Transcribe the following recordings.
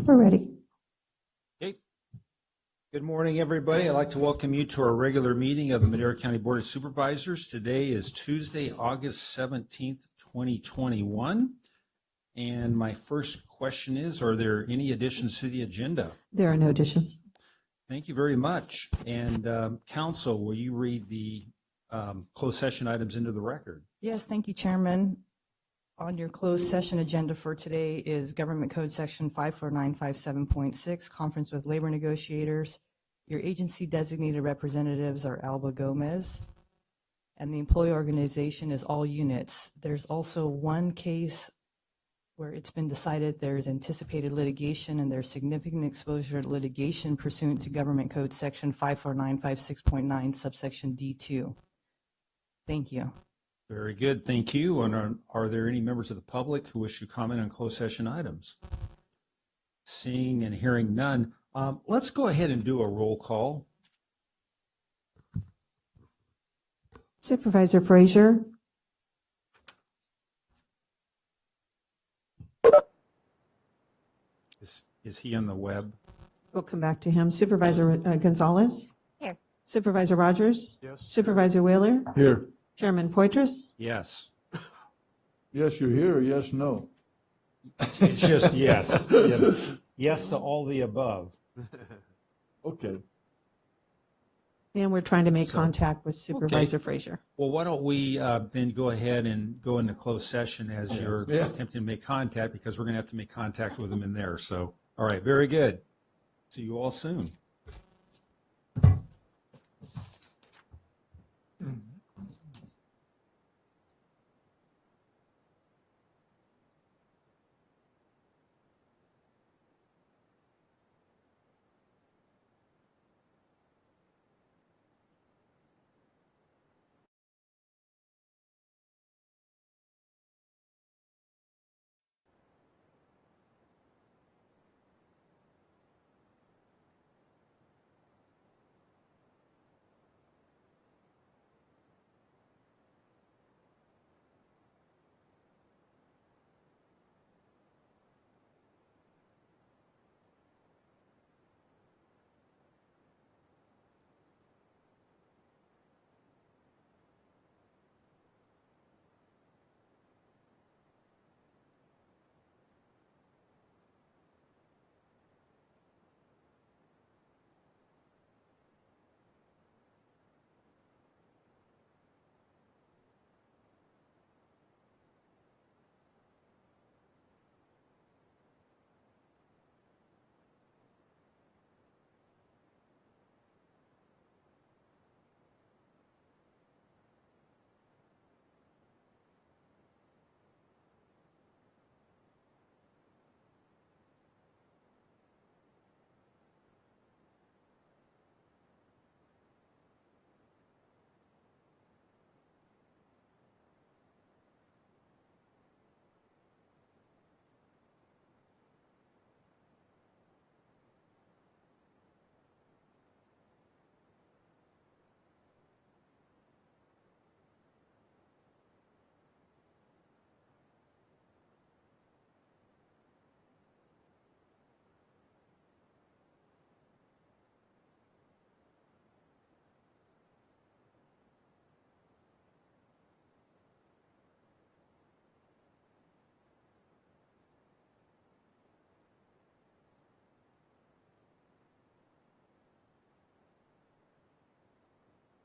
We're ready. Okay. Good morning, everybody. I'd like to welcome you to our regular meeting of the Madera County Board of Supervisors. Today is Tuesday, August 17th, 2021. And my first question is, are there any additions to the agenda? There are no additions. Thank you very much. And Council, will you read the closed session items into the record? Yes, thank you, Chairman. On your closed session agenda for today is Government Code Section 54957.6, Conference with Labor Negotiators. Your agency designated representatives are Alba Gomez, and the employee organization is all units. There's also one case where it's been decided there's anticipated litigation and there's significant exposure to litigation pursuant to Government Code Section 54956.9, subsection D2. Thank you. Very good, thank you. And are there any members of the public who wish to comment on closed session items? Seeing and hearing none, let's go ahead and do a roll call. Supervisor Frazier. Is he on the web? We'll come back to him. Supervisor Gonzalez. Here. Supervisor Rogers. Yes. Supervisor Whaler. Here. Chairman Poitras. Yes. Yes, you're here, yes, no. It's just yes. Yes. Yes to all the above. Okay. And we're trying to make contact with Supervisor Frazier. Well, why don't we then go ahead and go into closed session as you're Yeah. attempting to make contact, because we're going to have to make contact with them in there. So, all right, very good. See you all soon.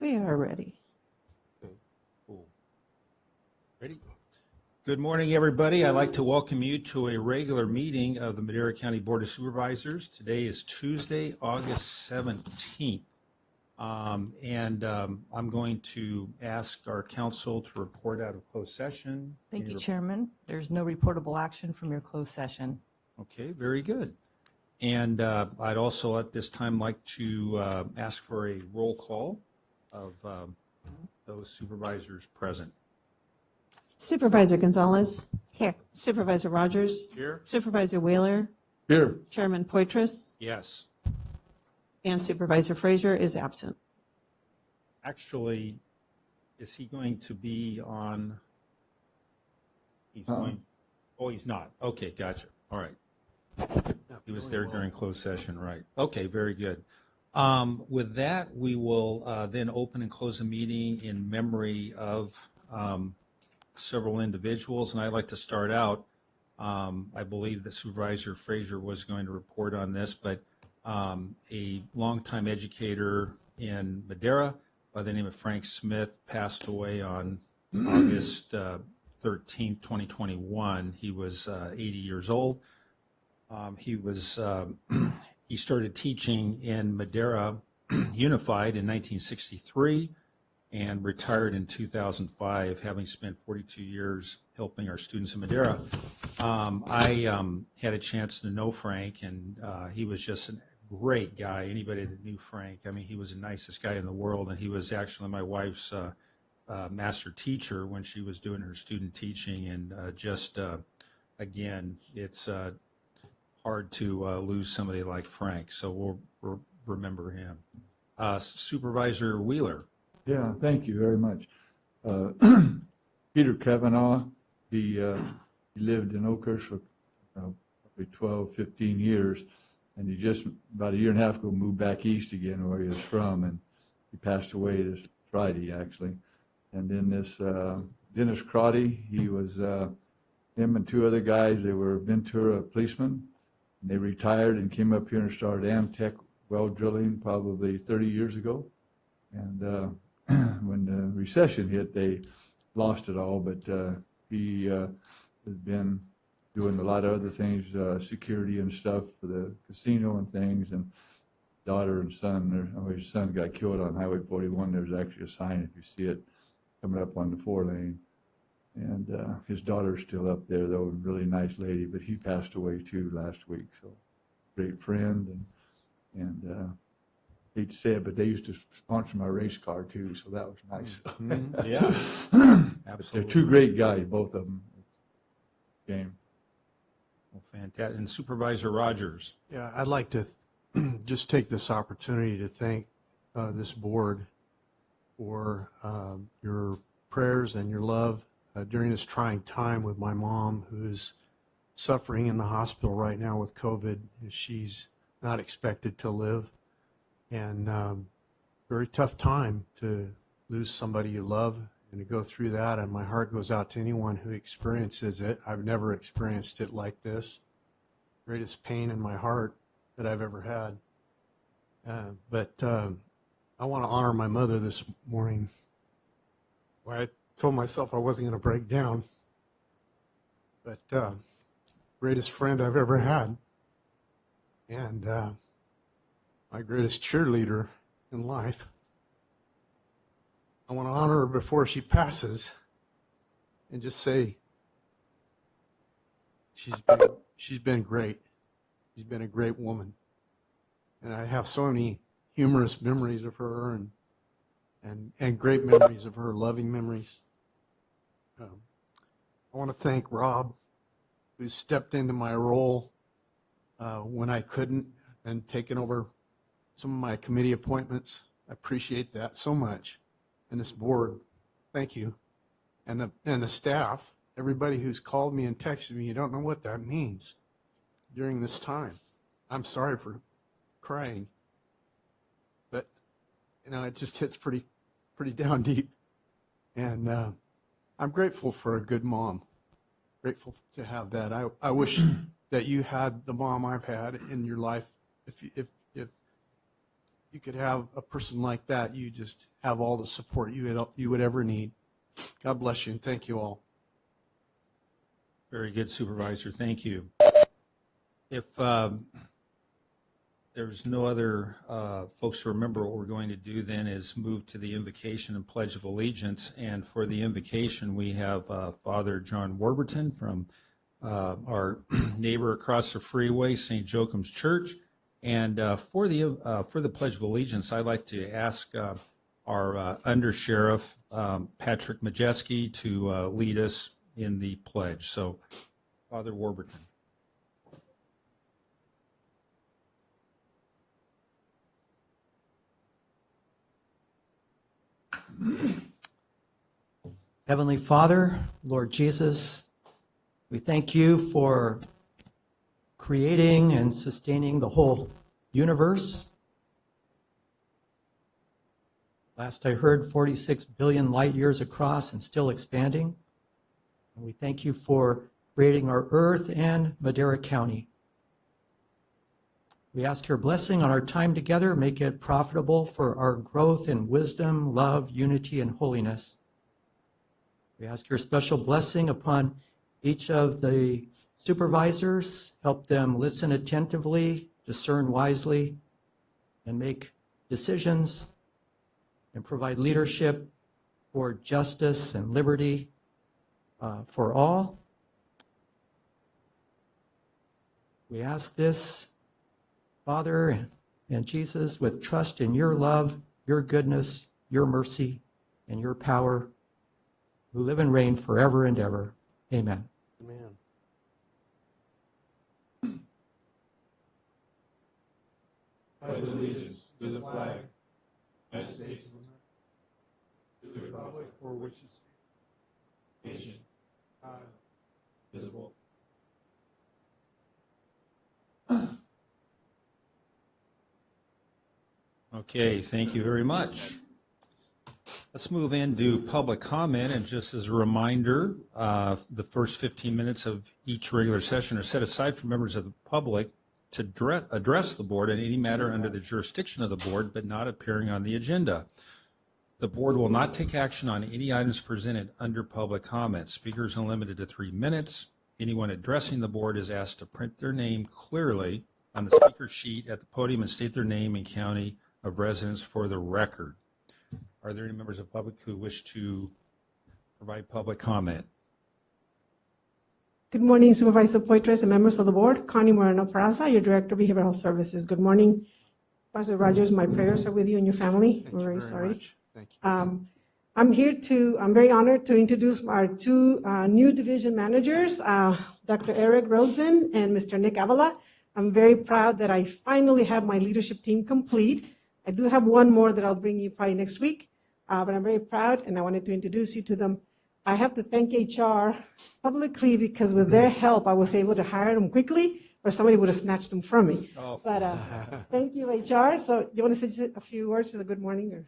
We are ready. Cool. Ready? Good morning, everybody. I'd like to welcome you to a regular meeting of the Madera County Board of Supervisors. Today is Tuesday, August 17th. I'm going to ask our council to report out of closed session. Thank you, Chairman. There's no reportable action from your closed session. Okay, very good. And I'd also at this time like to ask for a roll call of those supervisors present. Supervisor Gonzalez. Here. Supervisor Rogers. Here. Supervisor Whaler. Here. Chairman Poitras. Yes. And Supervisor Frazier is absent. Actually, Is he going to be on? He's Uh-uh. going, oh, he's not. Okay, gotcha. All right. He was there during closed session, right. Okay, very good. With that, we will then open and close the meeting in memory of several individuals, and I'd like to start out. I believe that Supervisor Frazier was going to report on this, but a longtime educator in Madera by the name of Frank Smith passed away on August 13th, 2021. He was 80 years old. He started teaching in Madera Unified in 1963 and retired in 2005, having spent 42 years helping our students in Madera. I had a chance to know Frank, and he was just a great guy. Anybody that knew Frank, I mean, he was the nicest guy in the world, and he was actually my wife's master teacher when she was doing her student teaching, and again, it's hard to lose somebody like Frank, so we'll remember him. Supervisor Wheeler. Yeah, thank you very much. Peter Kavanaugh, he lived in Oakhurst for probably 12, 15 years, and he just about a year and a half ago moved back east again where he was from, and he passed away this Friday, actually. And then this Dennis Crotty, he was, him and two other guys, they were Ventura policemen, and they retired and came up here and started Amtech well drilling probably 30 years ago. And when the recession hit, they lost it all, but he has been doing a lot of other things, security and stuff for the casino and things, and daughter and son, his son got killed on Highway 41. There's actually a sign if you see it coming up on the 4-lane. And his daughter's still up there, though, a really nice lady, but he passed away too last week. So great friend, and hate to say it, but they used to sponsor my race car too, so that was nice. Yeah, They're absolutely. two great guys, both of them. Game. Well, fantastic. And Supervisor Rogers. Yeah, I'd like to just take this opportunity to thank this board for your prayers and your love during this trying time with my mom, who's suffering in the hospital right now with COVID. She's not expected to live, and very tough time to lose somebody you love and to go through that. And my heart goes out to anyone who experiences it. I've never experienced it like this. Greatest pain in my heart that I've ever had. But I want to honor my mother this morning. Well, I told myself I wasn't going to break down, but greatest friend I've ever had, and my greatest cheerleader in life. I want to honor her before she passes and just say she's been great. She's been a great woman. And I have so many humorous memories of her and great memories of her, loving memories. I want to thank Rob, who stepped into my role when I couldn't and taken over some of my committee appointments. I appreciate that so much. And this board, thank you. And the staff, everybody who's called me and texted me, you don't know what that means during this time. I'm sorry for crying, but it just hits pretty down deep. And I'm grateful for a good mom. Grateful to have that. I wish that you had the mom I've had in your life. If you could have a person like that, you just have all the support you would ever need. God bless you, and thank you all. Very good, Supervisor. Thank you. If there's no other folks to remember, what we're going to do then is move to the invocation and Pledge of Allegiance. And for the invocation, we have Father John Warburton from our neighbor across the freeway, St. Joachim's Church. And for the Pledge of Allegiance, I'd like to ask our Under Sheriff, Patrick Majeski, to lead us in the pledge. So, Father Warburton. Heavenly Father, Lord Jesus, we thank you for creating and sustaining the whole universe. Last I heard, 46 billion light years across and still expanding. And we thank you for creating our earth and Madera County. We ask your blessing on our time together, make it profitable for our growth in wisdom, love, unity, and holiness. We ask your special blessing upon each of the supervisors, help them listen attentively, discern wisely, and make decisions, and provide leadership for justice and liberty for all. We ask this, Father and Jesus, with trust in your love, your goodness, your mercy, and your power, who live and reign forever and ever. Amen. Amen. Pledge allegiance to the flag, United States of America, to the republic for which it stands, nation, visible. Okay, thank you very much. Let's move into public comment, and just as a reminder, the first 15 minutes of each regular session are set aside for members of the public to address the board on any matter under the jurisdiction of the board, but not appearing on the agenda. The board will not take action on any items presented under public comment. Speakers are limited to 3 minutes. Anyone addressing the board is asked to print their name clearly on the speaker sheet at the podium and state their name and county of residence for the record. Are there any members of the public who wish to provide public comment? Good morning, Supervisor Poitras and members of the board. Connie Moreno-Peraza, your Director of Behavioral Health Services. Good morning. Pastor Rogers, my prayers are with you and your family. Thank We're you very very sorry. much. Thank you. I'm very honored to introduce our two new division managers, Dr. Eric Rosen and Mr. Nick Avila. I'm very proud that I finally have my leadership team complete. I do have one more that I'll bring you probably next week, but I'm very proud and I wanted to introduce you to them. I have to thank HR publicly because with their help, I was able to hire them quickly or somebody would have snatched them from me. Oh. But thank you, HR. So you want to say just a few words to the good morning?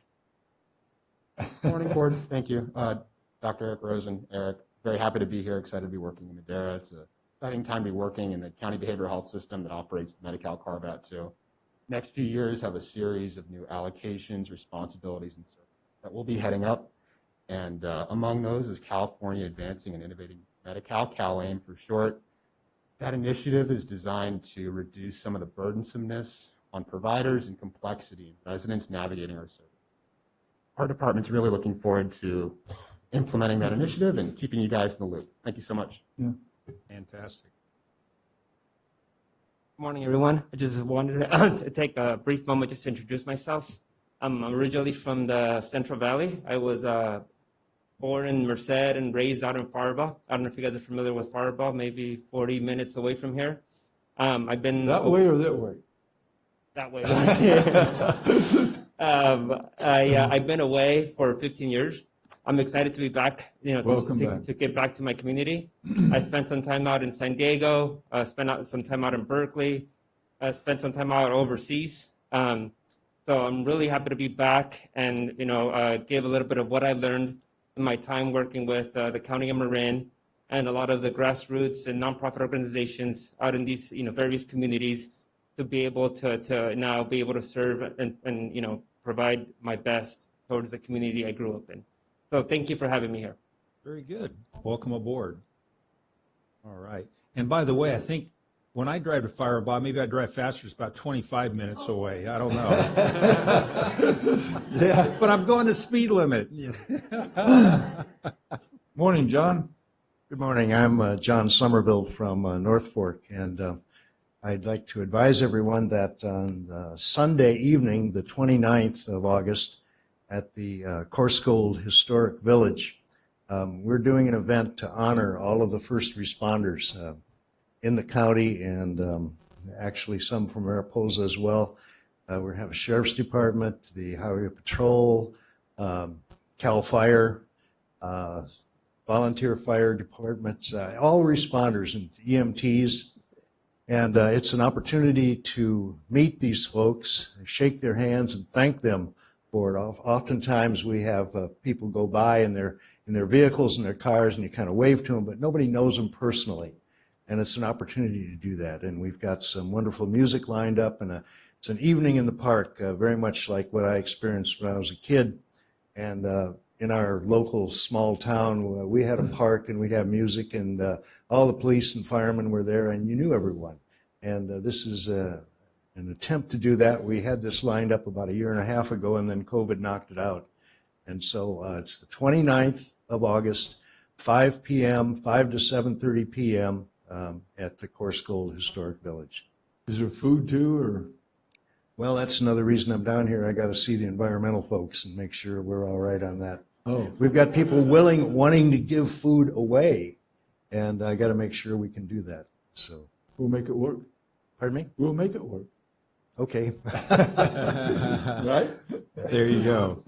Or? Morning, board. Thank you. Dr. Eric Rosen, Eric, very happy to be here, excited to be working in Madera. It's an exciting time to be working in the county behavioral health system that operates the Medi-Cal carve-out too. Next few years have a series of new allocations, responsibilities, and services that we'll be heading up. And among those is California Advancing and Innovating Medi-Cal, CalAIM for short. That initiative is designed to reduce some of the burdensomeness on providers and complexity in residents navigating our service. Our department's really looking forward to implementing that initiative and keeping you guys in the loop. Thank you so much. Yeah. Fantastic. Good morning, everyone. I just wanted to take a brief moment just to introduce myself. I'm originally from the Central Valley. I was born in Merced and raised out in Faribault. I don't know if you guys are familiar with Faribault, maybe 40 minutes away from here. I've been That way or that way? that way. I've been away for 15 years. I'm excited to be back, Welcome back. to get back to my community. I spent some time out in San Diego, some time out in Berkeley, spent some time out overseas. So I'm really happy to be back and, give a little bit of what I learned in my time working with the County of Marin and a lot of the grassroots and nonprofit organizations out in these, various communities to be able to now be able to serve and provide my best towards the community I grew up in. So thank you for having me here. Very good. Welcome aboard. All right. And by the way, I think when I drive to Faribault, maybe I drive faster. It's about 25 minutes away. I don't know. Yeah. But I'm going the speed limit. Morning, John. Good morning. I'm John Somerville from North Fork, and I'd like to advise everyone that on Sunday evening, the 29th of August, at the Coarsegold Historic Village, we're doing an event to honor all of the first responders in the county and actually some from Mariposa as well. We have a Sheriff's Department, the Highway Patrol, CAL FIRE, volunteer fire departments, all responders and EMTs. And it's an opportunity to meet these folks, shake their hands, and thank them for it. Oftentimes we have people go by in their vehicles and their cars, and you kind of wave to them, but nobody knows them personally. And it's an opportunity to do that. And we've got some wonderful music lined up, and it's an evening in the park, very much like what I experienced when I was a kid. And in our local small town, we had a park, and we'd have music, and all the police and firemen were there, and you knew everyone. And this is an attempt to do that. We had this lined up about 1.5 years ago, and then COVID knocked it out. And so it's the 29th of August, 5 p.m., 5 to 7:30 p.m. At the Coarse Gold Historic Village. Is there food too, or? Well, that's another reason I'm down here. I got to see the environmental folks and make sure we're all right on that. Oh, We've got people wanting to give food away, and I got to make sure we can do that. So, we'll make it work. pardon me? We'll make it work. Okay. Right? There you go.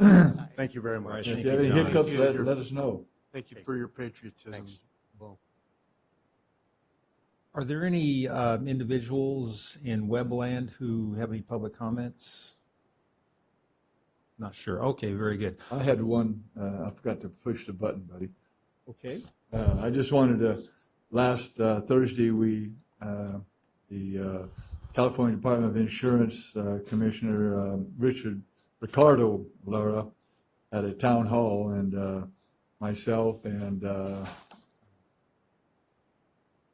Thank you very much. If you have any hiccups, let us know. Thank you for your patriotism. Thanks. Well, Are there any individuals in Webland who have any public comments? Not sure. Okay, very good. I had one, I forgot to push the button, buddy. Okay. I just wanted to, last Thursday, the California Department of Insurance Commissioner Ricardo Lara at a town hall, and myself and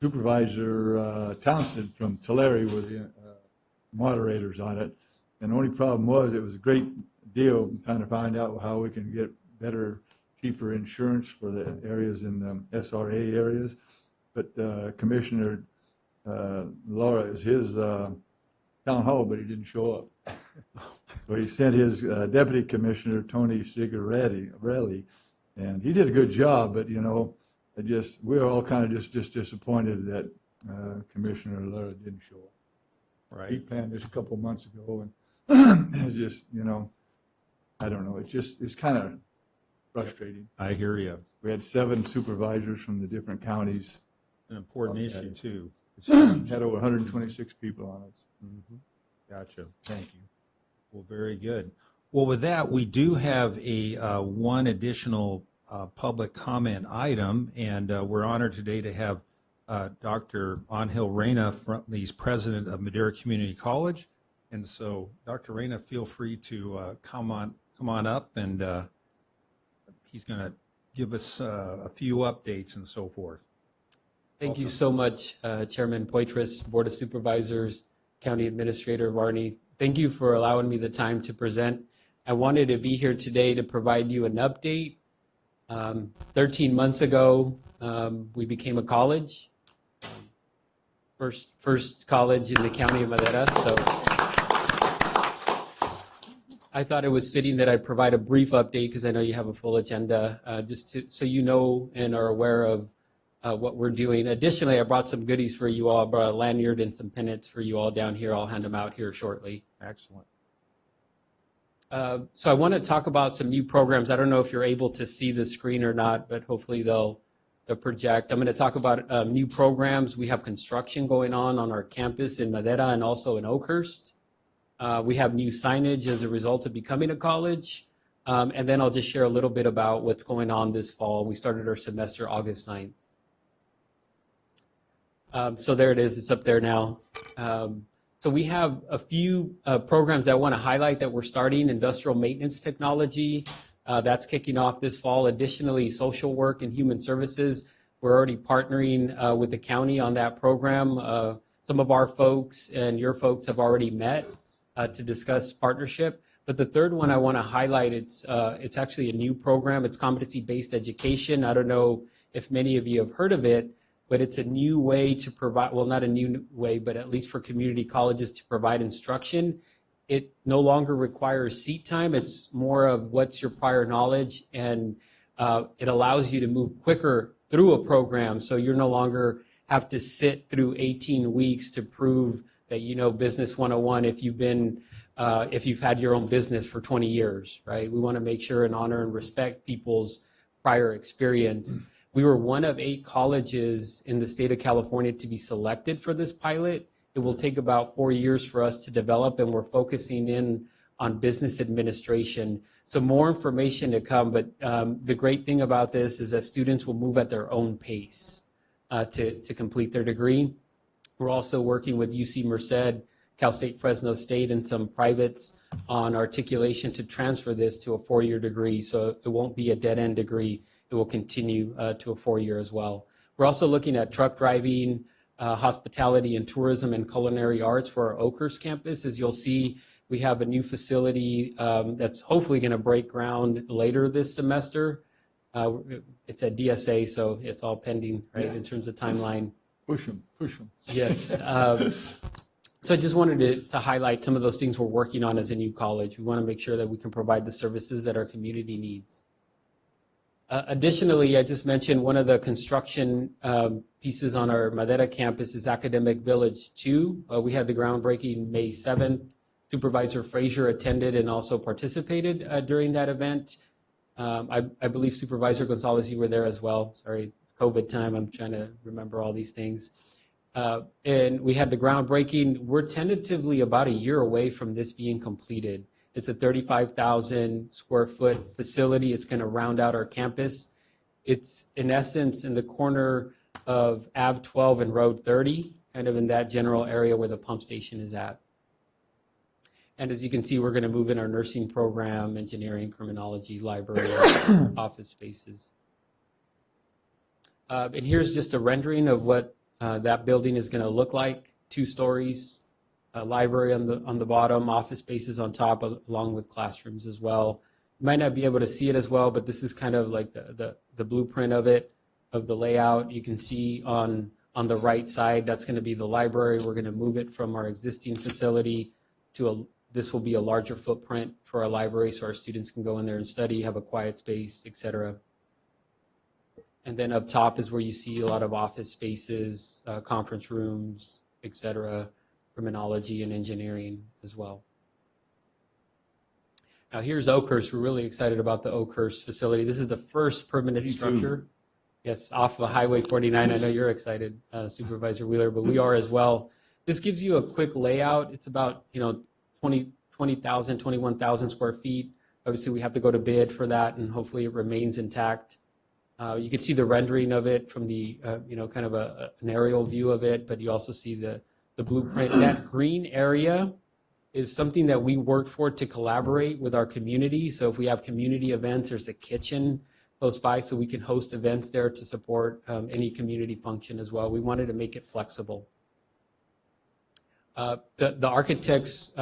Supervisor Townsend from Tulare were the moderators on it. And the only problem was, it was a great deal trying to find out how we can get better, cheaper insurance for the areas in the SRA areas. But Commissioner Laura is his town hall, but he didn't show up. So he sent his deputy commissioner, Tony Cigarelli, and he did a good job, but, you know, we were all kind of just disappointed that Commissioner Laura didn't show up. Right. He planned this a couple months ago, and it's just, you know, I don't know, it's kind of frustrating. I hear you. We had 7 supervisors from the different counties. An important Okay. issue, too. It's Had over 126 people on it. Mhm. Gotcha. Thank you. Well, very good. Well, with that, we do have a one additional public comment item, and we're honored today to have Dr. Angel Reyna, he's president of Madera Community College. And so, Dr. Reyna, feel free to come on up, and he's going to give us a few updates and so forth. Thank you so much, Chairman Poitras, Board of Supervisors, County Administrator Varney. Thank you for allowing me the time to present. I wanted to be here today to provide you an update. 13 months ago, we became a college, first college in the county of Madera. So I thought it was fitting that I provide a brief update because I know you have a full agenda, so you know and are aware of what we're doing. Additionally, I brought some goodies for you all. I brought a lanyard and some pennants for you all down here. I'll hand them out here shortly. Excellent. So I want to talk about some new programs. I don't know if you're able to see the screen or not, but hopefully they'll project. I'm going to talk about new programs. We have construction going on our campus in Madera and also in Oakhurst. We have new signage as a result of becoming a college. And then I'll just share a little bit about what's going on this fall. We started our semester August 9th. So there it is. It's up there now. So we have a few programs that I want to highlight that we're starting. Industrial maintenance technology, that's kicking off this fall. Additionally, social work and human services. We're already partnering with the county on that program. Some of our folks and your folks have already met to discuss partnership. But the third one I want to highlight, it's actually a new program. It's competency-based education. I don't know if many of you have heard of it, but it's a new way to provide, well, not a new way, but at least for community colleges to provide instruction. It no longer requires seat time. It's more of what's your prior knowledge, and it allows you to move quicker through a program, so you're no longer have to sit through 18 weeks to prove that you know Business 101 if you've had your own business for 20 years, right? We want to make sure and honor and respect people's prior experience. We were one of 8 colleges in the state of California to be selected for this pilot. It will take about 4 years for us to develop, and we're focusing in on business administration. So more information to come, but the great thing about this is that students will move at their own pace to complete their degree. We're also working with UC Merced, Cal State Fresno State, and some privates on articulation to transfer this to a 4-year degree. So it won't be a dead-end degree. It will continue to a 4-year as well. We're also looking at truck driving, hospitality and tourism, and culinary arts for our Oakhurst campus. As you'll see, we have a new facility that's hopefully going to break ground later this semester. It's at DSA, so it's all pending, right, in terms of timeline. Push them, push them. Yes. So I just wanted to highlight some of those things we're working on as a new college. We want to make sure that we can provide the services that our community needs. Additionally, I just mentioned one of the construction pieces on our Madera campus is Academic Village 2. We had the groundbreaking May 7th. Supervisor Frazier attended and also participated during that event. I believe Supervisor Gonzalez, you were there as well. Sorry, COVID time. I'm trying to remember all these things. And we had the groundbreaking. We're tentatively about a year away from this being completed. It's a 35,000 square foot facility. It's going to round out our campus. It's in essence in the corner of Ave 12 and Road 30, kind of in that general area where the pump station is at. And as you can see, we're going to move in our nursing program, engineering, criminology, library, office spaces. And here's just a rendering of what that building is going to look like. 2 stories, a library on the bottom, office spaces on top, along with classrooms as well. You might not be able to see it as well, but this is kind of like the blueprint of it, of the layout. You can see on the right side, that's going to be the library. We're going to move it from our existing facility to this will be a larger footprint for our library so our students can go in there and study, have a quiet space, etc. And then up top is where you see a lot of office spaces, conference rooms, etc., criminology and engineering as well. Now here's Oakhurst. We're really excited about the Oakhurst facility. This is the first permanent structure. Yes, off of Highway 49. I know you're excited, Supervisor Wheeler, but we are as well. This gives you a quick layout. It's about 20,000, 21,000 square feet. Obviously, we have to go to bid for that, and hopefully it remains intact. You can see the rendering of it from the, kind of an aerial view of it, but you also see the blueprint. That green area is something that we worked for to collaborate with our community. So if we have community events, there's a kitchen close by so we can host events there to support any community function as well. We wanted to make it flexible. The architects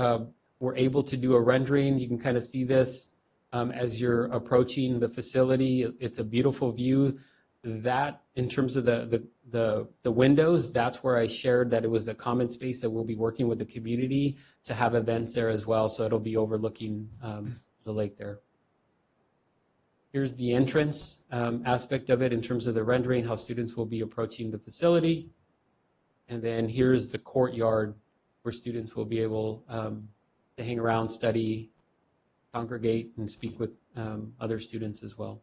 were able to do a rendering. You can kind of see this as you're approaching the facility. It's a beautiful view. That, in terms of the windows, that's where I shared that it was the common space that we'll be working with the community to have events there as well. So it'll be overlooking the lake there. Here's the entrance aspect of it in terms of the rendering, how students will be approaching the facility. And then here's the courtyard where students will be able to hang around, study, congregate, and speak with other students as well.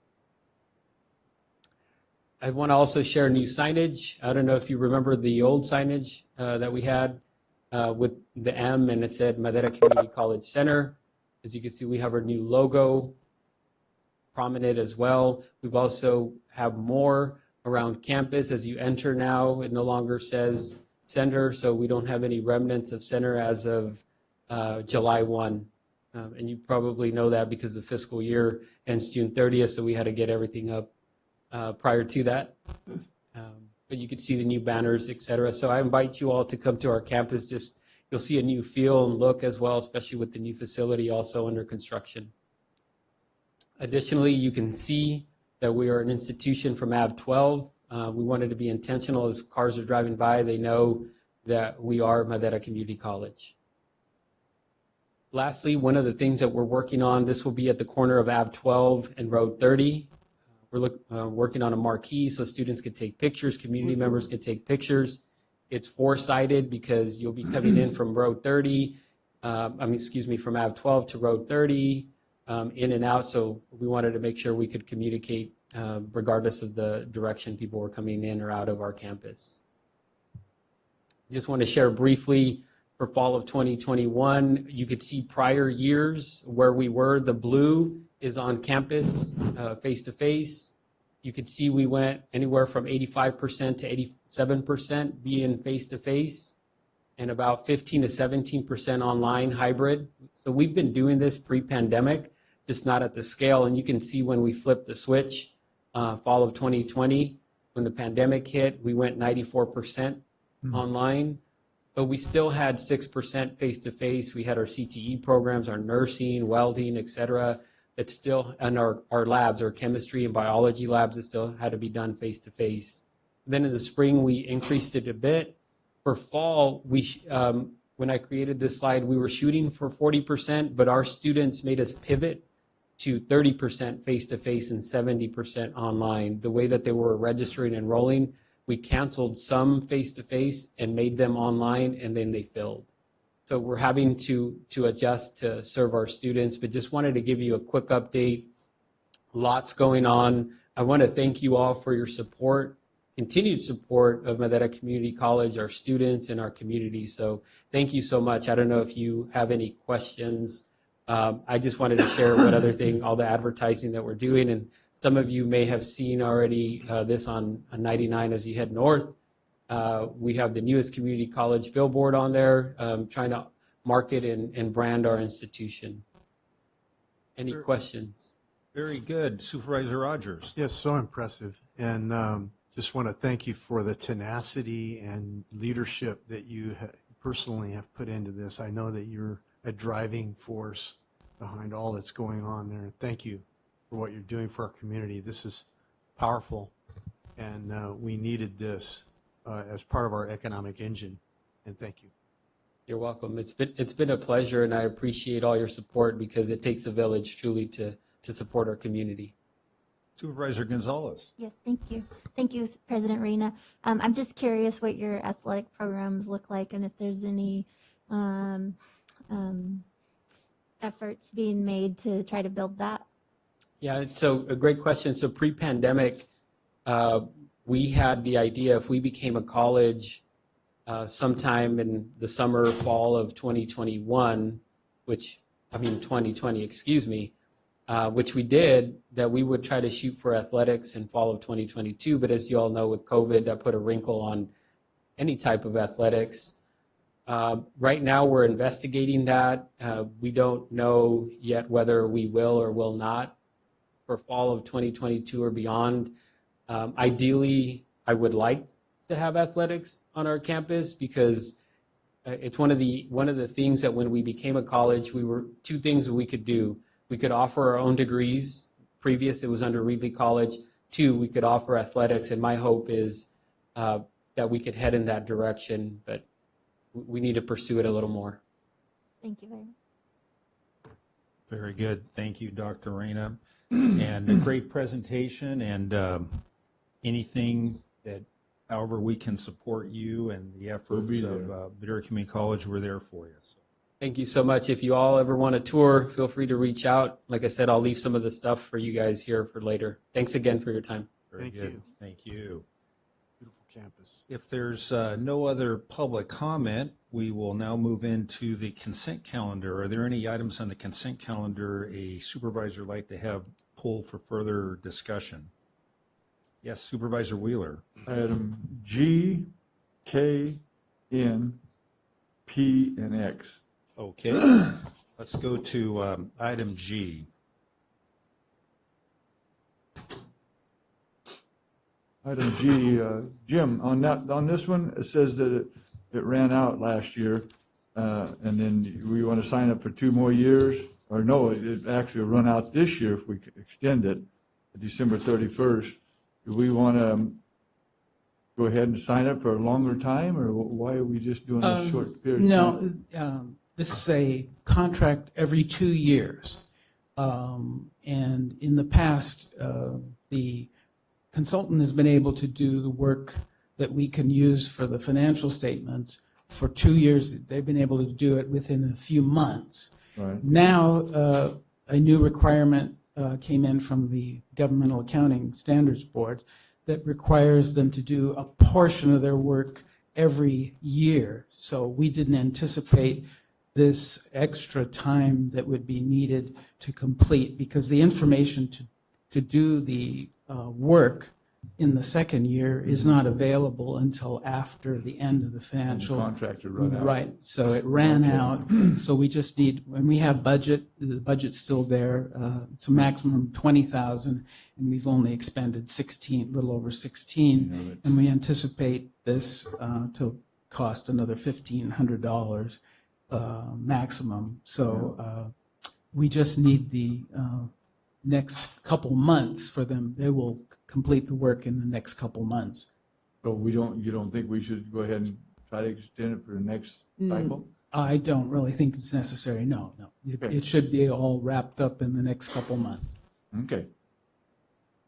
I want to also share new signage. I don't know if you remember the old signage that we had with the M, and it said Madera Community College Center. As you can see, we have our new logo prominent as well. We've also have more around campus. As you enter now, it no longer says center, so we don't have any remnants of center as of July 1. And you probably know that because the fiscal year ends June 30th, so we had to get everything up prior to that. But you can see the new banners, etc. So I invite you all to come to our campus. Just you'll see a new feel and look as well, especially with the new facility also under construction. Additionally, you can see that we are an institution from Ave 12. We wanted to be intentional. As cars are driving by, they know that we are Madera Community College. Lastly, one of the things that we're working on, this will be at the corner of Ave 12 and Road 30. We're working on a marquee so students can take pictures, community members can take pictures. It's four-sided because you'll be coming in from Road 30, from Ave 12 to Road 30. in and out, so we wanted to make sure we could communicate regardless of the direction people were coming in or out of our campus. Just want to share briefly for fall of 2021, you could see prior years where we were. The blue is on campus, face-to-face. You could see we went anywhere from 85% to 87% being face-to-face and about 15 to 17% online hybrid. So we've been doing this pre-pandemic, just not at the scale. And you can see when we flipped the switch, fall of 2020, when the pandemic hit, we went 94% online, but we still had 6% face-to-face. We had our CTE programs, our nursing, welding, et cetera, that still, and our labs, our chemistry and biology labs that still had to be done face-to-face. Then in the spring, we increased it a bit. For fall, when I created this slide, we were shooting for 40%, but our students made us pivot to 30% face-to-face and 70% online. The way that they were registering and enrolling, we canceled some face-to-face and made them online, and then they filled. So we're having to adjust to serve our students, but just wanted to give you a quick update. Lots going on. I want to thank you all for your support, continued support of Madera Community College, our students, and our community. So thank you so much. I don't know if you have any questions. I just wanted to share one other thing, all the advertising that we're doing, and some of you may have seen already this on 99 as you head north. We have the newest community college billboard on there, trying to market and brand our institution. Any questions? Very good. Supervisor Rogers. Yes, so impressive. And just want to thank you for the tenacity and leadership that you personally have put into this. I know that you're a driving force behind all that's going on there. Thank you for what you're doing for our community. This is powerful, and we needed this as part of our economic engine. And thank you. You're welcome. It's been a pleasure, and I appreciate all your support because it takes a village truly to support our community. Supervisor Gonzalez. Yes, thank you. Thank you, President Reina. I'm just curious what your athletic programs look like and if there's any efforts being made to try to build that. Yeah, so a great question. So pre-pandemic, we had the idea if we became a college sometime in the summer, fall of 2021, 2020, excuse me, which we did, that we would try to shoot for athletics in fall of 2022. But as you all know, with COVID, that put a wrinkle on any type of athletics. Right now, we're investigating that. We don't know yet whether we will or will not for fall of 2022 or beyond. Ideally, I would like to have athletics on our campus because it's one of the things that when we became a college, two things that we could do. We could offer our own degrees. Previous, it was under Reedley College. Two, we could offer athletics, and my hope is that we could head in that direction, but we need to pursue it a little more. Thank you very much. Very good. Thank you, Dr. Reina. And a great presentation, and anything that, however we can support you and the efforts of Madera Community College, we're there for you. So. Thank you so much. If you all ever want a tour, feel free to reach out. Like I said, I'll leave some of the stuff for you guys here for later. Thanks again for your time. Very good. Thank you. Beautiful campus. If there's no other public comment, we will now move into the consent calendar. Are there any items on the consent calendar a supervisor would like to have pulled for further discussion? Yes, Supervisor Wheeler. Item G, K, N, P, and X. Okay, let's go to item G. Item G, Jim, on this one, it says that it ran out last year, and then we want to sign up for 2 more years, or no, it actually will run out this year if we extend it, December 31st. Do we want to go ahead and sign up for a longer time, or why are we just doing a short period of time? No, this is a contract every 2 years. And in the past, the consultant has been able to do the work that we can use for the financial statements for 2 years. They've been able to do it within a few months. Right. Now, a new requirement came in from the Governmental Accounting Standards Board that requires them to do a portion of their work every year. So we didn't anticipate this extra time that would be needed to complete, because the information to do the work in the second year is not available until after the end of the And the financial. contractor run out. Right, so it ran Okay. out, so we just need, when we have budget, the budget's still there, it's a maximum 20,000, and we've only expended 16, a little over 16, You know, and we anticipate this to cost another $1,500 maximum, so we just need the next couple months for them, they will complete the work in the next couple months. So you don't think we should go ahead and try to extend it for the next cycle? I don't really think it's necessary, no. Okay. It should be all wrapped up in the next couple months. Okay.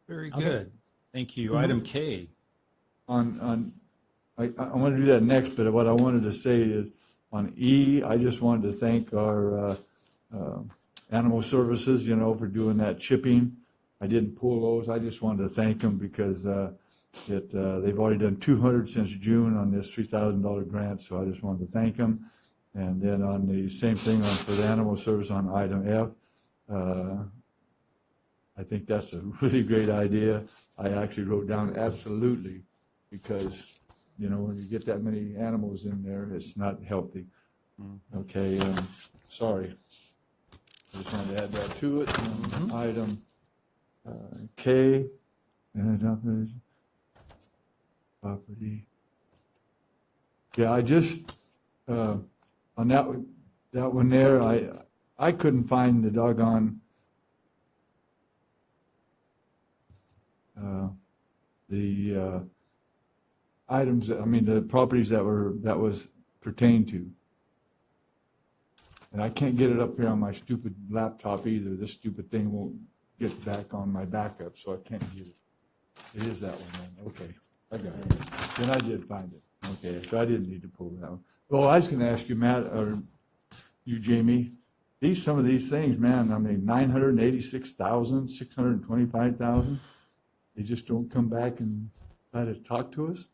Very Okay. good. Thank you. Mhm. Item K. I want to do that next, but what I wanted to say is, on E, I just wanted to thank our animal services, for doing that chipping. I didn't pull those, I just wanted to thank them because they've already done 200 since June on this $3,000 grant, so I just wanted to thank them. And then on the same thing for the animal service on item F, I think that's a really great idea. I actually wrote down absolutely, because, when you get that many animals in there, it's not healthy. Okay, sorry. I just wanted to add that to it. Item K, property. Yeah, I just, on that one there, I couldn't find the doggone, the items, the properties that was pertained to. And I can't get it up here on my stupid laptop either. This stupid thing won't get back on my backup, so I can't get it. It is that one then, okay. I got it. Then I did find it. Okay, so I didn't need to pull that one. Well, I was gonna ask you, Matt, or you, Jamie, some of these things, man, 986,000, 625,000, they just don't come back and try to talk to us?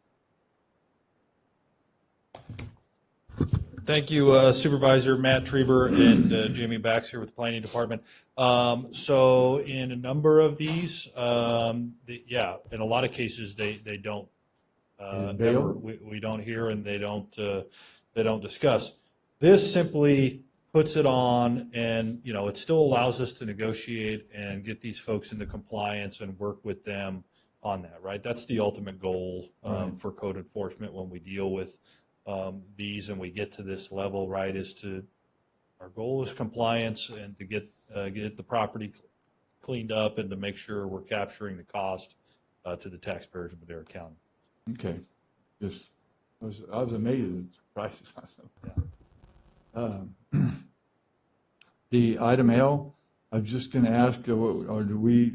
Thank you, Supervisor Matt Treber and Jamie Bax here with the Planning Department. So in a number of these, in a lot of cases, they don't ever, we don't hear and they don't discuss. This simply puts it on, and it still allows us to negotiate and get these folks into compliance and work with them on that, right? That's the ultimate goal for code enforcement when we deal with these and we get to this level, right, our goal is compliance and to get the property cleaned up and to make sure we're capturing the cost to the taxpayers of Madera County. Okay, I was amazed at the prices on them. The item L, I'm just going to ask, or do we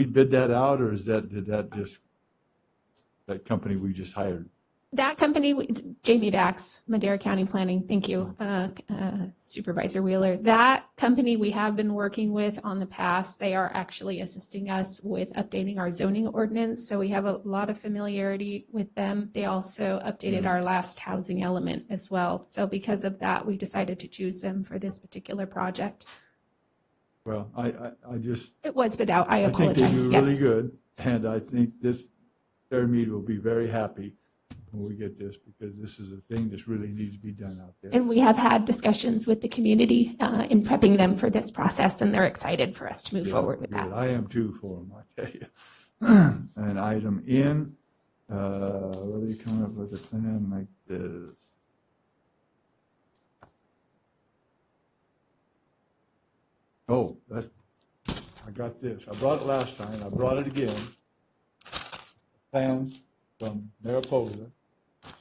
bid that out, or did that just that company we just hired? That company, Jamie Bax, Madera County Planning, thank you, Supervisor Wheeler. That company we have been working with on the past. They are actually assisting us with updating our zoning ordinance, so we have a lot of familiarity with them. They also updated our last housing element as well. So because of that, we decided to choose them for this particular project. Well, I just. It was without, I apologize. I think they do Yes. really good, and I think this Fairmead will be very happy when we get this, because this is a thing that really needs to be done out there. And we have had discussions with the community in prepping them for this process, and they're excited for us to move forward with that. I am too for them, I tell you. And item N, whether you come up with a plan like this. Oh, I got this. I brought it last time. I brought it again. Plan from Mariposa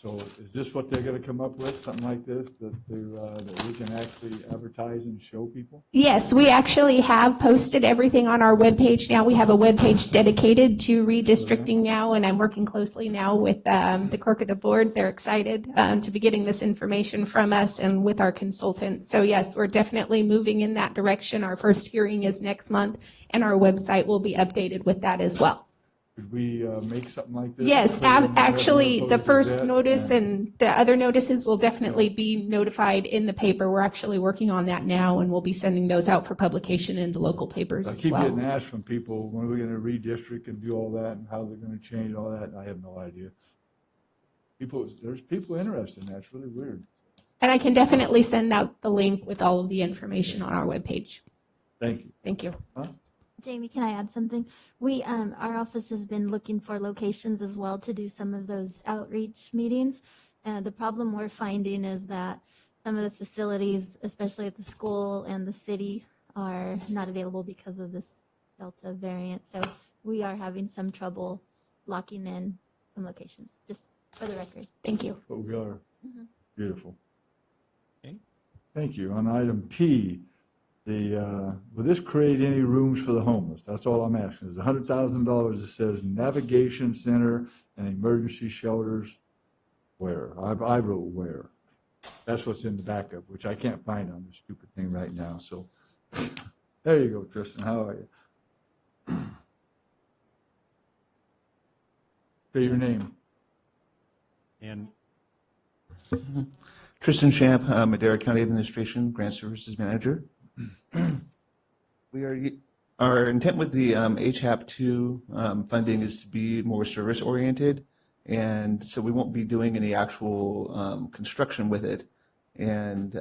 So is this what they're gonna come up with, something like this, that we can actually advertise and show people? Yes, we actually have posted everything on our webpage now. We have a webpage dedicated to redistricting now, and I'm working closely now with the clerk of the board. They're excited to be getting this information from us and with our consultants. So yes, we're definitely moving in that direction. Our first hearing is next month, and our website will be updated with that as well. Could we make something like this? Yes, Put it in the actually, Western the Post first Gazette notice and the other notices will definitely be notified in the paper. We're actually working on that now, and we'll be sending those out for publication in the local papers I as keep getting well. asked from people, when are we gonna redistrict and do all that, and how they're gonna change all that, and I have no idea. There's people interested in that, it's really weird. And I can definitely send out the link with all of the information on our webpage. Thank you. Thank you. Jamie, can I add something? We, our office has been looking for locations as well to do some of those outreach meetings. The problem we're finding is that some of the facilities, especially at the school and the city, are not available because of this Delta variant. So we are having some trouble locking in some locations, just for the record. Thank you. But we are. Mhm. Beautiful. Okay. Thank you. On item P, will this create any rooms for the homeless? That's all I'm asking. There's $100,000 that says navigation center and emergency shelters. Where? I wrote where. That's what's in the backup, which I can't find on this stupid thing right now. So there you go, Tristan. How are you? Say your name. And Tristan Champ, Madera County Administration Grant Services Manager. Our intent with the HAP2 funding is to be more service oriented, and so we won't be doing any actual construction with it, and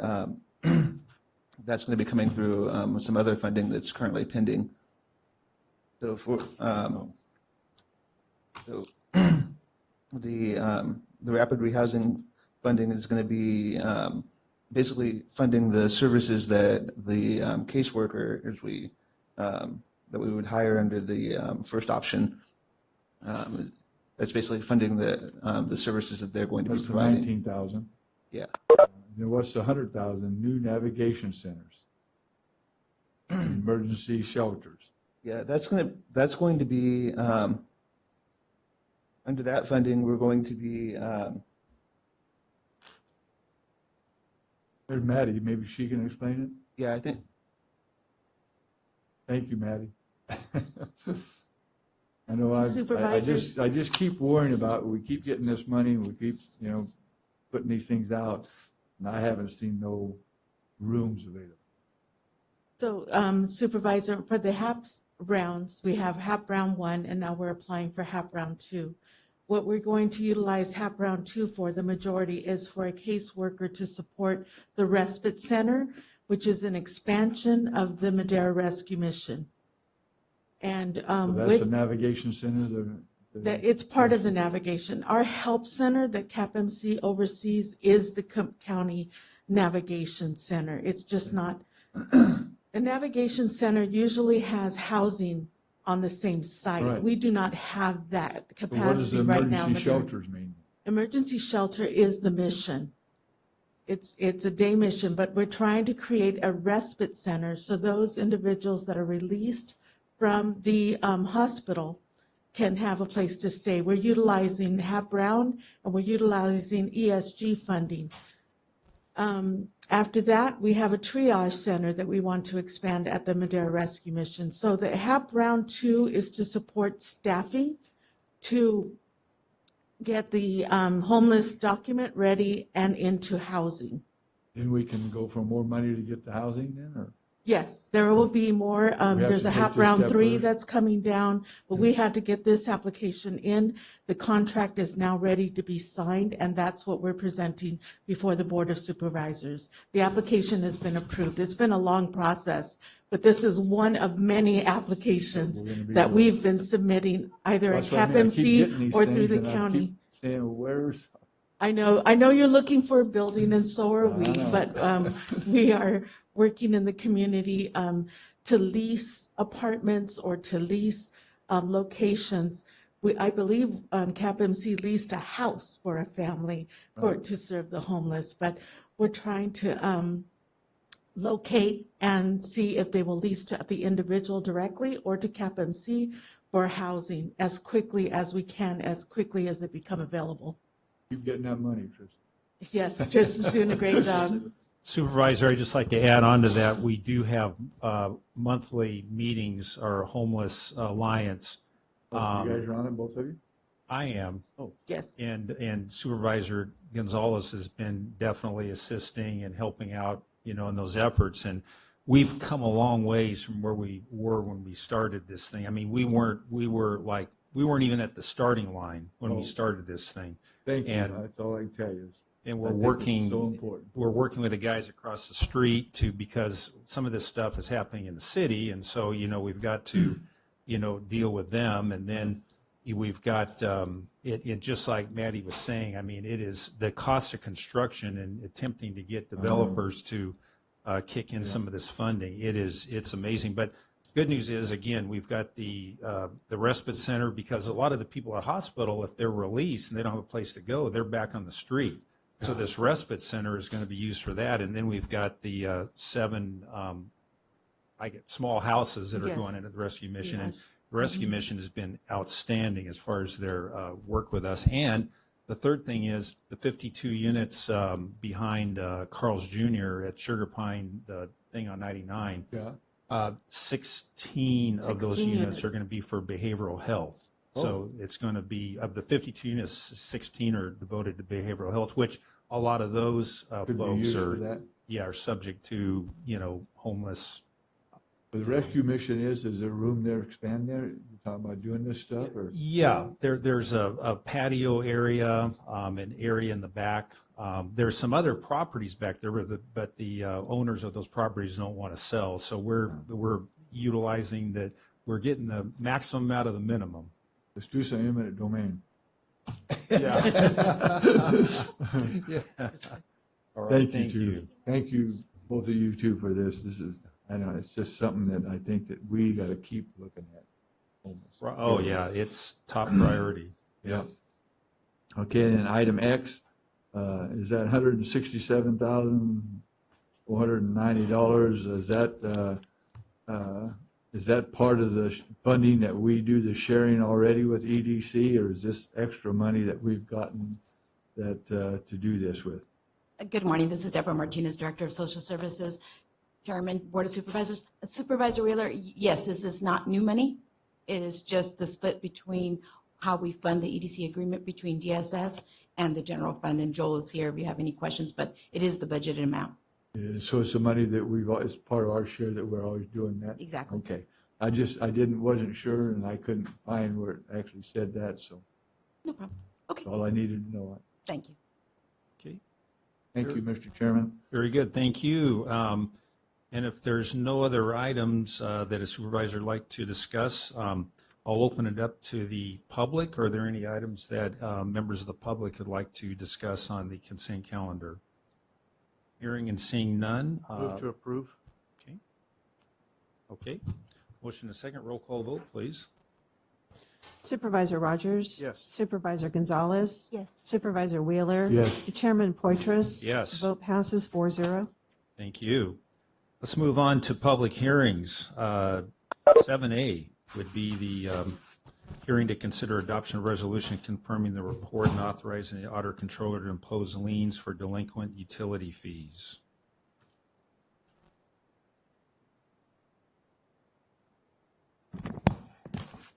that's going to be coming through some other funding that's currently pending. So for the rapid rehousing funding is going to be basically funding the services that the caseworkers that we would hire under the first option. That's basically funding the services that they're going to That's be the providing. 19,000. Yeah. Then what's the 100,000? New navigation centers, emergency shelters. Yeah, that's going to be under that funding. We're going to be There's Maddie. Maybe she can explain it. yeah, I think. Thank you, Maddie. I know I Supervisors. I just keep worrying about, we keep getting this money and we keep, putting these things out, and I haven't seen no rooms available. So Supervisor, for the HAPS rounds, we have HAP Round 1, and now we're applying for HAP Round 2. What we're going to utilize HAP Round 2 for, the majority, is for a caseworker to support the respite center, which is an expansion of the Madera Rescue Mission. And So that's a navigation center? that it's part of the navigation. Our help center that CAPMC oversees is the county navigation center. It's just not, a navigation center usually has housing on the same site. Right. We do not have that So what does capacity right now. emergency shelters mean? Emergency shelter is the mission. It's a day mission, but we're trying to create a respite center so those individuals that are released from the hospital can have a place to stay. We're utilizing HAP Round and we're utilizing ESG funding. After that, we have a triage center that we want to expand at the Madera Rescue Mission. So the HAP Round 2 is to support staffing to get the homeless document ready and into housing. Then we can go for more money to get the housing then, or? Yes, there will be more. have There's to a take HAP this Round step 3 first? that's coming down, but we had to get this application in. The contract is now ready to be signed, and that's what we're presenting before the Board of Supervisors. The application has been approved. It's been a long process, but this is one of many applications We're gonna be that doing. we've been submitting either at That's what I mean. I keep getting CAPMC these or through things the and I county. keep saying, where's? I know you're looking for a building, and so are we, I know. but we are working in the community to lease apartments or to lease locations I believe CAPMC leased a house for a family to serve the homeless, but we're trying to locate and see if they will lease to the individual directly or to CAPMC for housing as quickly as we can, as quickly as they become available. Keep getting that money, Tristan. Yes, Tristan's doing a great job. Supervisor, I'd just like to add on to that. We do have monthly meetings, our Homeless Alliance. You guys are on it, both of you? I am. Oh. Yes. And Supervisor Gonzalez has been definitely assisting and helping out, in those efforts. And we've come a long ways from where we were when we started this thing. I mean, we weren't even at the starting line when we started this thing. Thank you. And That's all I can tell you. And I think it's so important. we're working with the guys across the street because some of this stuff is happening in the city. And so, we've got to, deal with them. And then we've got, it just like Maddie was saying, I mean, it is the cost of construction and attempting to get developers to kick in some of this funding. It's amazing. But good news is, again, we've got the respite center, because a lot of the people at hospital, if they're released and they don't have a place to go, they're back on the street. So this respite center is going to be used for that. And then we've got the 7 small houses that are going into the rescue mission. And the rescue mission has been outstanding as far as their work with us. And the third thing is the 52 units behind Carl's Jr. at Sugar Pine, the thing on 99. Yeah. 16 of those units are going to be for behavioral health. So it's going to be, of the 52 units, 16 are devoted to behavioral health, which a lot of those folks are subject to, homeless. The rescue mission is there room there, expand there? You talking about doing this stuff, or? Yeah, there's a patio area, an area in the back. There's some other properties back there, but the owners of those properties don't want to sell. So we're utilizing that. We're getting the maximum out of the minimum. Let's do some eminent domain. Yeah. All right, Thank you. Thank you, both of you too, for this. I know, it's just something that I think that we got to keep looking at. Oh, yeah, it's top priority. Yeah. Okay, and item X, is that $167,490? Is that part of the funding that we do the sharing already with EDC, or is this extra money that we've gotten that to do this with? Good morning. This is Deborah Martinez, Director of Social Services, Chairman, Board of Supervisors. Supervisor Wheeler, yes, this is not new money. It is just the split between how we fund the EDC agreement between DSS and the general fund. And Joel is here if you have any questions, but it is the budgeted amount. So it's the money that it's part of our share that we're always doing that? Exactly. Okay. I wasn't sure, and I couldn't find where it actually said that, so. No problem. Okay. That's all I needed to know. Thank you. Okay. Thank you, Mr. Chairman. Very good, thank you. And if there's no other items that a supervisor would like to discuss, I'll open it up to the public. Are there any items that members of the public would like to discuss on the consent calendar? Hearing and seeing none. Move to approve. Okay. Motion to second. Roll call vote, please. Supervisor Rogers? Yes. Supervisor Gonzalez? Yes. Supervisor Wheeler? Yes. Chairman Poitras? Yes. Vote passes 4-0. Thank you. Let's move on to public hearings. 7A would be the hearing to consider adoption of resolution confirming the report and authorizing the auditor controller to impose liens for delinquent utility fees.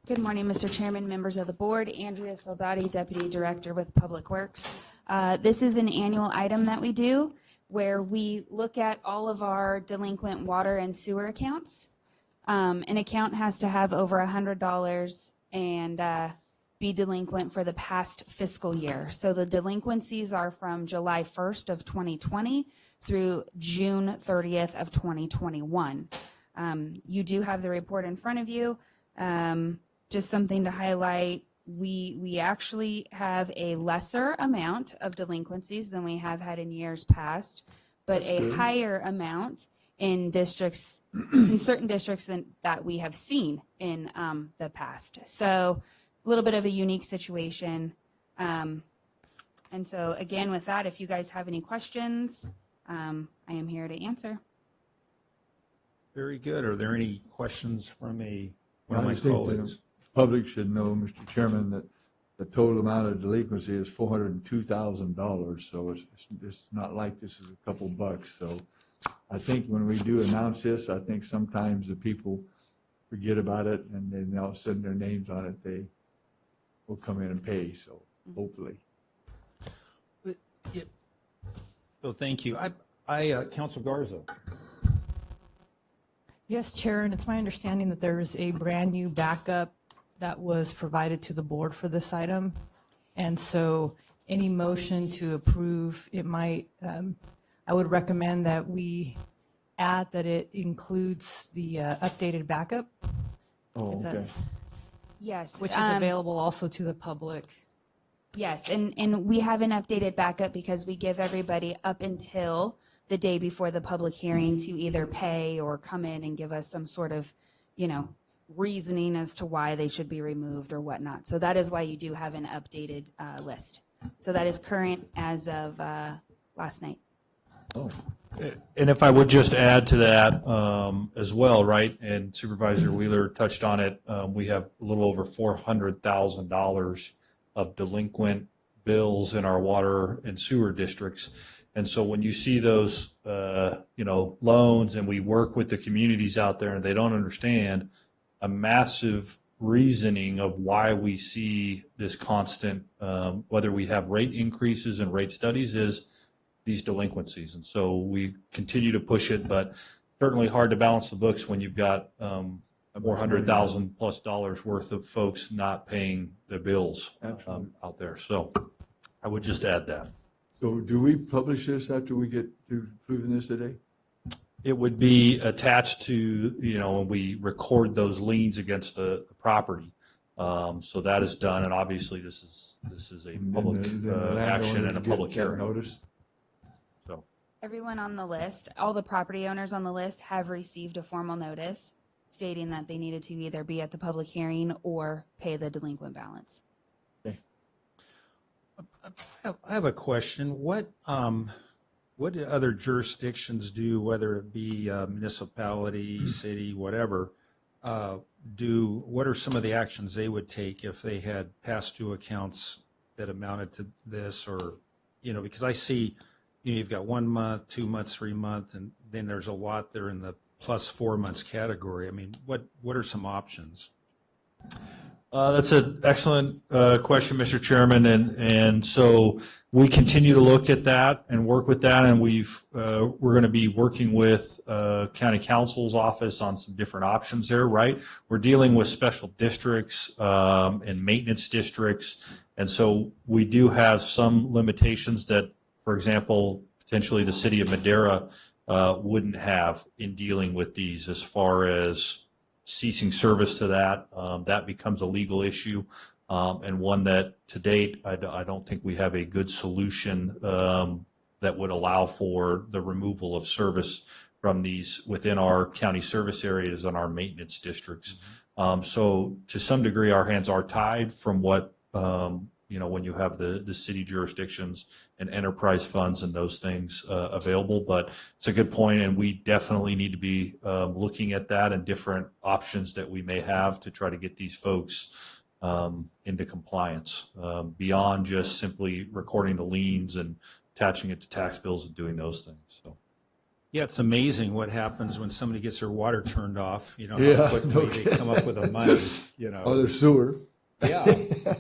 Good morning, Mr. Chairman, members of the board. Andrea Soldati, Deputy Director with Public Works. This is an annual item that we do where we look at all of our delinquent water and sewer accounts. An account has to have over $100 and be delinquent for the past fiscal year. So the delinquencies are from July 1st of 2020 through June 30th of 2021. You do have the report in front of you. Just something to highlight, we actually have a lesser amount of delinquencies than we have had in years past, but a higher amount in districts, in certain districts than that we have seen in the past. So little bit of a unique situation. And so again, with that, if you guys have any questions, I am here to answer. Very good. Are there any questions from one of I my just think colleagues? the public should know, Mr. Chairman, that the total amount of delinquency is $402,000, so it's not like this is a couple bucks. So I think when we do announce this, I think sometimes the people forget about it, and then all of a sudden their names on it, they will come in and pay, so hopefully. So thank you. Council Garza. Yes, Chair, and it's my understanding that there's a brand-new backup that was provided to the board for this item. And so any motion to approve, it might, I would recommend that we add that it includes the updated backup. Oh, if okay. that's- Yes. Which is available also to the public. Yes, and we have an updated backup because we give everybody up until the day before the public hearing to either pay or come in and give us some sort of, reasoning as to why they should be removed or whatnot. So that is why you do have an updated list. So that is current as of last night. Oh, And if I would just add to that as well, right, and Supervisor Wheeler touched on it, we have a little over $400,000 of delinquent bills in our water and sewer districts. And so when you see those, loans, and we work with the communities out there and they don't understand a massive reasoning of why we see this constant, whether we have rate increases and rate studies, is these delinquencies. And so we continue to push it, but certainly hard to balance the books when you've got $400,000 plus worth of folks not paying their bills out there. So I would just add that. so do we publish this after we get to approving this today? It would be attached to, when we record those liens against the property. So that is done, and obviously this is a public action and a public hearing. Notice? So Everyone on the list, all the property owners on the list have received a formal notice stating that they needed to either be at the public hearing or pay the delinquent balance. I have a question. What do other jurisdictions do, whether it be municipality, city, whatever, what are some of the actions they would take if they had past due accounts that amounted to this, or, because I see, you've got 1 month, 2 months, 3 months, and then there's a lot that are in the plus 4 months category. I mean, what are some options? That's an excellent question, Mr. Chairman, and so we continue to look at that and work with that, and we're going to be working with County Counsel's office on some different options there. Right, we're dealing with special districts and maintenance districts, and so we do have some limitations that, for example, potentially the city of Madera wouldn't have in dealing with these, as far as ceasing service to that. That becomes a legal issue, and one that to date I don't think we have a good solution that would allow for the removal of service from these within our county service areas and our maintenance districts. So to some degree our hands are tied from what when you have the city jurisdictions and enterprise funds and those things available. But it's a good point, and we definitely need to be looking at that and different options that we may have to try to get these folks into compliance beyond just simply recording the liens and attaching it to tax bills and doing those things. So. Yeah, it's amazing what happens when somebody gets their water turned off, how Yeah, quickly they come up with the money, Or their sewer. Yeah,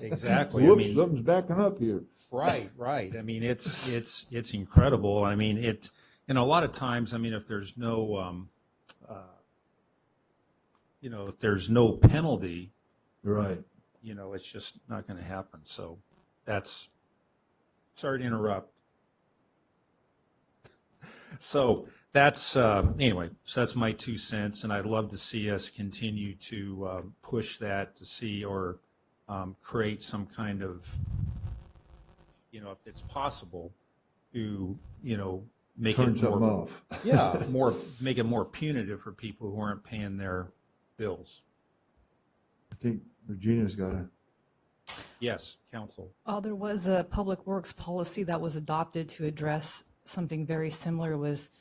exactly. Whoops, something's backing up here. Right. I mean, it's incredible. I mean, a lot of times, I mean, if there's no, if there's no penalty, right, it's just not going to happen. So sorry to interrupt. So that's, anyway, so that's my 2 cents, and I'd love to see us continue to push that to see, or create some kind of, if it's possible, to, make Turn it something more, off. make it more punitive for people who aren't paying their bills. I think Regina's got a Yes, counsel. There was a public works policy that was adopted to address something very similar. It was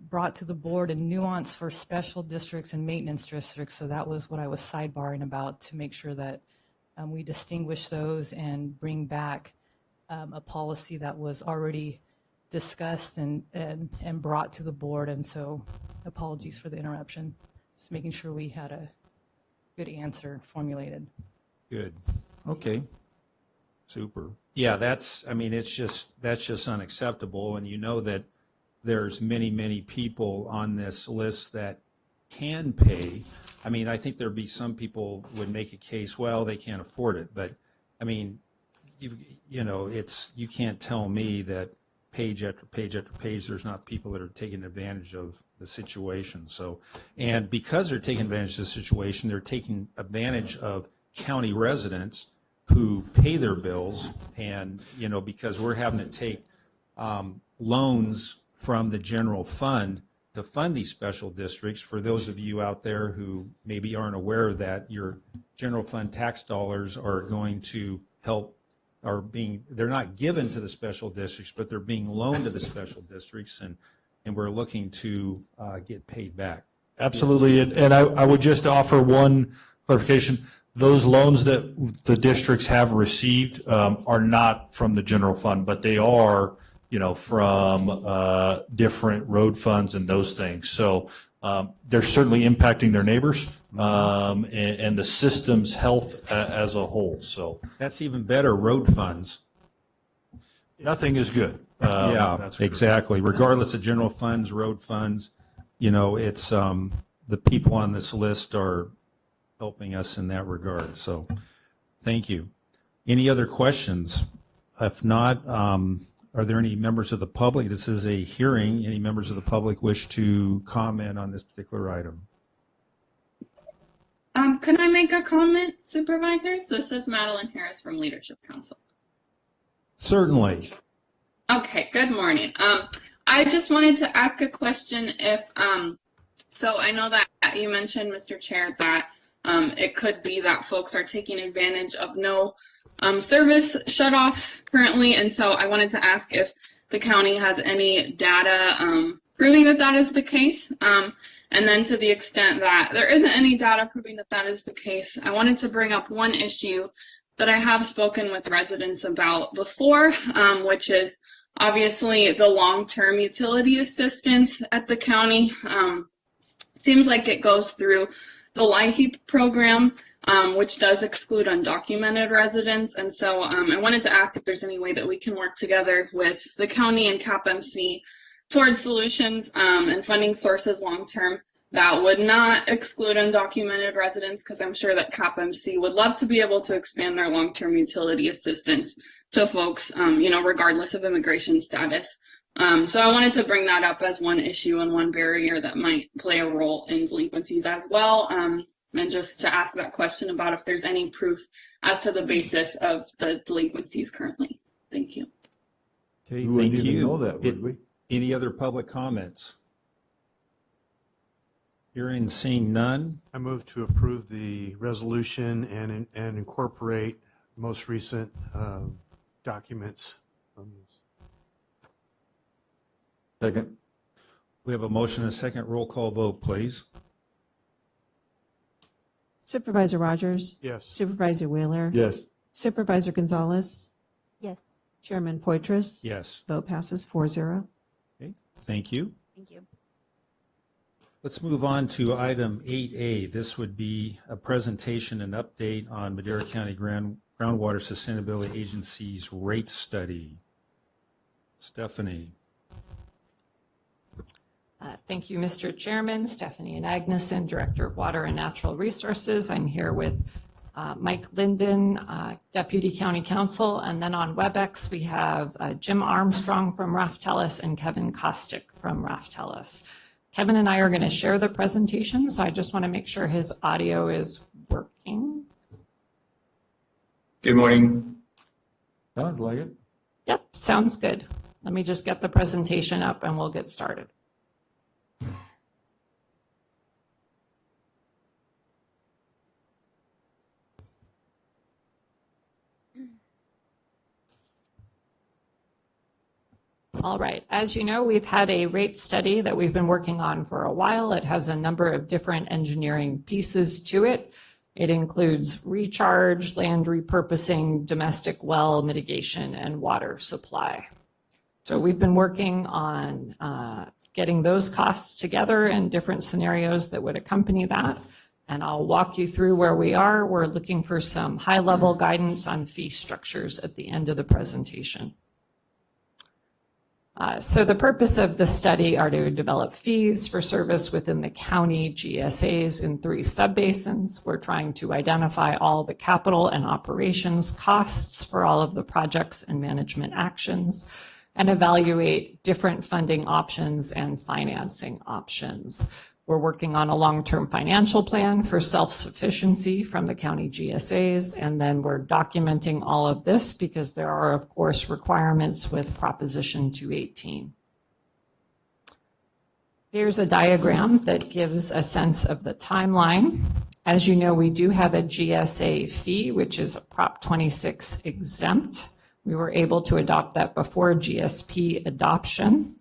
brought to the board in nuance for special districts and maintenance districts. So that was what I was sidebarring about, to make sure that we distinguish those and bring back a policy that was already discussed and brought to the board. And so apologies for the interruption. Just making sure we had a good answer formulated. Good. Okay. Super. Yeah, that's just unacceptable. And you know that there's many, many people on this list that can pay. I mean, I think there'd be some people would make a case, well, they can't afford it. But I mean, you can't tell me that page after page after page, there's not people that are taking advantage of the situation. So, and because they're taking advantage of the situation, they're taking advantage of county residents who pay their bills, and because we're having to take loans from the general fund to fund these special districts. For those of you out there who maybe aren't aware of that, your general fund tax dollars are going to help, they're not given to the special districts, but they're being loaned to the special districts, and we're looking to get paid back. Absolutely, and I would just offer one clarification. Those loans that the districts have received are not from the general fund, but they are, from different road funds and those things. So they're certainly impacting their neighbors and the system's health as a whole. So that's even better. Road funds. Nothing is good. Yeah, that's exactly. Regardless of general funds, road funds, it's the people on this list are helping us in that regard. So thank you. Any other questions? If not, are there any members of the public? This is a hearing. Any members of the public wish to comment on this particular item? Can I make a comment, supervisors? This is Madeline Harris from Leadership Council. Certainly. Okay, good morning. I just wanted to ask a question if, so I know that you mentioned, Mr. Chair, that it could be that folks are taking advantage of no service shutoffs currently, and so I wanted to ask if the county has any data proving that that is the case, and then to the extent that there isn't any data proving that that is the case, I wanted to bring up one issue that I have spoken with residents about before, which is obviously the long-term utility assistance at the county. Seems like it goes through the LIHEAP program, which does exclude undocumented residents. And so I wanted to ask if there's any way that we can work together with the county and CAPMC towards solutions and funding sources long-term that would not exclude undocumented residents, because I'm sure that CAPMC would love to be able to expand their long-term utility assistance to folks, regardless of immigration status. So I wanted to bring that up as one issue and one barrier that might play a role in delinquencies as well. And just to ask that question about if there's any proof as to the basis of the delinquencies currently. Thank you. Okay, We wouldn't thank even you. know that, would we? Any other public comments? Hearing and seeing none. I move to approve the resolution and incorporate most recent documents from this. Second. We have a motion and a second. Roll call vote, please. Supervisor Rogers? Yes. Supervisor Wheeler? Yes. Supervisor Gonzalez? Yes. Chairman Poitras? Yes. Vote passes 4-0. Okay, thank you. Thank you. Let's move on to item 8A. This would be a presentation and update on Madera County Groundwater Sustainability Agency's rate study. Stephanie. Thank you, Mr. Chairman. Stephanie Agneson, Director of Water and Natural Resources. I'm here with Mike Linden, Deputy County Counsel, and then on WebEx we have Jim Armstrong from Raftellus and Kevin Kostick from Raftellus. Kevin and I are going to share the presentation, so I just want to make sure his audio is working. Good morning. Sounds like it. Yep, sounds good. Let me just get the presentation up and we'll get started. All right. As you know, we've had a rate study that we've been working on for a while. It has a number of different engineering pieces to it. It includes recharge, land repurposing, domestic well mitigation, and water supply. So we've been working on getting those costs together and different scenarios that would accompany that. And I'll walk you through where we are. We're looking for some high-level guidance on fee structures at the end of the presentation. So the purpose of the study are to develop fees for service within the county GSAs in 3 subbasins. We're trying to identify all the capital and operations costs for all of the projects and management actions, and evaluate different funding options and financing options. We're working on a long-term financial plan for self-sufficiency from the county GSAs, and then we're documenting all of this because there are, of course, requirements with Proposition 218. Here's a diagram that gives a sense of the timeline. As you know, we do have a GSA fee, which is Prop 26 exempt. We were able to adopt that before GSP adoption.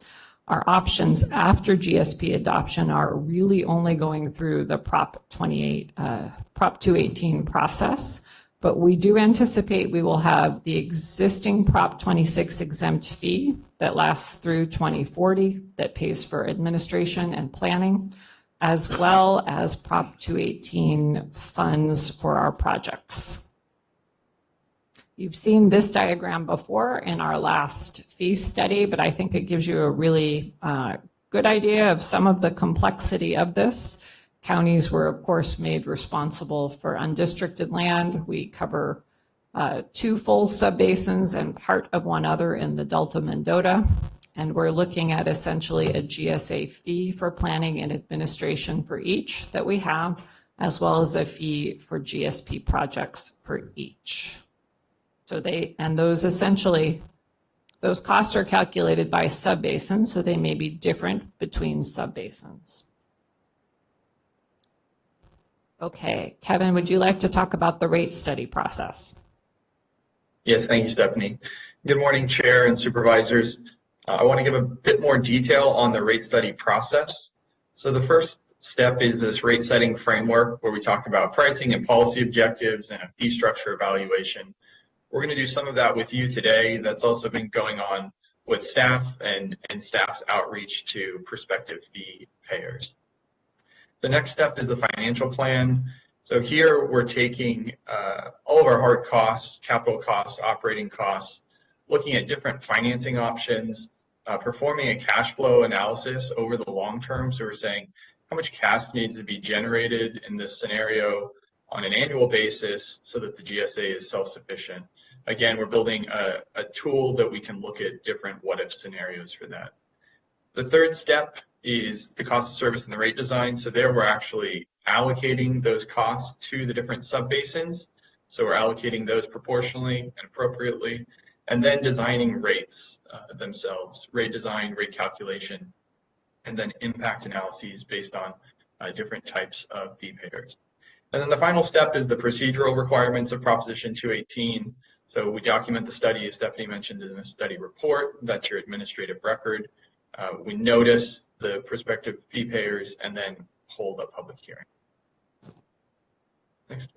Our options after GSP adoption are really only going through the Prop 218 process, but we do anticipate we will have the existing Prop 26 exempt fee that lasts through 2040 that pays for administration and planning, as well as Prop 218 funds for our projects. You've seen this diagram before in our last fee study, but I think it gives you a really good idea of some of the complexity of this. Counties were, of course, made responsible for undistricted land. We cover 2 full subbasins and part of one other in the Delta Mendota. And we're looking at essentially a GSA fee for planning and administration for each that we have, as well as a fee for GSP projects for each. So those costs are calculated by subbasins, so they may be different between subbasins. Okay, Kevin, would you like to talk about the rate study process? Yes, thank you, Stephanie. Good morning, Chair and Supervisors. I want to give a bit more detail on the rate study process. So the first step is this rate setting framework where we talk about pricing and policy objectives and a fee structure evaluation. We're going to do some of that with you today. That's also been going on with staff and staff's outreach to prospective fee payers. The next step is the financial plan. So here we're taking all of our hard costs, capital costs, operating costs, looking at different financing options, performing a cash flow analysis over the long term. So we're saying how much cash needs to be generated in this scenario on an annual basis so that the GSA is self-sufficient. Again, we're building a tool that we can look at different what-if scenarios for that. The third step is the cost of service and the rate design. So there we're actually allocating those costs to the different subbasins. So we're allocating those proportionally and appropriately, and then designing rates themselves, rate design, rate calculation, and then impact analyses based on different types of fee payers. And then the final step is the procedural requirements of Proposition 218. So we document the study, as Stephanie mentioned, in a study report. That's your administrative record. We notice the prospective fee payers and then hold a public hearing. Next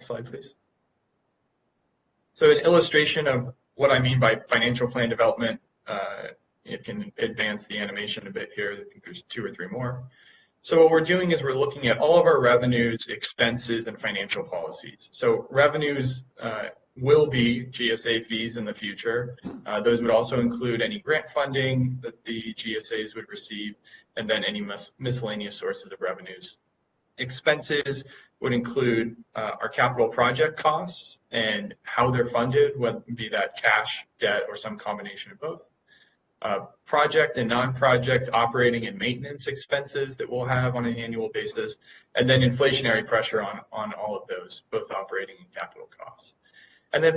slide, please. So an illustration of what I mean by financial plan development. It can advance the animation a bit here. I think there's 2 or 3 more. So what we're doing is we're looking at all of our revenues, expenses, and financial policies. So revenues will be GSA fees in the future. Those would also include any grant funding that the GSAs would receive, and then any miscellaneous sources of revenues. Expenses would include our capital project costs and how they're funded, whether it be that cash, debt, or some combination of both. Project and non-project operating and maintenance expenses that we'll have on an annual basis, and then inflationary pressure on all of those, both operating and capital costs. And then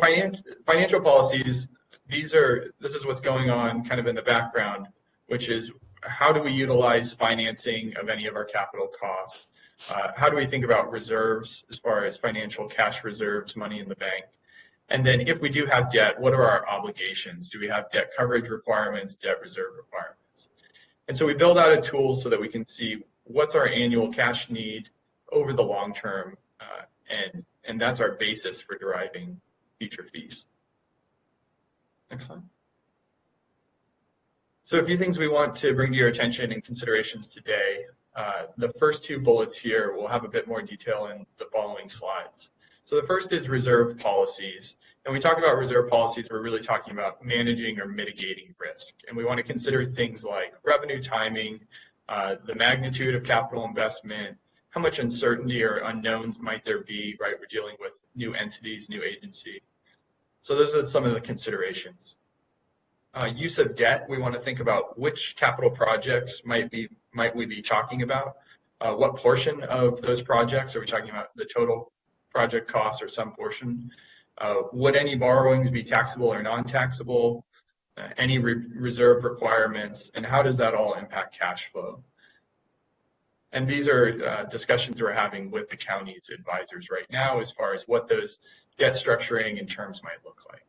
financial policies, this is what's going on kind of in the background, which is how do we utilize financing of any of our capital costs? How do we think about reserves as far as financial cash reserves, money in the bank? And then if we do have debt, what are our obligations? Do we have debt coverage requirements, debt reserve requirements? And so we build out a tool so that we can see what's our annual cash need over the long term, and that's our basis for deriving future fees. Next slide. So a few things we want to bring to your attention and considerations today. The first two bullets here will have a bit more detail in the following slides. So the first is reserve policies. And when we talk about reserve policies, we're really talking about managing or mitigating risk. And we want to consider things like revenue timing, the magnitude of capital investment, how much uncertainty or unknowns might there be, right? We're dealing with new entities, new agency. So those are some of the considerations. Use of debt, we want to think about which capital projects might we be talking about? What portion of those projects are we talking about? The total project cost or some portion? Would any borrowings be taxable or non-taxable? Any reserve requirements, and how does that all impact cash flow? And these are discussions we're having with the county's advisors right now as far as what those debt structuring and terms might look like.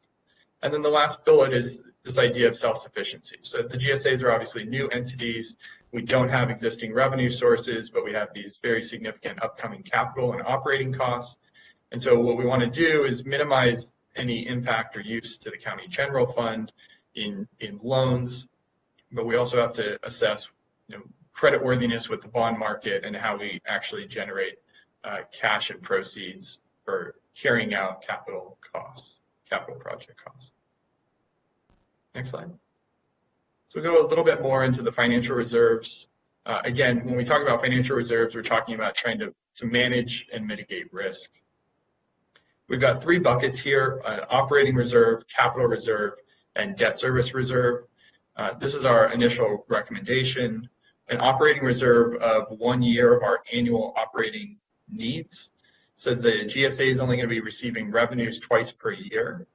And then the last bullet is this idea of self-sufficiency. So the GSAs are obviously new entities. We don't have existing revenue sources, but we have these very significant upcoming capital and operating costs. And so what we want to do is minimize any impact or use to the county general fund in loans, but we also have to assess, creditworthiness with the bond market and how we actually generate cash and proceeds for carrying out capital project costs. Next slide. So we go a little bit more into the financial reserves. Again, when we talk about financial reserves, we're talking about trying to manage and mitigate risk. We've got three buckets here: operating reserve, capital reserve, and debt service reserve. This is our initial recommendation. An operating reserve of 1 year of our annual operating needs. So the GSA is only going to be receiving revenues twice per year.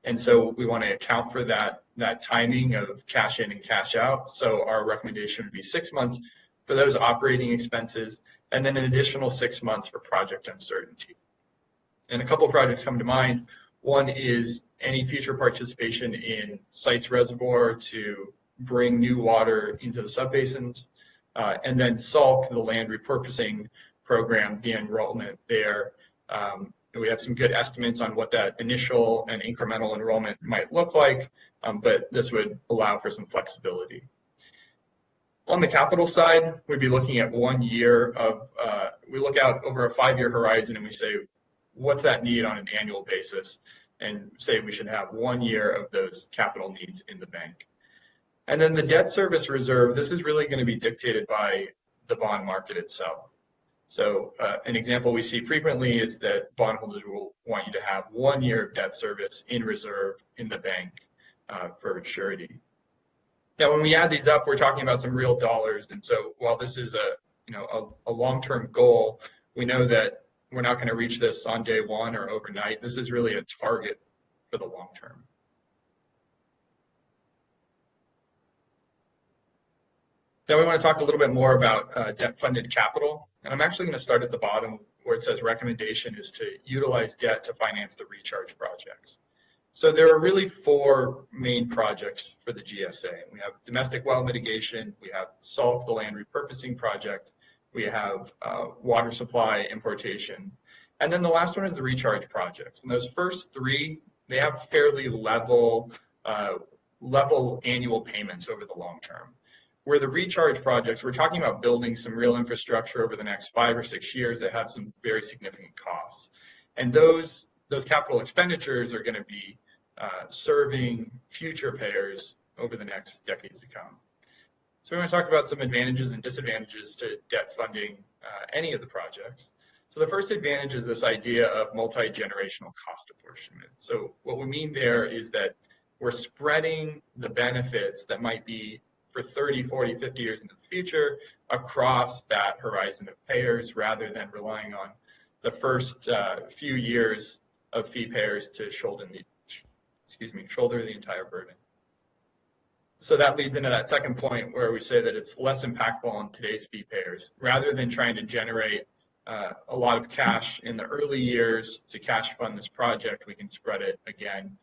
And so we want to account for that timing of cash in and cash out. So our recommendation would be 6 months for those operating expenses, and then an additional 6 months for project uncertainty. And a couple of projects come to mind. One is any future participation in Sites Reservoir to bring new water into the subbasins, and then SALC, the land repurposing program, the enrollment there. We have some good estimates on what that initial and incremental enrollment might look like, but this would allow for some flexibility. On the capital side, we'd be looking at 1 year of, we look out over a 5-year horizon and we say, what's that need on an annual basis? And say we should have 1 year of those capital needs in the bank. And then the debt service reserve, this is really going to be dictated by the bond market itself. So an example we see frequently is that bondholders will want you to have 1 year of debt service in reserve in the bank for surety. Now, when we add these up, we're talking about some real dollars. And so while this is a long-term goal, we know that we're not going to reach this on day one or overnight. This is really a target for the long term. Then we want to talk a little bit more about debt-funded capital. And I'm actually going to start at the bottom where it says recommendation is to utilize debt to finance the recharge projects. So there are really 4 main projects for the GSA. We have domestic well mitigation, we have SALC, the land repurposing project, we have water supply importation, and then the last one is the recharge projects. And those first 3, they have fairly level annual payments over the long term. Where the recharge projects, we're talking about building some real infrastructure over the next 5 or 6 years that have some very significant costs. And those capital expenditures are going to be serving future payers over the next decades to come. So we want to talk about some advantages and disadvantages to debt funding any of the projects. So the first advantage is this idea of multi-generational cost apportionment. So what we mean there is that we're spreading the benefits that might be for 30, 40, 50 years into the future across that horizon of payers rather than relying on the first few years of fee payers to shoulder the entire burden. So that leads into that second point where we say that it's less impactful on today's fee payers. Rather than trying to generate a lot of cash in the early years to cash fund this project, we can spread it again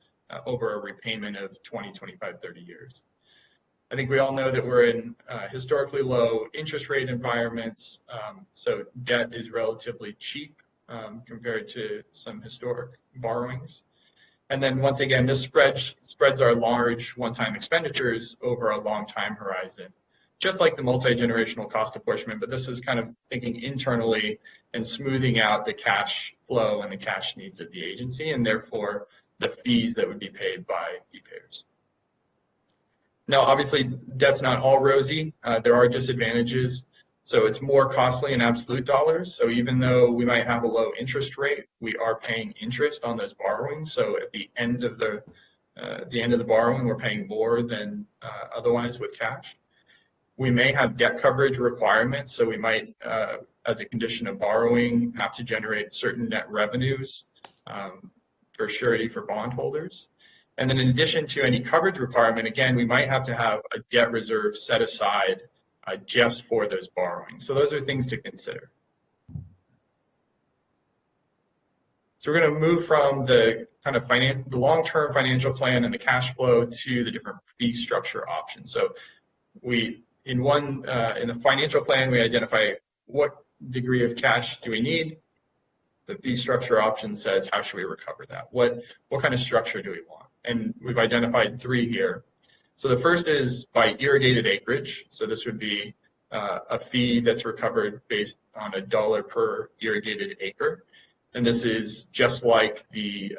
over a repayment of 20, 25, 30 years. I think we all know that we're in historically low interest rate environments, so debt is relatively cheap compared to some historic borrowings. And then once again, this spreads our large one-time expenditures over a long time horizon, just like the multi-generational cost apportionment, but this is kind of thinking internally and smoothing out the cash flow and the cash needs of the agency, and therefore the fees that would be paid by fee payers. Now, obviously, debt's not all rosy. There are disadvantages. So it's more costly in absolute dollars. So even though we might have a low interest rate, we are paying interest on those borrowings. So at the end of the borrowing, we're paying more than otherwise with cash. We may have debt coverage requirements. So we might, as a condition of borrowing, have to generate certain net revenues for surety for bondholders. And then in addition to any coverage requirement, again, we might have to have a debt reserve set aside just for those borrowings. So those are things to consider. So we're going to move from the kind of the long-term financial plan and the cash flow to the different fee structure options. So we, in the financial plan, we identify what degree of cash do we need. The fee structure option says, how should we recover that? What kind of structure do we want? And we've identified three here. So the first is by irrigated acreage. So this would be a fee that's recovered based on $1 per irrigated acre. And this is just like the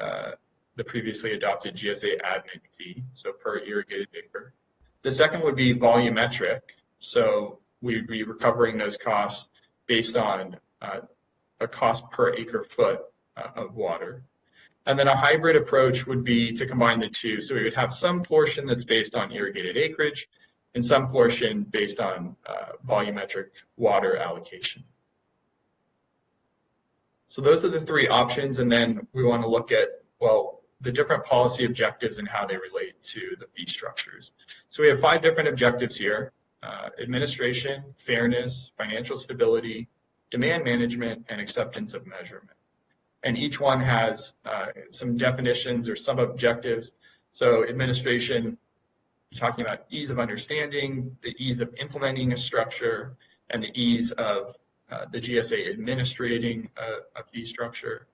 previously adopted GSA admin fee, so per irrigated acre. The second would be volumetric. So we'd be recovering those costs based on a cost per acre foot of water. And then a hybrid approach would be to combine the two. So we would have some portion that's based on irrigated acreage and some portion based on volumetric water allocation. So those are the three options. And then we want to look at, well, the different policy objectives and how they relate to the fee structures. So we have 5 different objectives here: administration, fairness, financial stability, demand management, and acceptance of measurement. And each one has some definitions or sub-objectives. So administration, you're talking about ease of understanding, the ease of implementing a structure, and the ease of the GSA administrating a fee structure.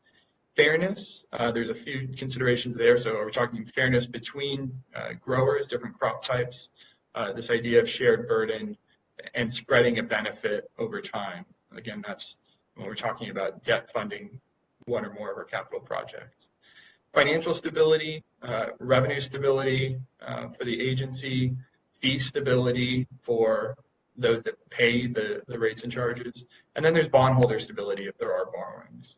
Fairness, there's a few considerations there. So we're talking fairness between growers, different crop types, this idea of shared burden, and spreading a benefit over time. Again, that's when we're talking about debt funding one or more of our capital projects. Financial stability, revenue stability for the agency, fee stability for those that pay the rates and charges, and then there's bondholder stability if there are borrowings.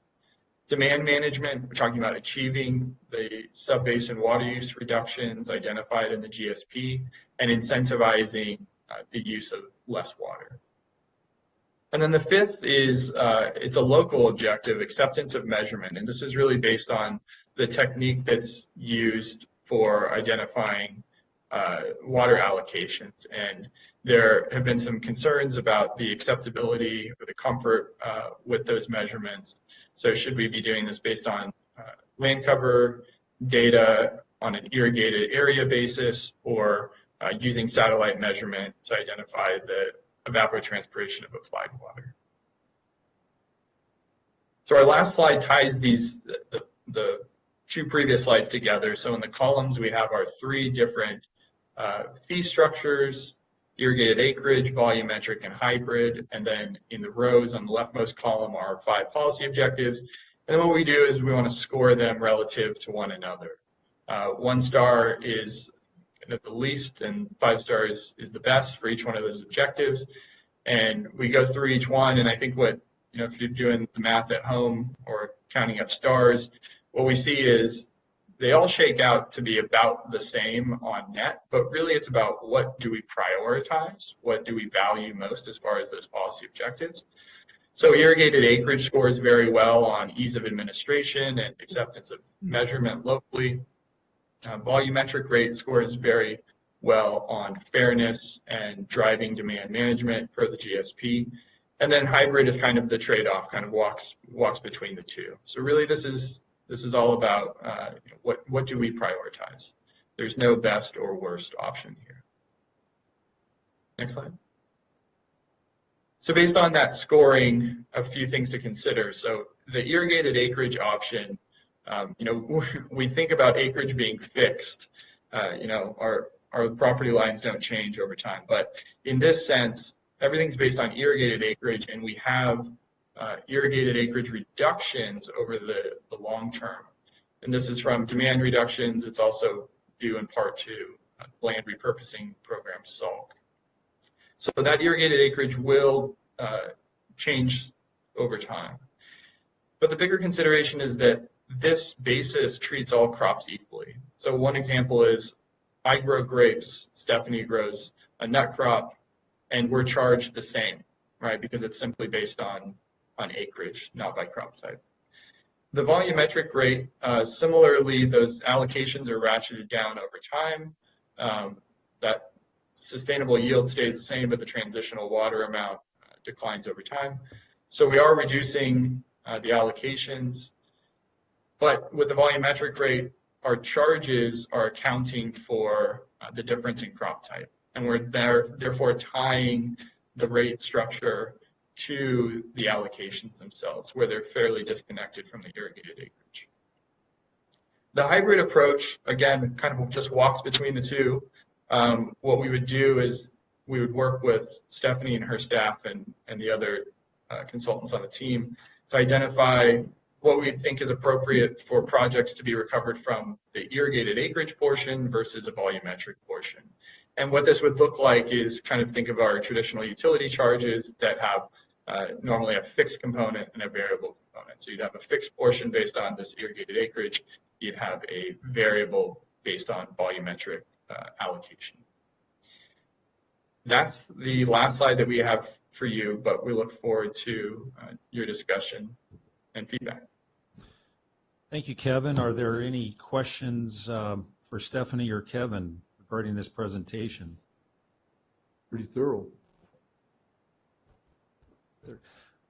Demand management, we're talking about achieving the sub-basin water use reductions identified in the GSP and incentivizing the use of less water. And then the fifth is it's a local objective, acceptance of measurement. And this is really based on the technique that's used for identifying water allocations. And there have been some concerns about the acceptability or the comfort with those measurements. So should we be doing this based on land cover data on an irrigated area basis, or using satellite measurement to identify the evapotranspiration of applied water? So our last slide ties the 2 previous slides together. So in the columns, we have our 3 different fee structures: irrigated acreage, volumetric, and hybrid. And then in the rows on the leftmost column are 5 policy objectives. And then what we do is we want to score them relative to one another. 1 star is at the least, and 5 stars is the best for each one of those objectives. And we go through each one, and I think what, if you're doing the math at home or counting up stars, what we see is they all shake out to be about the same on net, but really it's about what do we prioritize, what do we value most as far as those policy objectives. So irrigated acreage scores very well on ease of administration and acceptance of measurement locally. Volumetric rate scores very well on fairness and driving demand management per the GSP. And then hybrid is kind of the trade-off, kind of walks between the two. So really, this is all about what do we prioritize. There's no best or worst option here. Next slide. So based on that scoring, a few things to consider. So the irrigated acreage option, we think about acreage being fixed. Our property lines don't change over time, but in this sense, everything's based on irrigated acreage, and we have irrigated acreage reductions over the long term. And this is from demand reductions. It's also due in part to land repurposing program SALC. So that irrigated acreage will change over time. But the bigger consideration is that this basis treats all crops equally. So one example is I grow grapes, Stephanie grows a nut crop, and we're charged the same, right? Because it's simply based on acreage, not by crop type. The volumetric rate, similarly, those allocations are ratcheted down over time. That sustainable yield stays the same, but the transitional water amount declines over time. So we are reducing the allocations, but with the volumetric rate, our charges are accounting for the difference in crop type. And we're therefore tying the rate structure to the allocations themselves, where they're fairly disconnected from the irrigated acreage. The hybrid approach, again, kind of just walks between the two. What we would do is we would work with Stephanie and her staff and the other consultants on the team to identify what we think is appropriate for projects to be recovered from the irrigated acreage portion versus a volumetric portion. And what this would look like is kind of think of our traditional utility charges that have normally a fixed component and a variable component. So you'd have a fixed portion based on this irrigated acreage. You'd have a variable based on volumetric allocation. That's the last slide that we have for you, but we look forward to your discussion and feedback. Thank you, Kevin. Are there any questions for Stephanie or Kevin regarding this presentation? Pretty thorough.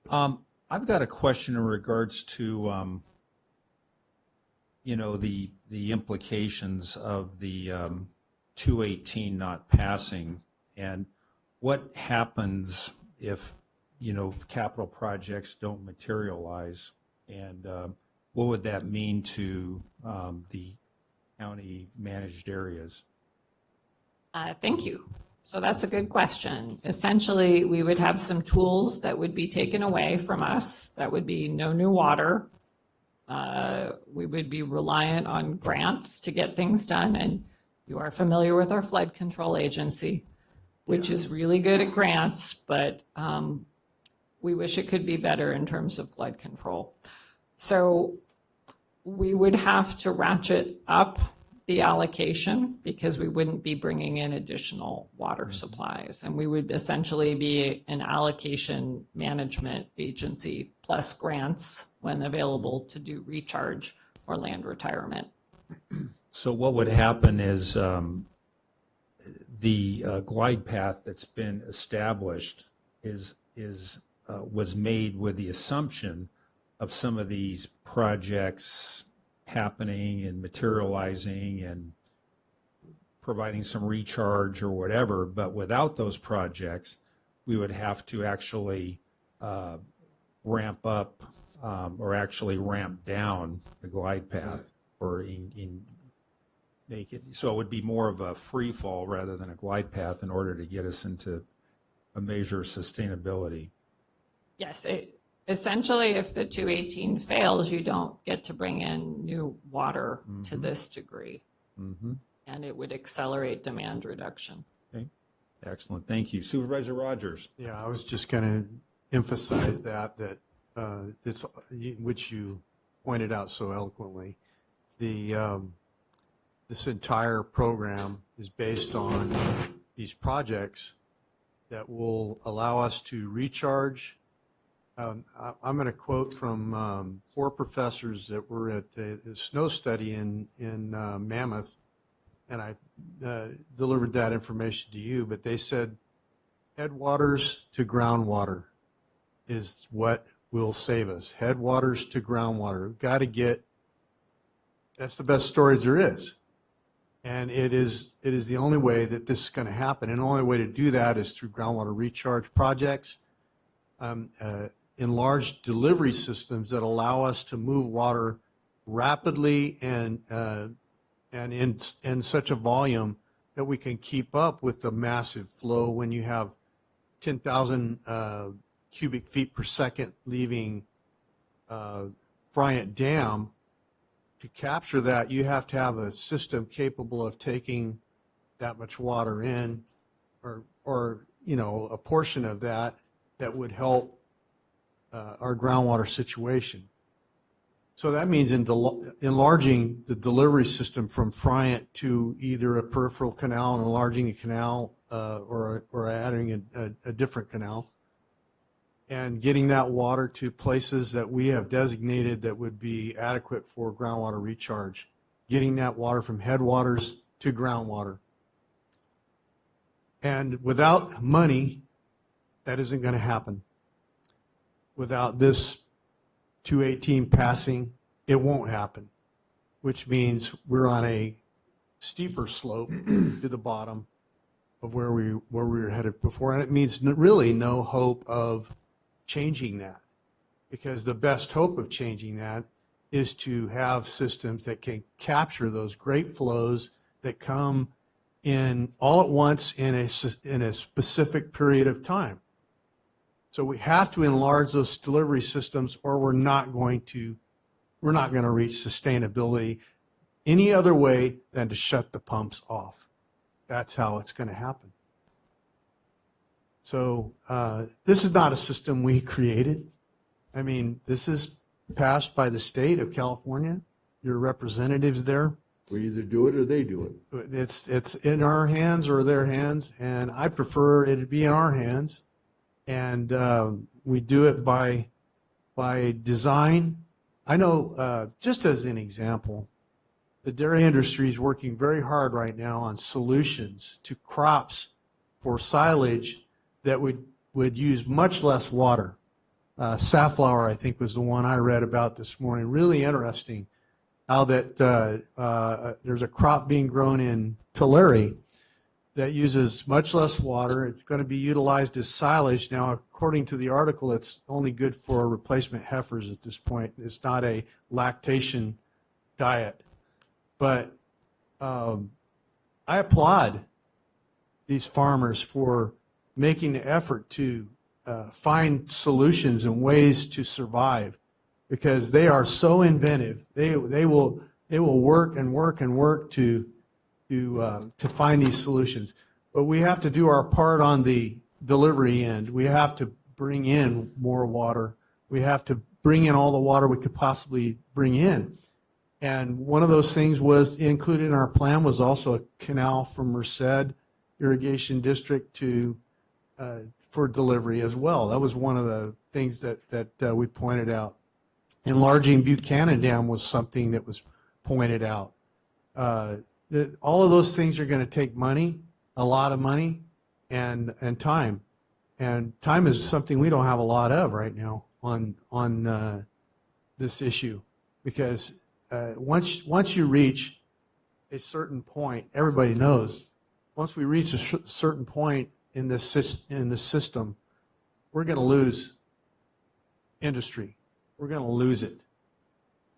I've got a question in regards to, the implications of the 218 not passing, and what happens if, capital projects don't materialize, and what would that mean to the county managed areas? Thank you. So that's a good question. Essentially, we would have some tools that would be taken away from us. That would be no new water. We would be reliant on grants to get things done. And you are familiar with our flood control agency, which is really good at grants, but we wish it could be better in terms of flood control. So we would have to ratchet up the allocation because we wouldn't be bringing in additional water supplies, and we would essentially be an allocation management agency plus grants when available to do recharge or land retirement. So what would happen is the glide path that's been established was made with the assumption of some of these projects happening and materializing and providing some recharge or whatever, but without those projects, we would have to actually ramp up or actually ramp down the glide path, or make it so it would be more of a free fall rather than a glide path in order to get us into a measure of sustainability. Yes, essentially, if the 218 fails, you don't get to bring in new water to this degree, and it would accelerate demand reduction. Okay, excellent. Thank you. Supervisor Rogers. Yeah, I was just going to emphasize that this, which you pointed out so eloquently, this entire program is based on these projects that will allow us to recharge. I'm going to quote from 4 professors that were at the snow study in Mammoth, and I delivered that information to you, but they said headwaters to groundwater. is what will save us. Headwaters to groundwater. We've got to get, that's the best storage there is. And it is the only way that this is going to happen. And the only way to do that is through groundwater recharge projects, enlarged delivery systems that allow us to move water rapidly and in such a volume that we can keep up with the massive flow when you have 10,000 cubic feet per second leaving Bryant Dam. To capture that, you have to have a system capable of taking that much water in, or you know, a portion of that that would help our groundwater situation. So that means enlarging the delivery system from Bryant to either a peripheral canal and enlarging a canal or adding a different canal, and getting that water to places that we have designated that would be adequate for groundwater recharge, getting that water from headwaters to groundwater. And without money, that isn't going to happen. Without this 218 passing, it won't happen, which means we're on a steeper slope to the bottom of where we were headed before. And it means really no hope of changing that, because the best hope of changing that is to have systems that can capture those great flows that come in all at once in a specific period of time. So we have to enlarge those delivery systems, or we're not going to reach sustainability any other way than to shut the pumps off. That's how it's going to happen. So this is not a system we created. I mean, this is passed by the state of California. Your representatives there. We either do it or they do it. It's in our hands or their hands, and I prefer it to be in our hands. And we do it by design. I know, just as an example, the dairy industry is working very hard right now on solutions to crops for silage that would use much less water. Safflower, I think, was the one I read about this morning. Really interesting how that there's a crop being grown in Tulare that uses much less water. It's going to be utilized as silage. Now, according to the article, it's only good for replacement heifers at this point. It's not a lactation diet. But I applaud these farmers for making the effort to find solutions and ways to survive, because they are so inventive. They will work and work and work to find these solutions. But we have to do our part on the delivery end. We have to bring in more water. We have to bring in all the water we could possibly bring in. And one of those things was included in our plan was also a canal from Merced Irrigation District to for delivery as well. That was one of the things that we pointed out. Enlarging Buchanan Dam was something that was pointed out. All of those things are going to take money, a lot of money, and time. And time is something we don't have a lot of right now on this issue, because once you reach a certain point, everybody knows, once we reach a certain point in this system, we're going to lose industry. We're going to lose it.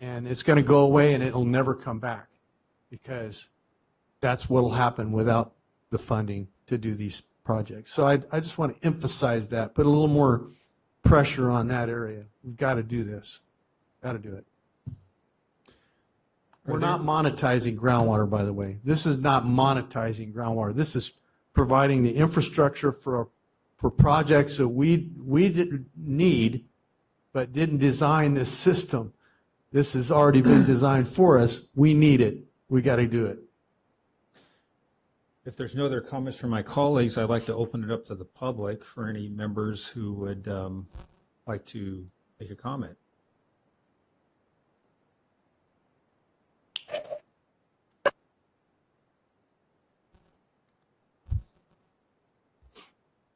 And it's going to go away and it'll never come back, because that's what will happen without the funding to do these projects. So I just want to emphasize that, put a little more pressure on that area. We've got to do this. Got to do it. We're not monetizing groundwater, by the way. This is not monetizing groundwater. This is providing the infrastructure for projects that we didn't need, but didn't design this system. This has already been designed for us. We need it. We got to do it. If there's no other comments from my colleagues, I'd like to open it up to the public for any members who would like to make a comment.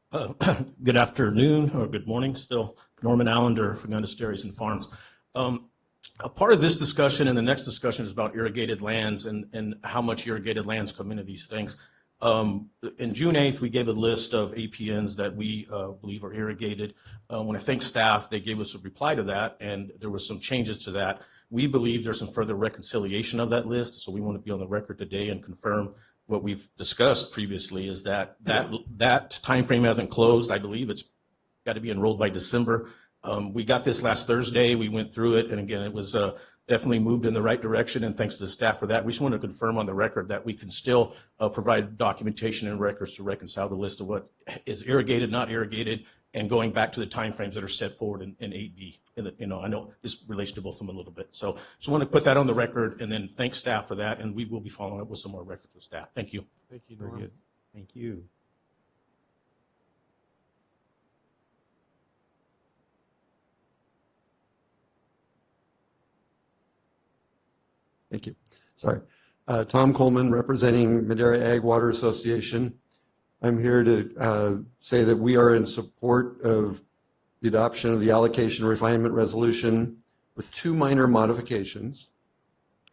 Good afternoon, or good morning still. Norman Allender, Fagundus Dairies and Farms. A part of this discussion and the next discussion is about irrigated lands and how much irrigated lands come into these things. In June 8th, we gave a list of APNs that we believe are irrigated. When I thank staff, they gave us a reply to that, and there was some changes to that. We believe there's some further reconciliation of that list, so we want to be on the record today and confirm what we've discussed previously is that time frame hasn't closed. I believe it's got to be enrolled by December. We got this last Thursday. We went through it, and again, it was definitely moved in the right direction, and thanks to the staff for that. We just want to confirm on the record that we can still provide documentation and records to reconcile the list of what is irrigated, not irrigated, and going back to the timeframes that are set forward in 8B. And, I know this relates to both of them a little bit. So just want to put that on the record and then thank staff for that, and we will be following up with some more records with staff. Thank you. Thank you, Very Norm. good. Thank you. Thank you. Sorry. Tom Coleman, representing Madera Ag Water Association. I'm here to say that we are in support of the adoption of the allocation refinement resolution with two minor modifications.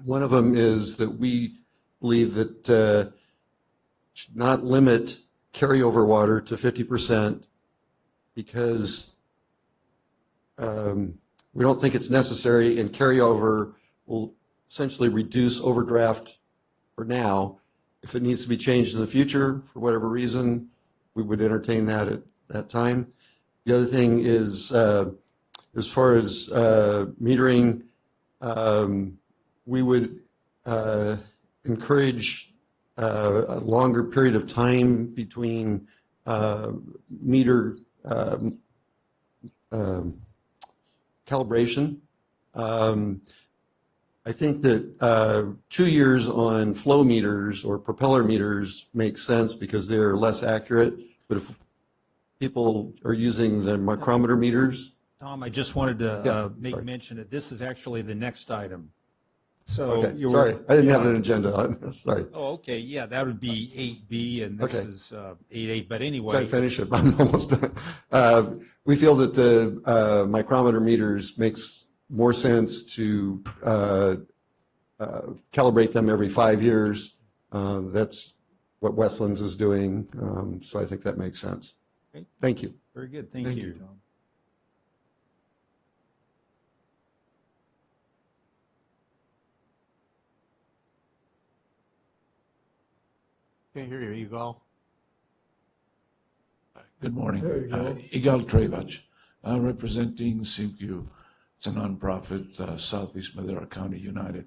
One of them is that we believe that should not limit carryover water to 50% because we don't think it's necessary, and carryover will essentially reduce overdraft for now. If it needs to be changed in the future for whatever reason, we would entertain that at that time. The other thing is, as far as metering, we would encourage a longer period of time between meter calibration. I think that 2 years on flow meters or propeller meters makes sense because they're less accurate. But if people are using the micrometer meters. Tom, I just wanted to make mention that this is actually the next item. So okay, sorry, I didn't have an agenda on. Sorry. Oh, okay, yeah, that would be 8B, and this is 8A. But anyway, try to finish it. I'm almost done. We feel that the micrometer meters makes more sense to calibrate them every 5 years. That's what Westlands is doing, so I think that makes sense. Okay. Thank you. Very good. Thank you. Tom. Can't hear you, Yigal. Good morning. There you go. Igal Trevach, representing SIMQ. It's a nonprofit, Southeast Madera County United.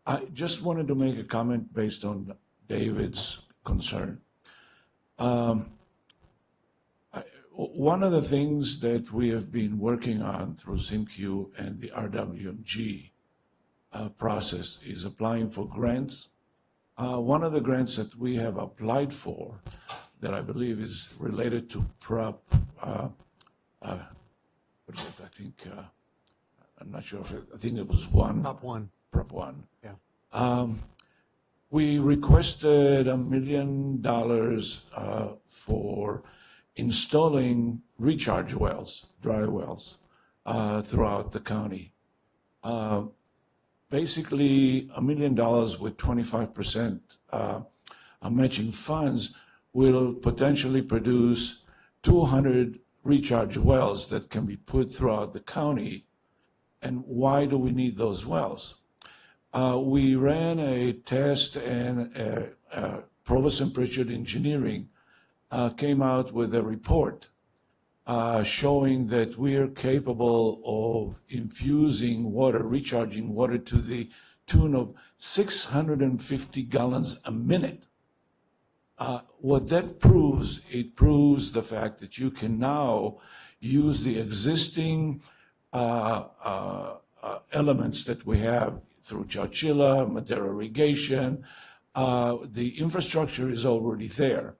I just wanted to make a comment based on David's concern. One of the things that we have been working on through SIMQ and the RWMG process is applying for grants. One of the grants that we have applied for that I believe is related to Prop, what is it? I think, I'm not sure if I think it was one. Prop 1. Prop 1. Yeah. We requested $1 million for installing recharge wells, dry wells, throughout the county. Basically, $1 million with 25% matching funds will potentially produce 200 recharge wells that can be put throughout the county. And why do we need those wells? We ran a test, and Provost and Pritchard Engineering came out with a report showing that we are capable of infusing water, recharging water to the tune of 650 gallons a minute. What that proves, it proves the fact that you can now use the existing elements that we have through Chowchilla, Madera Irrigation. The infrastructure is already there.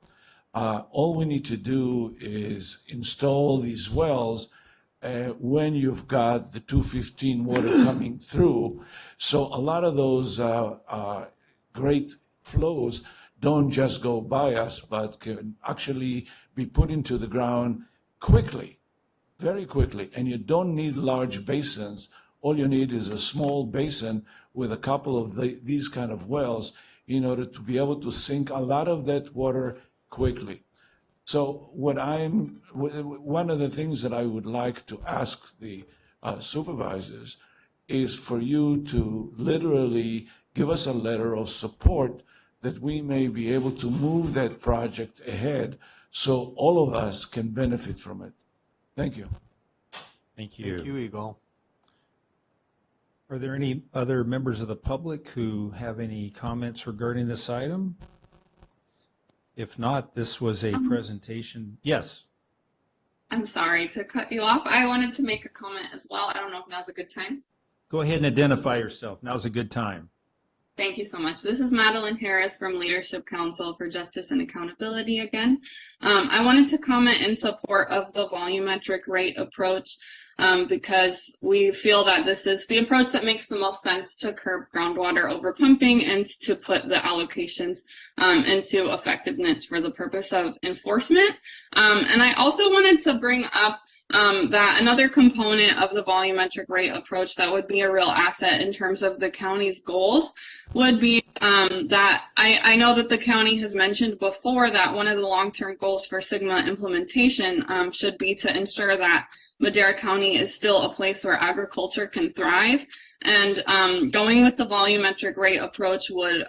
All we need to do is install these wells when you've got the 215 water coming through. So a lot of those great flows don't just go by us, but can actually be put into the ground quickly, very quickly. And you don't need large basins. All you need is a small basin with a couple of these kind of wells in order to be able to sink a lot of that water quickly. So one of the things that I would like to ask the supervisors is for you to literally give us a letter of support that we may be able to move that project ahead so all of us can benefit from it. Thank you. Thank you. Thank you, Eagle. Are there any other members of the public who have any comments regarding this item? If not, this was a presentation. Yes. I'm sorry to cut you off. I wanted to make a comment as well. I don't know if now's a good time. Go ahead and identify yourself. Now's a good time. Thank you so much. This is Madeline Harris from Leadership Council for Justice and Accountability again. I wanted to comment in support of the volumetric rate approach because we feel that this is the approach that makes the most sense to curb groundwater overpumping and to put the allocations into effectiveness for the purpose of enforcement. And I also wanted to bring up that another component of the volumetric rate approach that would be a real asset in terms of the county's goals would be that I know that the county has mentioned before that one of the long-term goals for Sigma implementation should be to ensure that Madera County is still a place where agriculture can thrive. And going with the volumetric rate approach would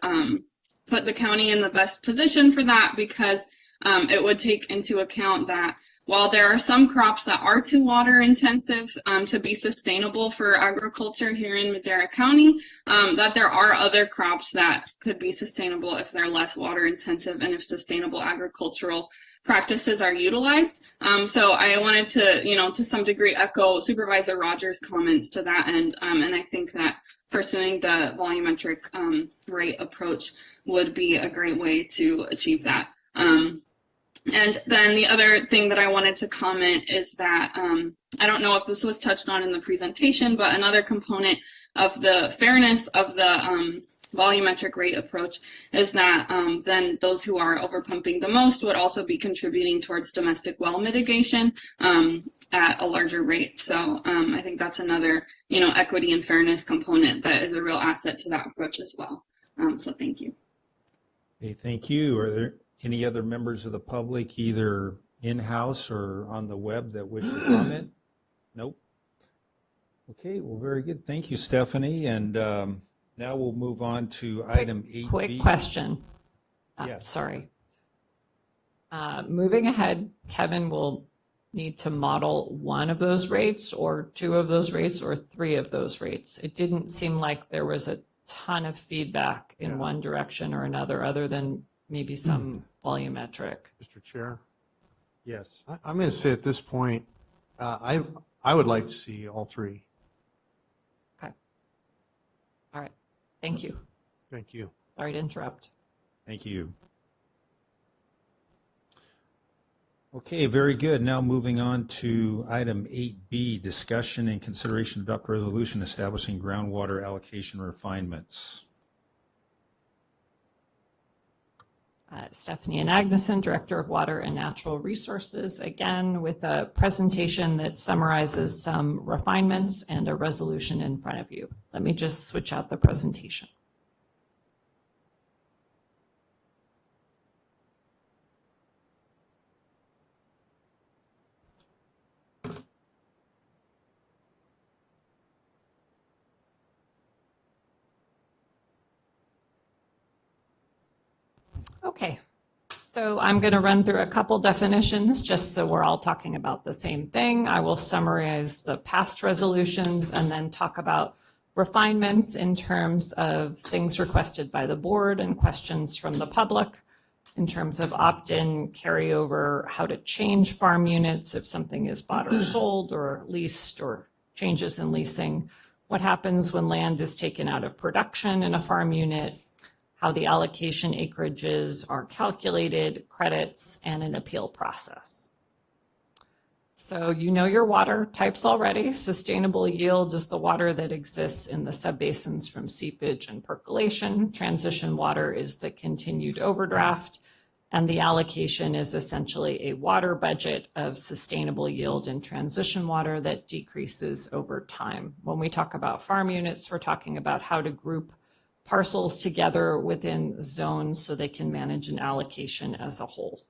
put the county in the best position for that because it would take into account that while there are some crops that are too water intensive to be sustainable for agriculture here in Madera County, that there are other crops that could be sustainable if they're less water intensive and if sustainable agricultural practices are utilized. So I wanted to, to some degree echo Supervisor Rogers' comments to that end. And I think that pursuing the volumetric rate approach would be a great way to achieve that. And then the other thing that I wanted to comment is that I don't know if this was touched on in the presentation, but another component of the fairness of the volumetric rate approach is that then those who are overpumping the most would also be contributing towards domestic well mitigation at a larger rate. So I think that's another, equity and fairness component that is a real asset to that approach as well. So thank you. Okay, thank you. Are there any other members of the public, either in-house or on the web, that wish to comment? Nope. Okay, well, very good. Thank you, Stephanie. And now we'll move on to item 8B. Quick question. Yes. Sorry. Moving ahead, Kevin will need to model one of those rates or two of those rates or three of those rates. It didn't seem like there was a ton of feedback in one direction or another, other than maybe some volumetric. Mr. Chair? Yes. I'm going to say at this point, I would like to see all three. Okay. All right. Thank you. Thank you. Sorry to interrupt. Thank you. Okay, very good. Now moving on to item 8B, discussion and consideration of adopt resolution establishing groundwater allocation refinements. Stephanie Agneson, Director of Water and Natural Resources, again with a presentation that summarizes some refinements and a resolution in front of you. Let me just switch out the presentation. Okay, so I'm going to run through a couple definitions just so we're all talking about the same thing. I will summarize the past resolutions and then talk about refinements in terms of things requested by the board and questions from the public in terms of opt-in, carryover, how to change farm units if something is bought or sold or leased, or changes in leasing, what happens when land is taken out of production in a farm unit, how the allocation acreages are calculated, credits, and an appeal process. So you know your water types already. Sustainable yield is the water that exists in the subbasins from seepage and percolation. Transition water is the continued overdraft. And the allocation is essentially a water budget of sustainable yield and transition water that decreases over time. When we talk about farm units, we're talking about how to group parcels together within zones so they can manage an allocation as a whole.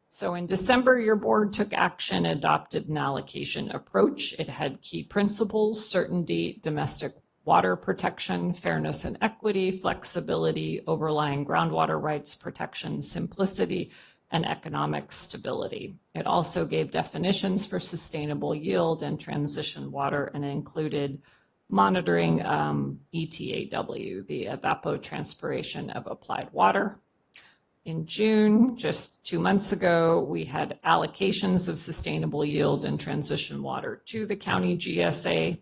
So in December, your board took action, adopted an allocation approach. It had key principles: certainty, domestic water protection, fairness and equity, flexibility, overlying groundwater rights protection, simplicity, and economic stability. It also gave definitions for sustainable yield and transition water and included monitoring ETAW, the evapotranspiration of applied water. In June, just 2 months ago, we had allocations of sustainable yield and transition water to the county GSA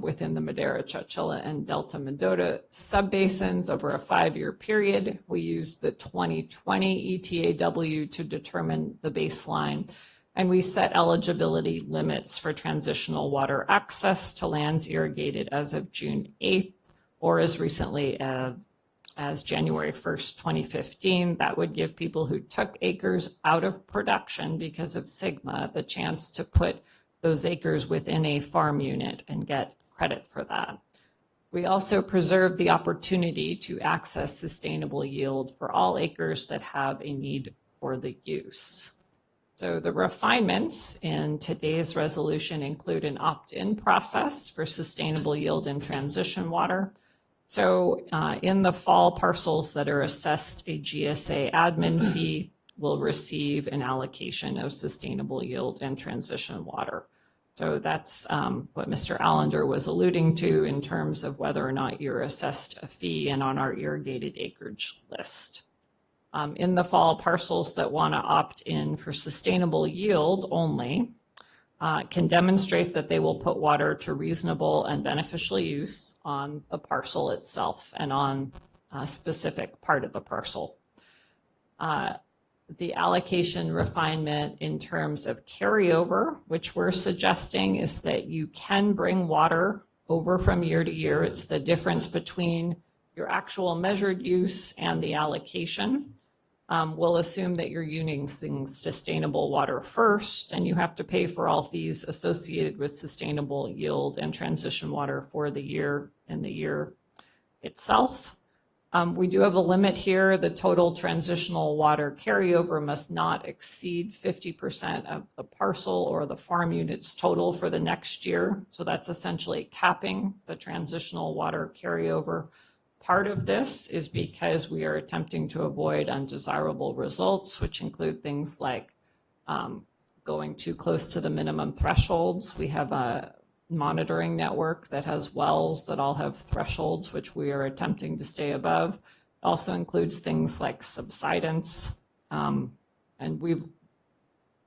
within the Madera, Chowchilla, and Delta Mendota subbasins over a 5-year period. We used the 2020 ETAW to determine the baseline, and we set eligibility limits for transitional water access to lands irrigated as of June 8th, or as recently as January 1st, 2015. That would give people who took acres out of production because of SGMA the chance to put those acres within a farm unit and get credit for that. We also preserve the opportunity to access sustainable yield for all acres that have a need for the use. So the refinements in today's resolution include an opt-in process for sustainable yield and transition water. So in the fall, parcels that are assessed a GSA admin fee will receive an allocation of sustainable yield and transition water. So that's what Mr. Allender was alluding to in terms of whether or not you're assessed a fee and on our irrigated acreage list. In the fall, parcels that want to opt in for sustainable yield only can demonstrate that they will put water to reasonable and beneficial use on the parcel itself and on a specific part of the parcel. The allocation refinement in terms of carryover, which we're suggesting, is that you can bring water over from year to year. It's the difference between your actual measured use and the allocation. We'll assume that you're using sustainable water first, and you have to pay for all fees associated with sustainable yield and transition water for the year and the year itself. We do have a limit here. The total transitional water carryover must not exceed 50% of the parcel or the farm unit's total for the next year. So that's essentially capping the transitional water carryover. Part of this is because we are attempting to avoid undesirable results, which include things like going too close to the minimum thresholds. We have a monitoring network that has wells that all have thresholds, which we are attempting to stay above. It also includes things like subsidence. And we've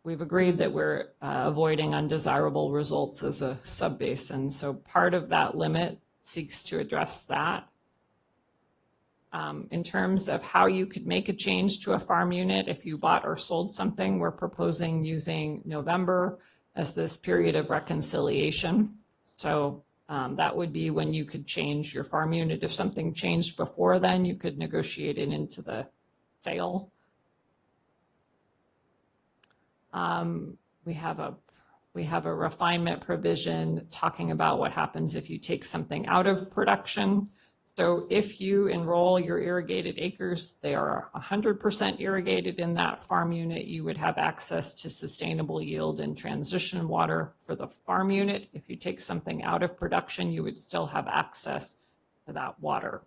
agreed that we're avoiding undesirable results as a subbasin. So part of that limit seeks to address that. In terms of how you could make a change to a farm unit, if you bought or sold something, we're proposing using November as this period of reconciliation. So that would be when you could change your farm unit. If something changed before then, you could negotiate it into the sale. We have a refinement provision talking about what happens if you take something out of production. So if you enroll your irrigated acres, they are 100% irrigated in that farm unit, you would have access to sustainable yield and transition water for the farm unit. If you take something out of production, you would still have access to that water.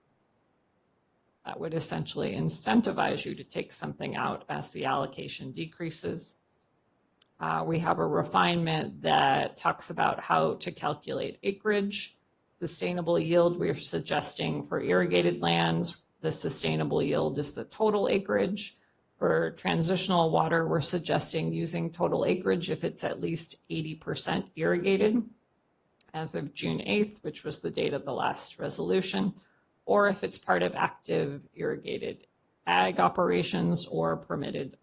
That would essentially incentivize you to take something out as the allocation decreases. We have a refinement that talks about how to calculate acreage. Sustainable yield, we're suggesting for irrigated lands, the sustainable yield is the total acreage. For transitional water, we're suggesting using total acreage if it's at least 80% irrigated as of June 8th, which was the date of the last resolution, or if it's part of active irrigated ag operations or permitted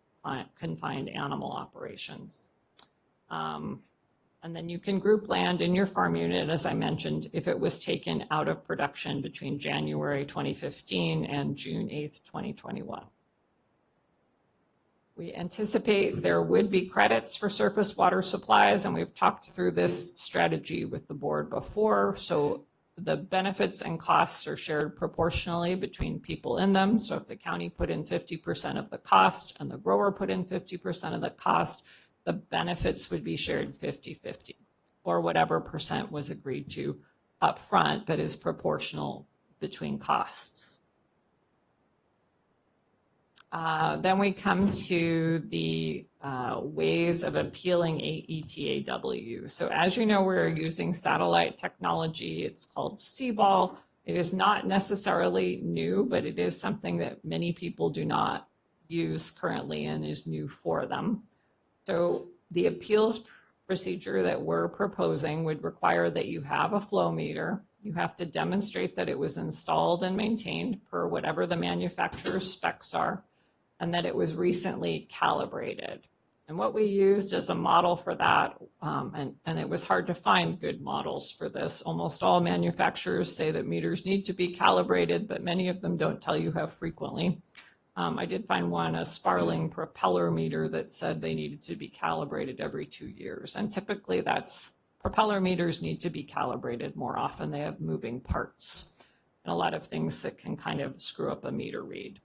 confined animal operations. And then you can group land in your farm unit, as I mentioned, if it was taken out of production between January 2015 and June 8th, 2021. We anticipate there would be credits for surface water supplies, and we've talked through this strategy with the board before. So the benefits and costs are shared proportionally between people in them. So if the county put in 50% of the cost and the grower put in 50% of the cost, the benefits would be shared 50-50, or whatever percent was agreed to up front, but is proportional between costs. Then we come to the ways of appealing AETAW. So as you know, we're using satellite technology. It's called C-ball. It is not necessarily new, but it is something that many people do not use currently and is new for them. So the appeals procedure that we're proposing would require that you have a flow meter. You have to demonstrate that it was installed and maintained per whatever the manufacturer's specs are, and that it was recently calibrated. And what we used as a model for that, and it was hard to find good models for this. Almost all manufacturers say that meters need to be calibrated, but many of them don't tell you how frequently. I did find one, a Sparling propeller meter, that said they needed to be calibrated every 2 years. And typically propeller meters need to be calibrated more often. They have moving parts and a lot of things that can kind of screw up a meter read.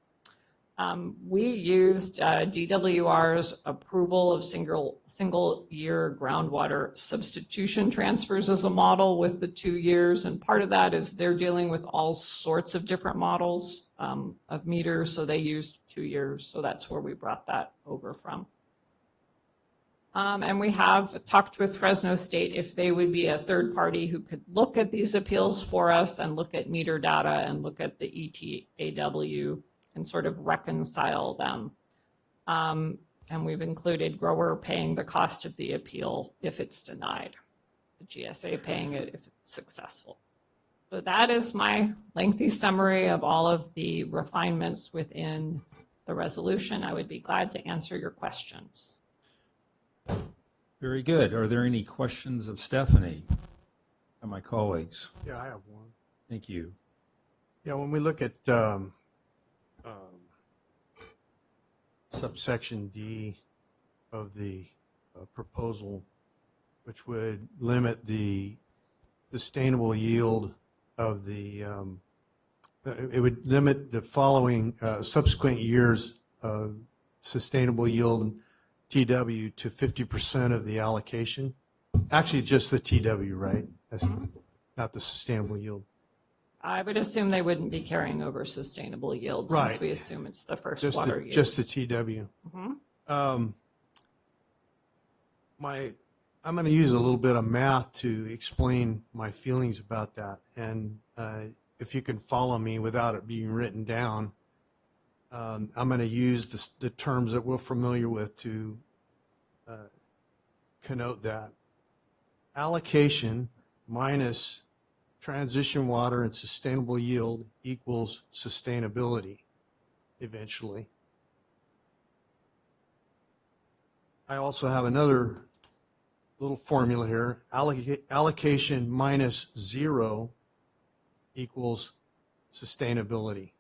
We used DWR's approval of single year groundwater substitution transfers as a model with the 2 years. And part of that is they're dealing with all sorts of different models of meters. So they used 2 years. So that's where we brought that over from. And we have talked with Fresno State if they would be a third party who could look at these appeals for us and look at meter data and look at the ETAW and sort of reconcile them. And we've included grower paying the cost of the appeal if it's denied, the GSA paying it if it's successful. So that is my lengthy summary of all of the refinements within the resolution. I would be glad to answer your questions. Very good. Are there any questions of Stephanie and my colleagues? Yeah, I have one. Thank you. Yeah, when we look at subsection D of the proposal, which would limit the sustainable yield of the, it would limit the following subsequent years of sustainable yield TW to 50% of the allocation. Actually, just the TW, right? That's not the sustainable yield. I would assume they wouldn't be carrying over sustainable yield Right. since we assume it's the first Just water the, use. just the TW. Mm-hmm. I'm going to use a little bit of math to explain my feelings about that. And if you can follow me without it being written down, I'm going to use the terms that we're familiar with to connote that. Allocation minus transition water and sustainable yield equals sustainability eventually. I also have another little formula here. Allocation minus zero equals sustainability.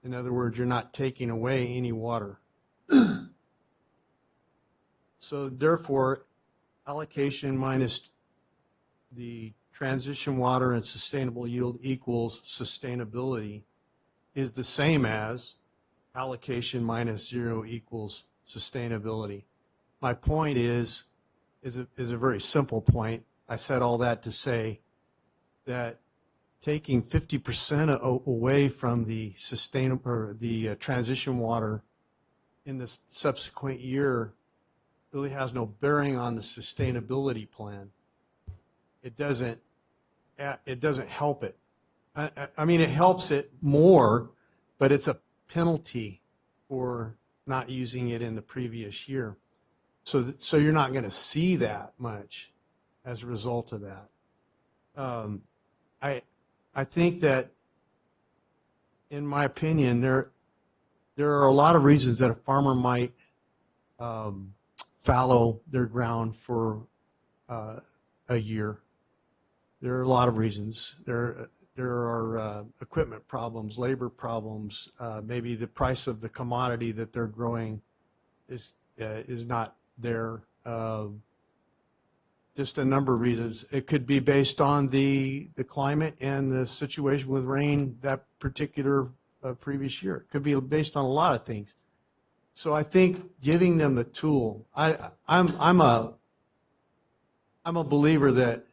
In other words, you're not taking away any water. So therefore, allocation minus the transition water and sustainable yield equals sustainability is the same as allocation minus zero equals sustainability. My point is a very simple point. I said all that to say that taking 50% away from the sustainable or the transition water in the subsequent year really has no bearing on the sustainability plan. It doesn't help it. I mean, it helps it more, but it's a penalty for not using it in the previous year. So you're not going to see that much as a result of that. I think that, in my opinion, there are a lot of reasons that a farmer might fallow their ground for a year. There are a lot of reasons. There are equipment problems, labor problems, maybe the price of the commodity that they're growing is not there. Just a number of reasons. It could be based on the climate and the situation with rain that particular previous year. It could be based on a lot of things. So I think giving them the tool. I'm a believer that,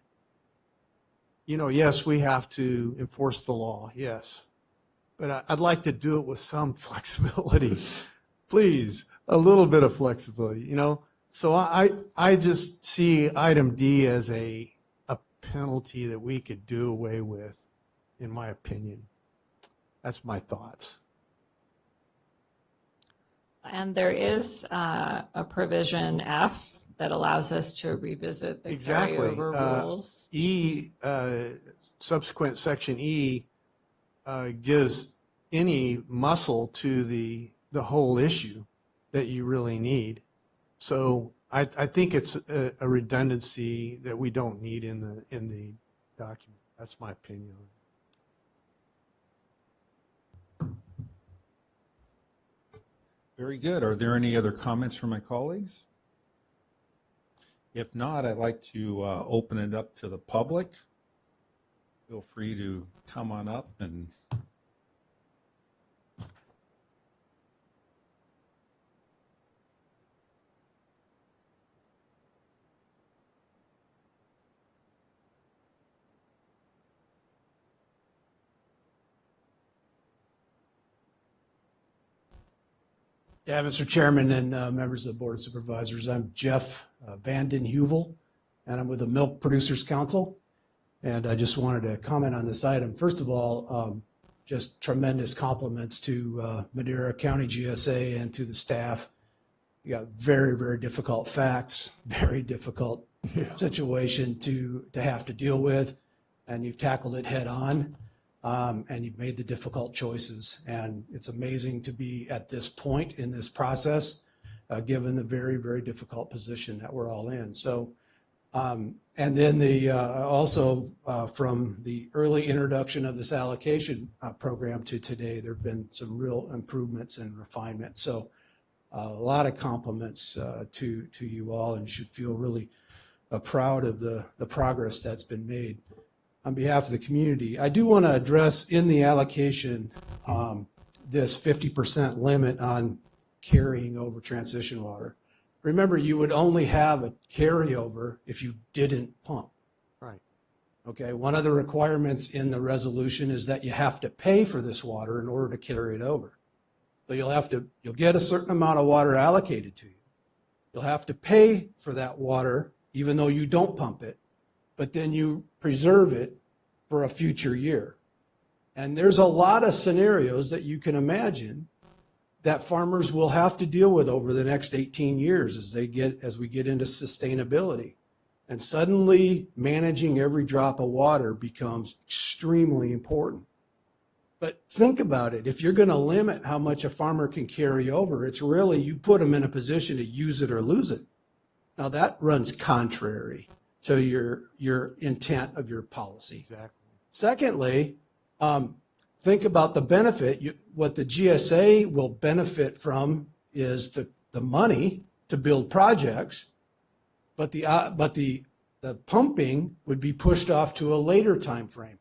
yes, we have to enforce the law, yes, but I'd like to do it with some flexibility. Please, a little bit of flexibility, So I just see item D as a penalty that we could do away with, in my opinion. That's my thoughts. And there is a provision F that allows us to revisit the carryover rules. Subsequent section E gives any muscle to the whole issue that you really need. So I think it's a redundancy that we don't need in the document. That's my opinion. Very good. Are there any other comments from my colleagues? If not, I'd like to open it up to the public. Feel free to come on up and Yeah, Mr. Chairman and members of the Board of Supervisors, I'm Jeff Vanden Heuvel, and I'm with the Milk Producers Council. And I just wanted to comment on this item. First of all, just tremendous compliments to Madera County GSA and to the staff. You got very, very difficult facts, very difficult situation to have to deal with, and you've tackled it head on. And you've made the difficult choices. And it's amazing to be at this point in this process, given the very, very difficult position that we're all in. So, and then also from the early introduction of this allocation program to today, there have been some real improvements and refinements. So a lot of compliments to you all, and you should feel really proud of the progress that's been made. On behalf of the community, I do want to address in the allocation this 50% limit on carrying over transition water. Remember, you would only have a carryover if you didn't pump. Right. Okay, one of the requirements in the resolution is that you have to pay for this water in order to carry it over. So you'll get a certain amount of water allocated to you. You'll have to pay for that water even though you don't pump it, but then you preserve it for a future year. And there's a lot of scenarios that you can imagine that farmers will have to deal with over the next 18 years as we get into sustainability. And suddenly managing every drop of water becomes extremely important. But think about it. If you're going to limit how much a farmer can carry over, it's really you put them in a position to use it or lose it. Now that runs contrary to your intent of your policy. Exactly. Secondly, think about the benefit. What the GSA will benefit from is the money to build projects, but the pumping would be pushed off to a later time frame.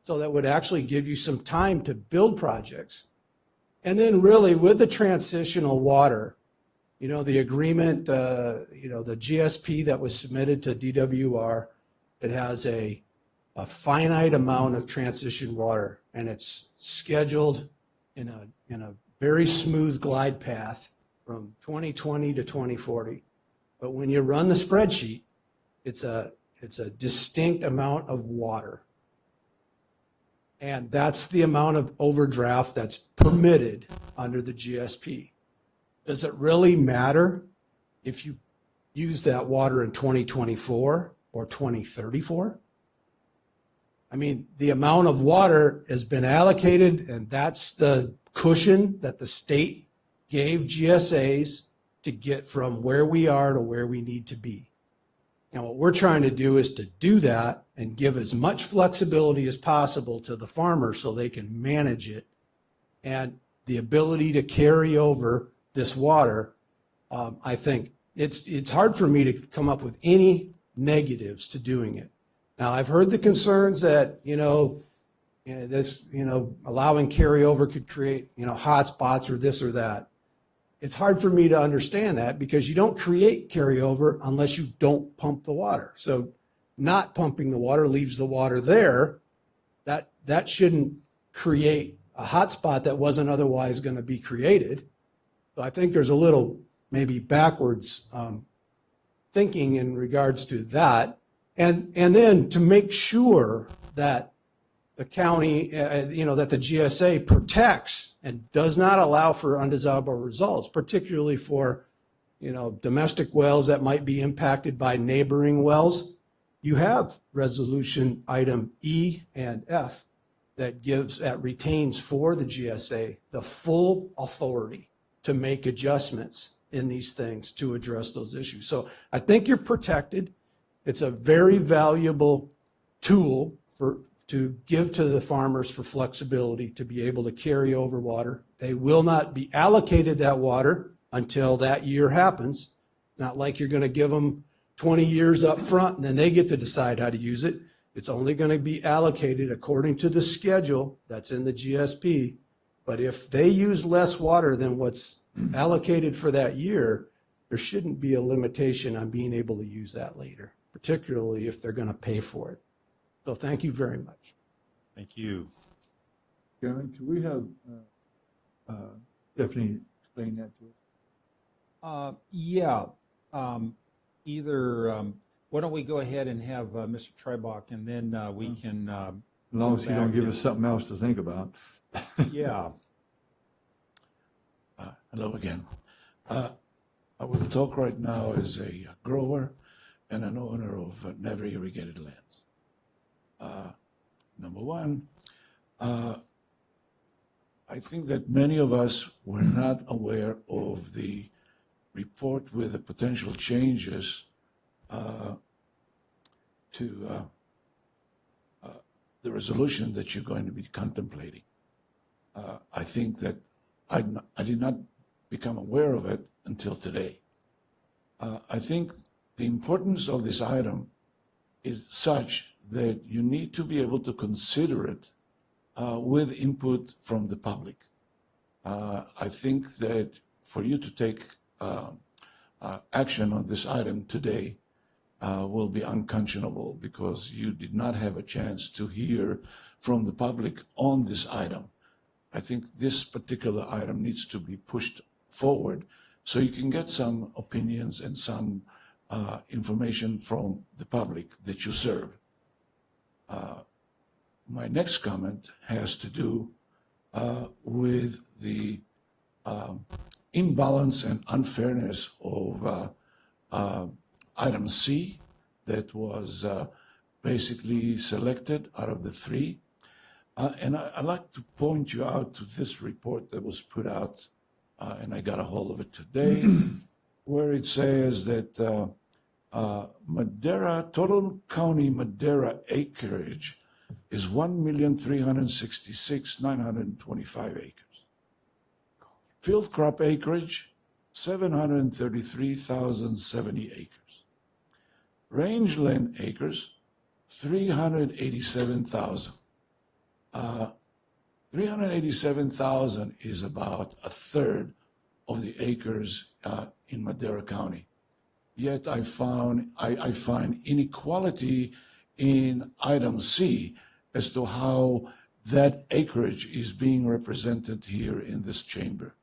So that would actually give you some time to build projects. And then really with the transitional water, the agreement, the GSP that was submitted to DWR, it has a finite amount of transition water, and it's scheduled in a very smooth glide path from 2020 to 2040. But when you run the spreadsheet, it's a distinct amount of water. And that's the amount of overdraft that's permitted under the GSP. Does it really matter if you use that water in 2024 or 2034? I mean, the amount of water has been allocated, and that's the cushion that the state gave GSAs to get from where we are to where we need to be. And what we're trying to do is to do that and give as much flexibility as possible to the farmer so they can manage it. And the ability to carry over this water, I think it's hard for me to come up with any negatives to doing it. Now, I've heard the concerns that, allowing carryover could create, hot spots or this or that. It's hard for me to understand that because you don't create carryover unless you don't pump the water. So not pumping the water leaves the water there. That shouldn't create a hot spot that wasn't otherwise going to be created. So I think there's a little maybe backwards thinking in regards to that. And then to make sure that the county, that the GSA protects and does not allow for undesirable results, particularly for, domestic wells that might be impacted by neighboring wells. You have resolution item E and F that retains for the GSA the full authority to make adjustments in these things to address those issues. So I think you're protected. It's a very valuable tool to give to the farmers for flexibility to be able to carry over water. They will not be allocated that water until that year happens. Not like you're going to give them 20 years up front and then they get to decide how to use it. It's only going to be allocated according to the schedule that's in the GSP. But if they use less water than what's allocated for that year, there shouldn't be a limitation on being able to use that later, particularly if they're going to pay for it. So thank you very much. Thank you. Chairman, can we have Stephanie explain that to us? Yeah. Why don't we go ahead and have Mr. Tribach, and then we can. As long as you don't give us something else to think about. Yeah. Hello again. I will talk right now as a grower and an owner of never irrigated lands. Number one, I think that many of us were not aware of the report with the potential changes to the resolution that you're going to be contemplating. I think that I did not become aware of it until today. I think the importance of this item is such that you need to be able to consider it with input from the public. I think that for you to take action on this item today will be unconscionable because you did not have a chance to hear from the public on this item. I think this particular item needs to be pushed forward so you can get some opinions and some information from the public that you serve. My next comment has to do with the imbalance and unfairness of item C that was basically selected out of the three. And I'd like to point you out to this report that was put out, and I got a hold of it today, where it says that total county Madera acreage is 1,366,925 acres. Field crop acreage, 733,070 acres. Rangeland acres, 387,000. 387,000 is about a third of the acres in Madera County. Yet I find inequality in item C as to how that acreage is being represented here in this chamber.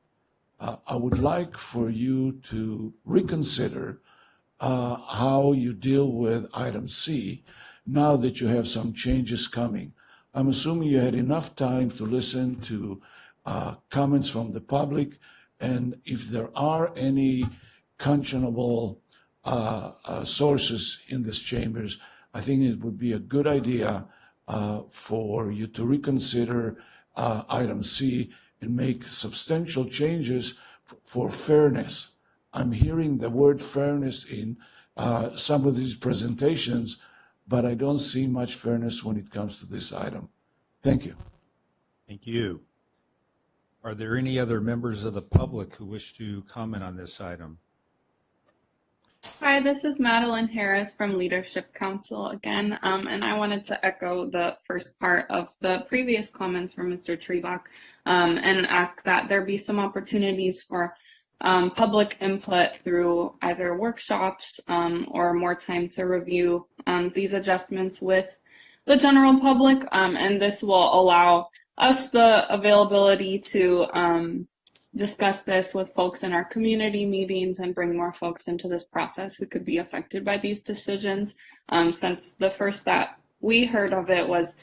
I would like for you to reconsider how you deal with item C now that you have some changes coming. I'm assuming you had enough time to listen to comments from the public, and if there are any conscionable sources in this chambers, I think it would be a good idea for you to reconsider item C and make substantial changes for fairness. I'm hearing the word fairness in some of these presentations, but I don't see much fairness when it comes to this item. Thank you. Thank you. Are there any other members of the public who wish to comment on this item? Hi, this is Madeline Harris from Leadership Council again, and I wanted to echo the first part of the previous comments from Mr. Trebach and ask that there be some opportunities for public input through either workshops or more time to review these adjustments with the general public, and this will allow us the availability to discuss this with folks in our community meetings and bring more folks into this process who could be affected by these decisions, since the first that we heard of it was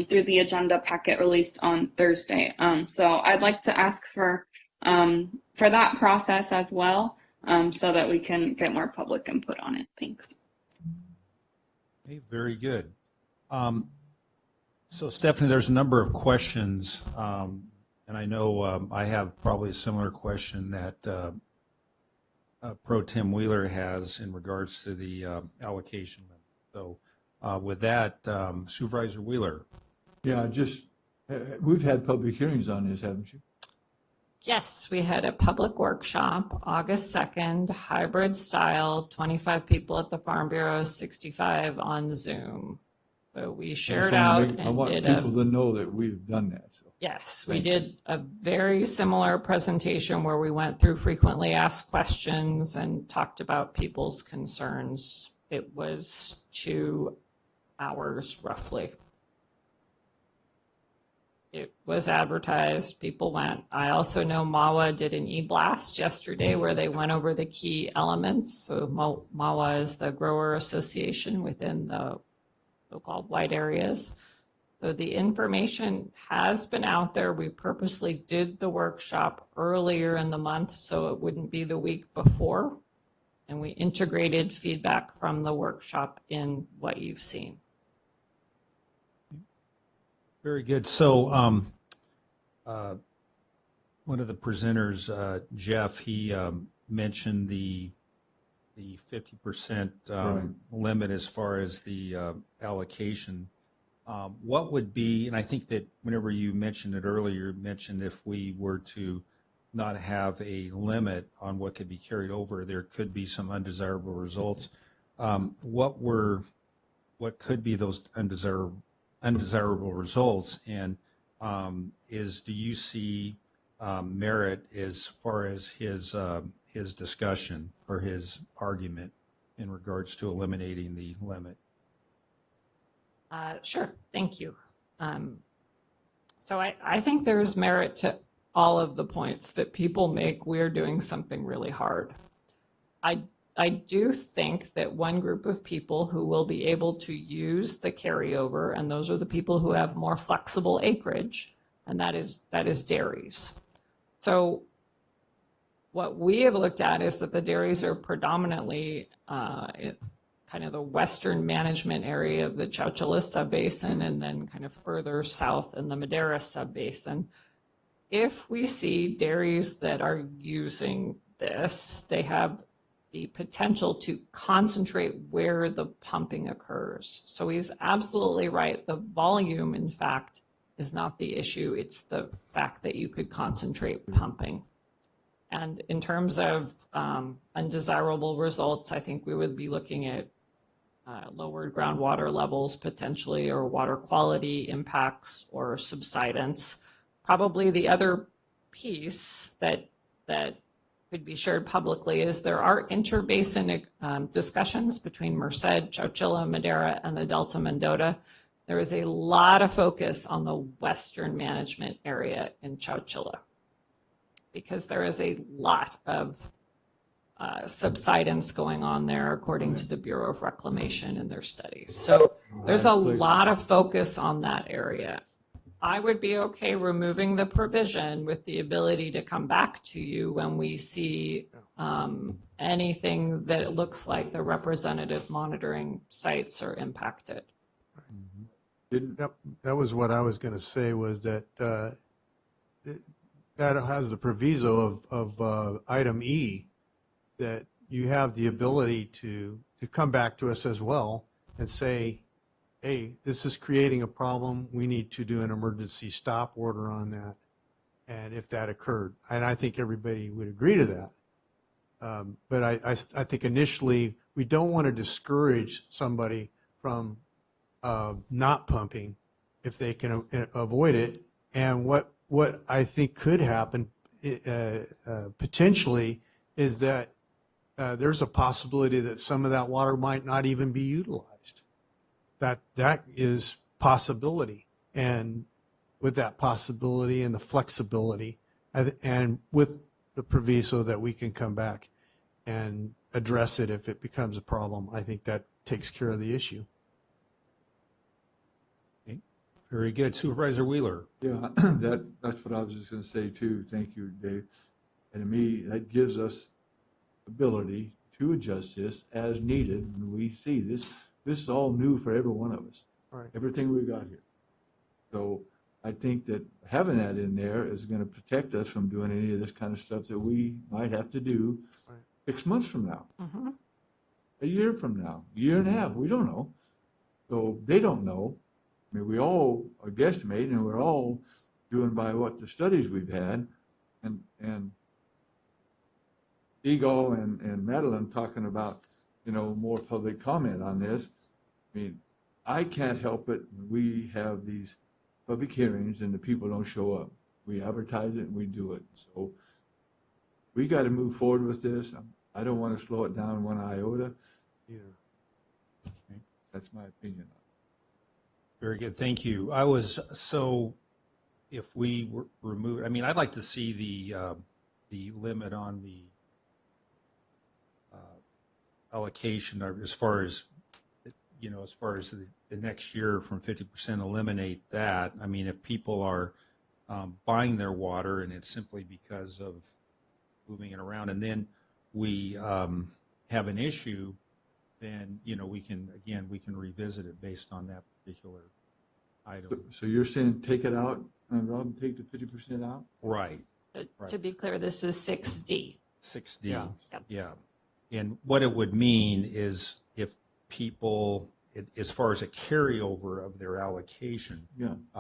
through the agenda packet released on Thursday. So I'd like to ask for that process as well, so that we can get more public input on it. Thanks. Okay, very good. So Stephanie, there's a number of questions, and I know I have probably a similar question that Pro Tem Wheeler has in regards to the allocation. So with that, Supervisor Wheeler. Yeah, we've had public hearings on this, haven't you? Yes, we had a public workshop, August 2nd, hybrid style, 25 people at the Farm Bureau, 65 on Zoom. So we shared out I want and people to know that we've done that. So. Yes, we did a very similar presentation where we went through frequently asked questions and talked about people's concerns. It was 2 hours roughly. It was advertised, people went. I also know MAWA did an e-blast yesterday where they went over the key elements. So MAWA is the grower association within the so-called white areas. So the information has been out there. We purposely did the workshop earlier in the month so it wouldn't be the week before. And we integrated feedback from the workshop in what you've seen. Very good. So one of the presenters, Jeff, he mentioned the 50% Right. limit as far as the allocation. What would be, and I think that whenever you mentioned it earlier, you mentioned if we were to not have a limit on what could be carried over, there could be some undesirable results. What could be those undesirable results, and do you see merit as far as his discussion or his argument in regards to eliminating the limit? Sure, thank you. So I think there's merit to all of the points that people make. We're doing something really hard. I do think that one group of people who will be able to use the carryover, and those are the people who have more flexible acreage, and that is dairies. So what we have looked at is that the dairies are predominantly kind of the western management area of the Chowchilla subbasin and then kind of further south in the Madera subbasin. If we see dairies that are using this, they have the potential to concentrate where the pumping occurs. So he's absolutely right. The volume, in fact, is not the issue. It's the fact that you could concentrate pumping. And in terms of undesirable results, I think we would be looking at lowered groundwater levels potentially, or water quality impacts or subsidence. Probably the other piece that could be shared publicly is there are interbasin discussions between Merced, Chowchilla, Madera, and the Delta Mendota. There is a lot of focus on the western management area in Chowchilla because there is a lot of subsidence going on there according to the Bureau of Reclamation in their studies. So there's a lot of focus on that area. I would be okay removing the provision with the ability to come back to you when we see anything that it looks like the representative monitoring sites are impacted. That was what I was going to say, was that that has the proviso of item E, that you have the ability to come back to us as well and say, hey, this is creating a problem. We need to do an emergency stop order on that. And if that occurred, and I think everybody would agree to that. But I think initially we don't want to discourage somebody from not pumping if they can avoid it. And what I think could happen potentially is that there's a possibility that some of that water might not even be utilized. That is possibility. And with that possibility and the flexibility and with the proviso that we can come back and address it if it becomes a problem, I think that takes care of the issue. Okay. Very good. Supervisor Wheeler. Yeah, that's what I was just going to say too. Thank you, Dave. And to me, that gives us ability to adjust this as needed when we see this. This is all new for every one of us. Right. Everything we've got here. So I think that having that in there is going to protect us from doing any of this kind of stuff that we might have to do 6 months from now, a year from now, year and a half. We don't know. So they don't know. I mean, we all are guesstimating, and we're all doing by what the studies we've had. And Eagle and Madeline talking about, more public comment on this. I mean, I can't help it when we have these public hearings and the people don't show up. We advertise it and we do it. So we got to move forward with this. I don't want to slow it down one iota either. Okay? That's my opinion. Very good. Thank you. If we remove, I'd like to see the limit on the allocation as far as the next year from 50%, eliminate that. I mean, if people are buying their water and it's simply because of moving it around, and then we have an issue, then, we can revisit it based on that particular item. So you're saying take it out and Rob, take the 50% out? Right. To be clear, this is 6D. 6D. Yeah. Yeah. And what it would mean is if people, as far as a carryover of their allocation,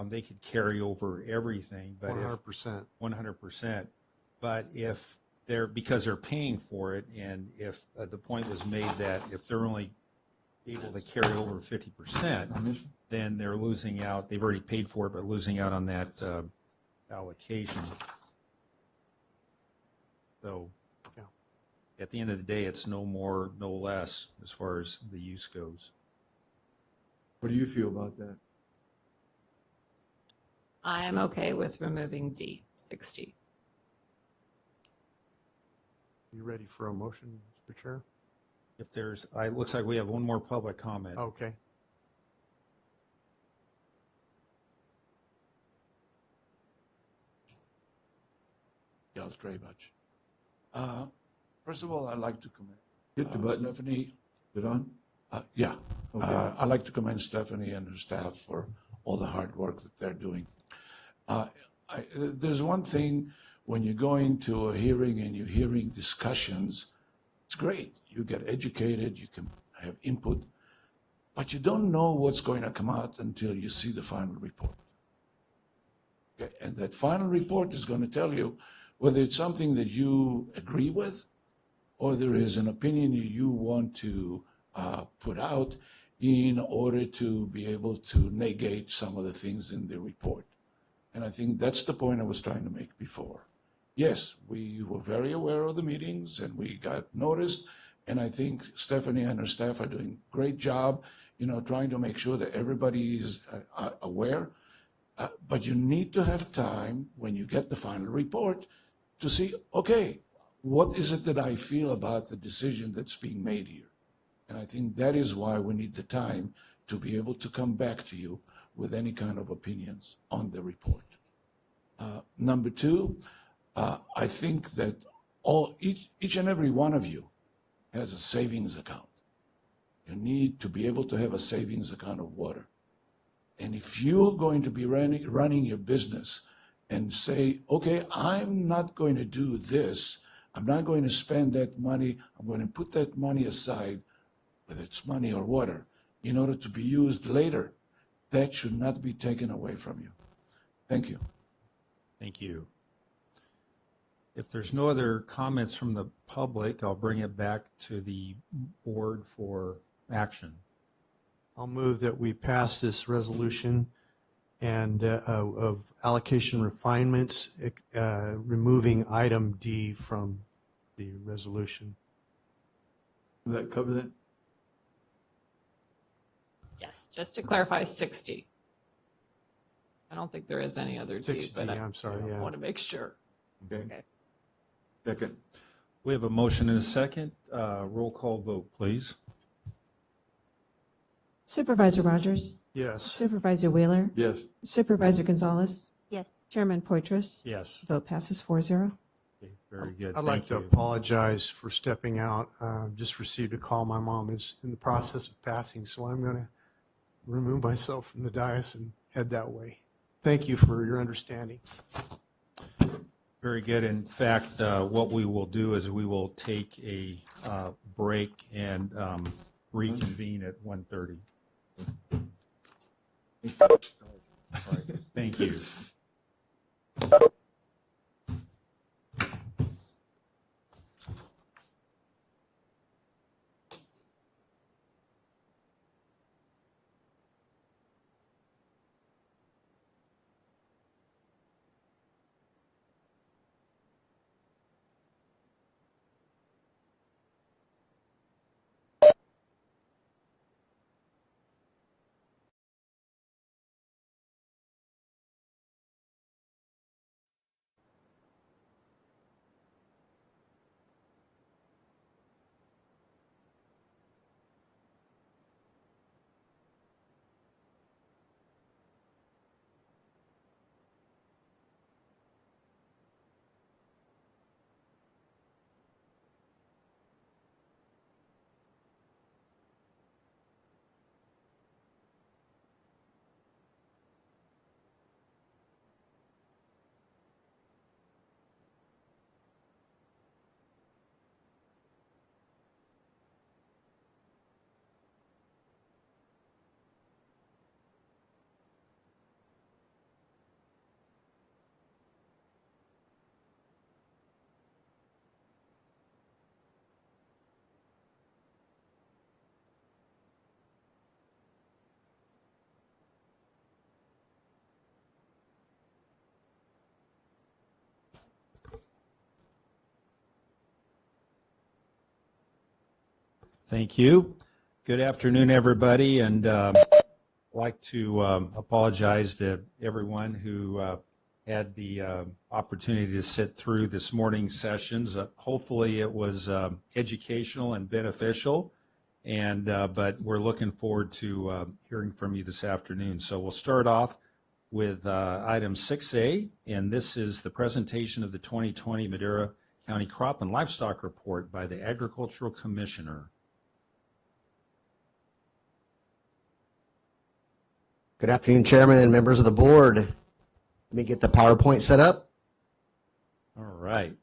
they could carry over everything, but 100%. 100%. But if because they're paying for it, and if the point was made that if they're only able to carry over 50%, then they're losing out. They've already paid for it, but losing out on that allocation. So at the end of the day, it's no more, no less as far as the use goes. What do you feel about that? I am okay with removing D, 6D. You ready for a motion, Mr. Chair? If there's, it looks like we have one more public comment. Okay. Yeah, very much. First of all, I'd like to commend Hit the button. Stephanie. Is it on? Yeah. Okay. I'd like to commend Stephanie and her staff for all the hard work that they're doing. There's one thing when you're going to a hearing and you're hearing discussions, it's great. You get educated, you can have input, but you don't know what's going to come out until you see the final report. Okay? And that final report is going to tell you whether it's something that you agree with or there is an opinion you want to put out in order to be able to negate some of the things in the report. And I think that's the point I was trying to make before. Yes, we were very aware of the meetings and we got noticed. And I think Stephanie and her staff are doing a great job, trying to make sure that everybody is aware. But you need to have time when you get the final report to see, okay, what is it that I feel about the decision that's being made here? And I think that is why we need the time to be able to come back to you with any kind of opinions on the report. Number two, I think that each and every one of you has a savings account. You need to be able to have a savings account of water. And if you're going to be running your business and say, okay, I'm not going to do this I'm not going to spend that money. I'm going to put that money aside, whether it's money or water, in order to be used later. That should not be taken away from you. Thank you. Thank you. If there's no other comments from the public, I'll bring it back to the board for action. I'll move that we pass this resolution and of allocation refinements, removing item D from the resolution. Does that cover that? Yes, just to clarify, 60. I don't think there is any other D, 60, but I'm sorry, yeah. want to make sure. Okay. Second. We have a motion and a second. Roll call vote, please. Supervisor Rogers? Yes. Supervisor Wheeler? Yes. Supervisor Gonzalez? Yes. Chairman Poitras? Yes. Vote passes 4-0. Okay, very good. I'd like Thank to you. apologize for stepping out. Just received a call. My mom is in the process of passing, so I'm going to remove myself from the dais and head that way. Thank you for your understanding. Very good. In fact, what we will do is we will take a break and reconvene at 1:30. Thank you. Thank you. Good afternoon, everybody, and I'd like to apologize to everyone who had the opportunity to sit through this morning's sessions. Hopefully it was educational and beneficial, and but we're looking forward to hearing from you this afternoon. So we'll start off with item 6A, and this is the presentation of the 2020 Madera County Crop and Livestock Report by the Agricultural Commissioner. Good afternoon, Chairman and members of the board. Let me get the PowerPoint set up. All right.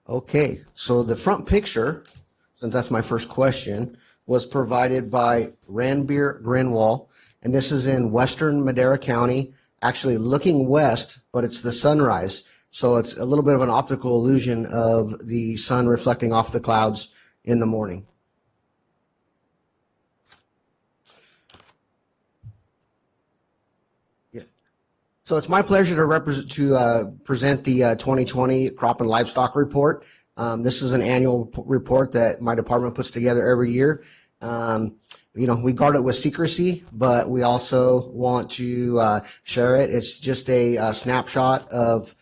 Okay, so the front picture, since that's my first question, was provided by Ranbir Grinwall, and this is in western Madera County, actually looking west, but it's the sunrise. So it's a little bit of an optical illusion of the sun reflecting off the clouds in the morning. So it's my pleasure to present the 2020 Crop and Livestock Report. This is an annual report that my department puts together every year. You know, we guard it with secrecy, but we also want to share it. It's just a snapshot of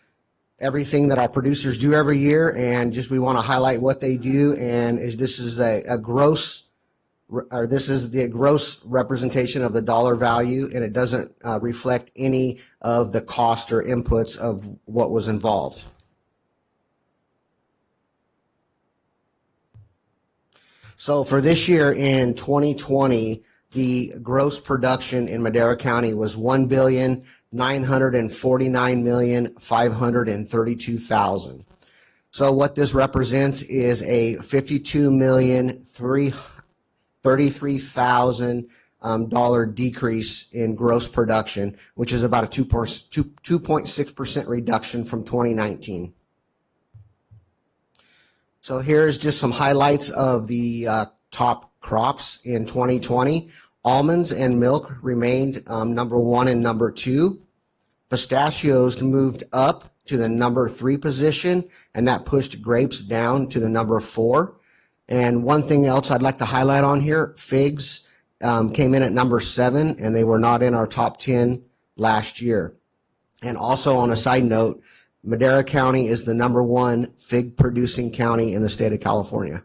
everything that our producers do every year, and just we want to highlight what they do. And this is a gross or this is the gross representation of the dollar value, and it doesn't reflect any of the cost or inputs of what was involved. So for this year in 2020, the gross production in Madera County was $1,949,532,000. So what this represents is a $52,333,000 decrease in gross production, which is about a 2.6% reduction from 2019. So here's just some highlights of the top crops in 2020. Almonds and milk remained number 1 and number 2. Pistachios moved up to the number 3 position, and that pushed grapes down to the number 4. And one thing else I'd like to highlight on here, figs came in at number 7, and they were not in our top 10 last year. And also on a side note, Madera County is the number 1 fig producing county in the state of California.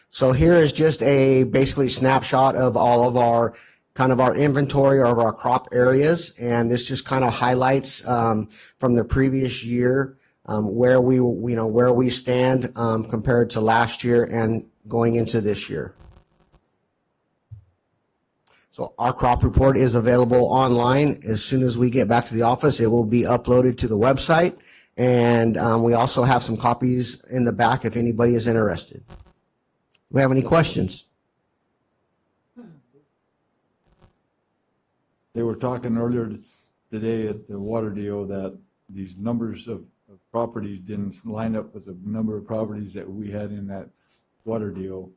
So here is just a basically snapshot of all of our our inventory of our crop areas, and this just kind of highlights from the previous year where we stand compared to last year and going into this year. So our crop report is available online. As soon as we get back to the office, it will be uploaded to the website, and we also have some copies in the back if anybody is interested. Do we have any questions? They were talking earlier today at the water deal that these numbers of properties didn't line up with the number of properties that we had in that water deal.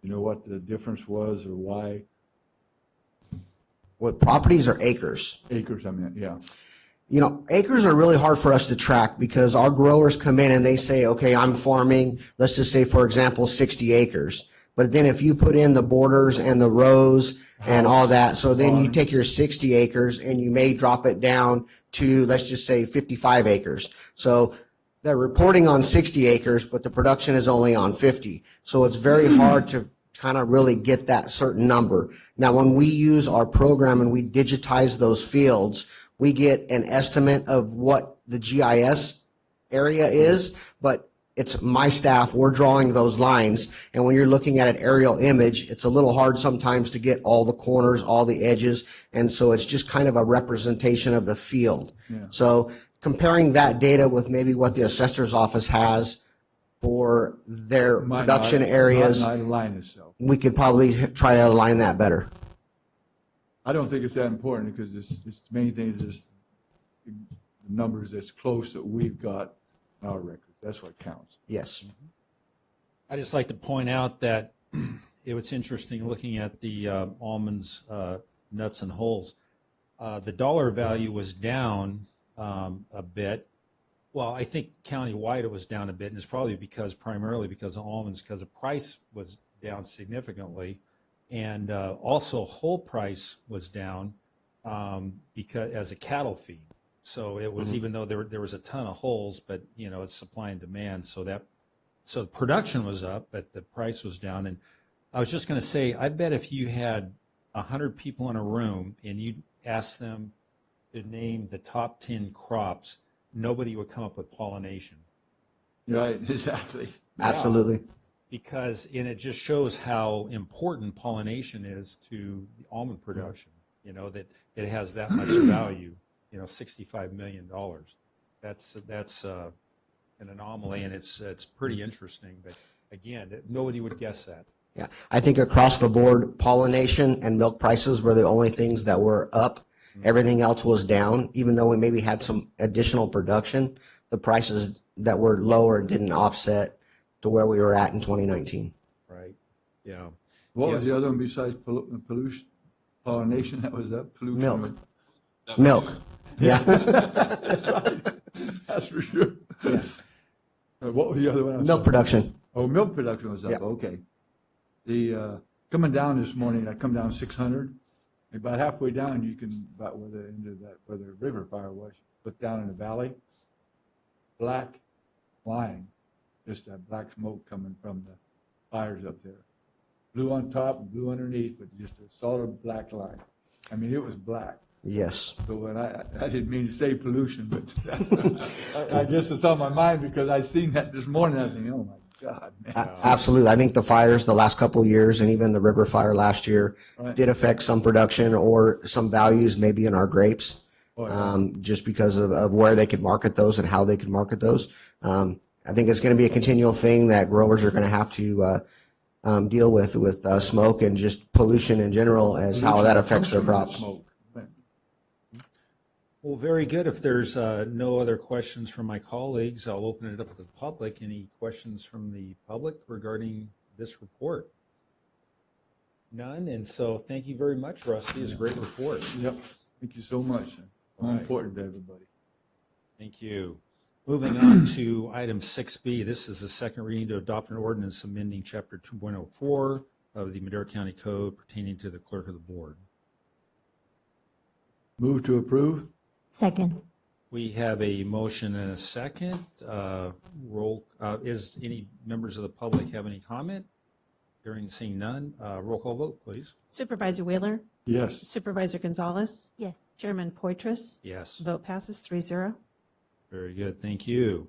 You know what the difference was or why? What, properties or acres? Acres, I mean, yeah. You know, acres are really hard for us to track because our growers come in and they say, okay, I'm farming, let's just say, for example, 60 acres. But then if you put in the borders and the rows and all that, so then you take your 60 acres and you may drop it down to, let's just say, 55 acres. So they're reporting on 60 acres, but the production is only on 50. So it's very hard to kind of really get that certain number. Now, when we use our program and we digitize those fields, we get an estimate of what the GIS area is, but it's my staff, we're drawing those lines, and when you're looking at an aerial image, it's a little hard sometimes to get all the corners, all the edges, and so it's just kind of a representation of the field. Yeah. So comparing that data with maybe what the assessor's office has for their production areas, Might not align itself. we could probably try to align that better. I don't think it's that important because it's the main thing is just the numbers that's close that we've got in our record. That's what counts. Yes. I just like to point out that it was interesting looking at the almonds, nuts, and hulls. The dollar value was down a bit. Well, I think countywide it was down a bit, and it's probably primarily because of almonds, because the price was down significantly, and also whole price was down because as a cattle feed. So it was, even though there was a ton of holes, but it's supply and demand. So the production was up, but the price was down. And I was just going to say, I bet if you had 100 people in a room and you asked them to name the top 10 crops, nobody would come up with pollination. Right, exactly. Absolutely. Because, and it just shows how important pollination is to the almond production, that it has that much value. $65 million. That's an anomaly, and it's pretty interesting. But again, nobody would guess that. Yeah, I think across the board, pollination and milk prices were the only things that were up. Everything else was down, even though we maybe had some additional production. The prices that were lower didn't offset to where we were at in 2019. Right. Yeah. What was the other one besides pollution? Pollination, that was that? Pollution? Milk. Milk. Yeah. That's for sure. Yeah. What was the other one? Milk production. Oh, milk production was up. Yeah. Okay. The coming down this morning, I come down 600. About halfway down, you can about where the river fire was, look down in the valley. Black line just that black smoke coming from the fires up there. Blue on top and blue underneath, but just a solid black line. I mean, it was black. Yes. So when I didn't mean to say pollution, but I guess it's on my mind because I seen that this morning. I was thinking, oh my God, man. Absolutely. I think the fires the last couple of years and even the river fire last year Right. did affect some production or some values maybe in our grapes, Oh, yeah. just because of where they could market those and how they could market those. I think it's going to be a continual thing that growers are going to have to deal with smoke and just pollution in general as how that affects their crops. Smoke. Well, very good. If there's no other questions from my colleagues, I'll open it up to the public. Any questions from the public regarding this report? None, and so thank you very much, Rusty. It's a great report. Yep. Thank you so much. All More right. important to everybody. Thank you. Moving on to item 6B. This is the second reading to adopt an ordinance amending Chapter 2.04 of the Madera County Code pertaining to the clerk of the board. Move to approve? Second. We have a motion and a second. Is any members of the public have any comment? Hearing, seeing none. Roll call vote, please. Supervisor Wheeler? Yes. Supervisor Gonzalez? Yes. Chairman Poitras? Yes. Vote passes 3-0. Very good. Thank you.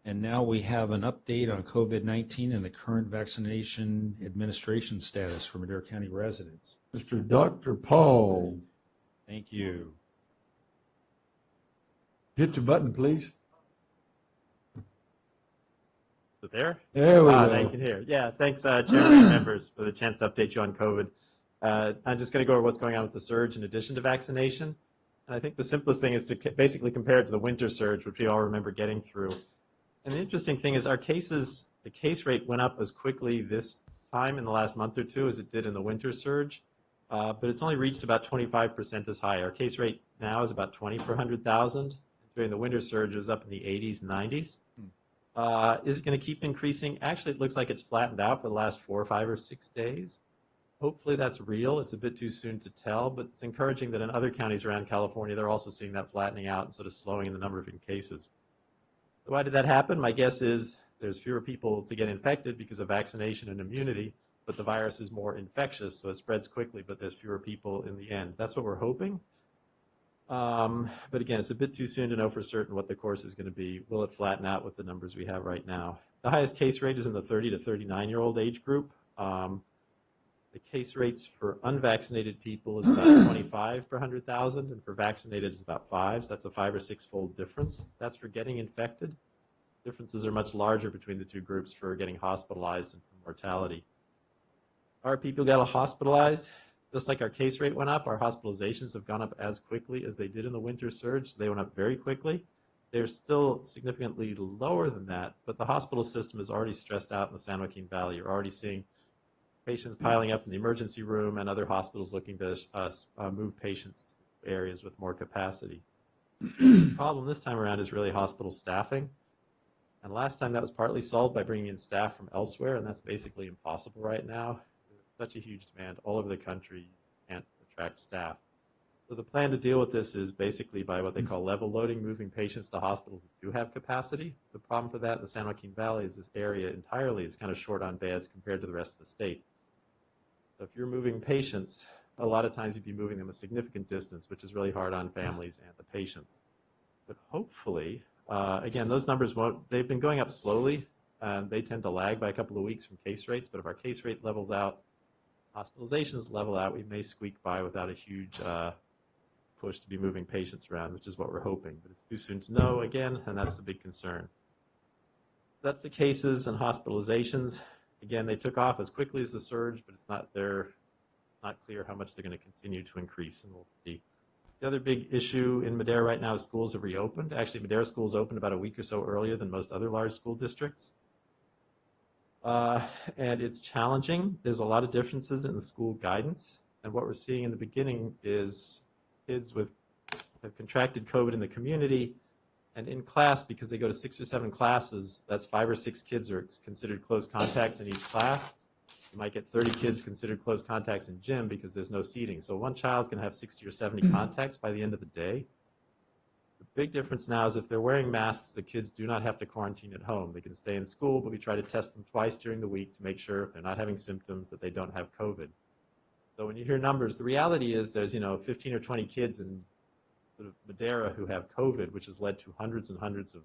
And now we have an update on COVID-19 and the current vaccination administration status for Madera County residents. Mr. Dr. Paul, Thank you. hit the button, please. Is it there? There we Now go. you can hear. Yeah, thanks, Chairman and members, for the chance to update you on COVID. I'm just going to go over what's going on with the surge in addition to vaccination. And I think the simplest thing is to basically compare it to the winter surge, which we all remember getting through. And the interesting thing is our cases, the case rate went up as quickly this time in the last month or two as it did in the winter surge, but it's only reached about 25% as high. Our case rate now is about 20 per 100,000. During the winter surge, it was up in the 80s and 90s. Is it going to keep increasing? Actually, it looks like it's flattened out for the last 4 or 5 or 6 days. Hopefully that's real. It's a bit too soon to tell, but it's encouraging that in other counties around California, they're also seeing that flattening out and sort of slowing in the number of cases. So why did that happen? My guess is there's fewer people to get infected because of vaccination and immunity, but the virus is more infectious, so it spreads quickly, but there's fewer people in the end. That's what we're hoping. But again, it's a bit too soon to know for certain what the course is going to be. Will it flatten out with the numbers we have right now? The highest case rate is in the 30 to 39-year-old age group. The case rates for unvaccinated people is about 25 per 100,000, and for vaccinated is about 5. So that's a 5 or 6-fold difference. That's for getting infected. Differences are much larger between the two groups for getting hospitalized and for mortality. Our people got hospitalized. Just like our case rate went up, our hospitalizations have gone up as quickly as they did in the winter surge. They went up very quickly. They're still significantly lower than that, but the hospital system is already stressed out in the San Joaquin Valley. You're already seeing patients piling up in the emergency room and other hospitals looking to move patients to areas with more capacity. The problem this time around is really hospital staffing. And last time that was partly solved by bringing in staff from elsewhere, and that's basically impossible right now. Such a huge demand all over the country, you can't attract staff. So the plan to deal with this is basically by what they call level loading, moving patients to hospitals that do have capacity. The problem for that in the San Joaquin Valley is this area entirely is kind of short on beds compared to the rest of the state. So if you're moving patients, a lot of times you'd be moving them a significant distance, which is really hard on families and the patients. But hopefully, again, those numbers they've been going up slowly, and they tend to lag by a couple of weeks from case rates, but if our case rate levels out, hospitalizations level out, we may squeak by without a huge push to be moving patients around, which is what we're hoping. But it's too soon to know again, and that's the big concern. That's the cases and hospitalizations. Again, they took off as quickly as the surge, but it's not clear how much they're going to continue to increase, and we'll see. The other big issue in Madera right now is schools have reopened. Actually, Madera schools opened about a week or so earlier than most other large school districts. And it's challenging. There's a lot of differences in the school guidance. And what we're seeing in the beginning is kids have contracted COVID in the community and in class, because they go to 6 or 7 classes, that's 5 or 6 kids are considered close contacts in each class. You might get 30 kids considered close contacts in gym because there's no seating. So one child can have 60 or 70 contacts by the end of the day. The Big difference now is if they're wearing masks, the kids do not have to quarantine at home. They can stay in school, but we try to test them twice during the week to make sure if they're not having symptoms that they don't have COVID. So when you hear numbers, the reality is there's 15 or 20 kids in sort of Madera who have COVID, which has led to hundreds and hundreds of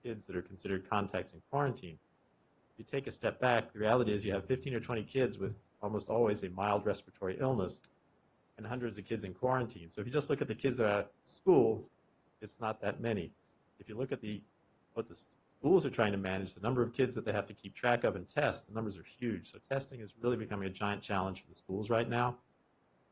kids that are considered contacts in quarantine. If you take a step back, the reality is you have 15 or 20 kids with almost always a mild respiratory illness and hundreds of kids in quarantine. So if you just look at the kids that are at school, it's not that many. If you look at what the schools are trying to manage, the number of kids that they have to keep track of and test, the numbers are huge. So testing is really becoming a giant challenge for the schools right now.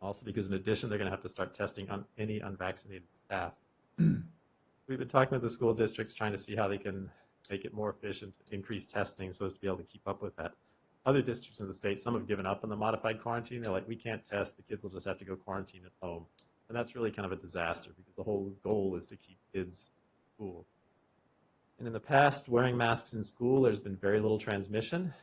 Also because in addition, they're going to have to start testing on any unvaccinated staff. We've been talking with the school districts trying to see how they can make it more efficient, increase testing so as to be able to keep up with that. Other districts in the state, some have given up on the modified quarantine. They're like, we can't test, the kids will just have to go quarantine at home. And that's really kind of a disaster because the whole goal is to keep kids cool. And in the past, wearing masks in school, there's been very little transmission.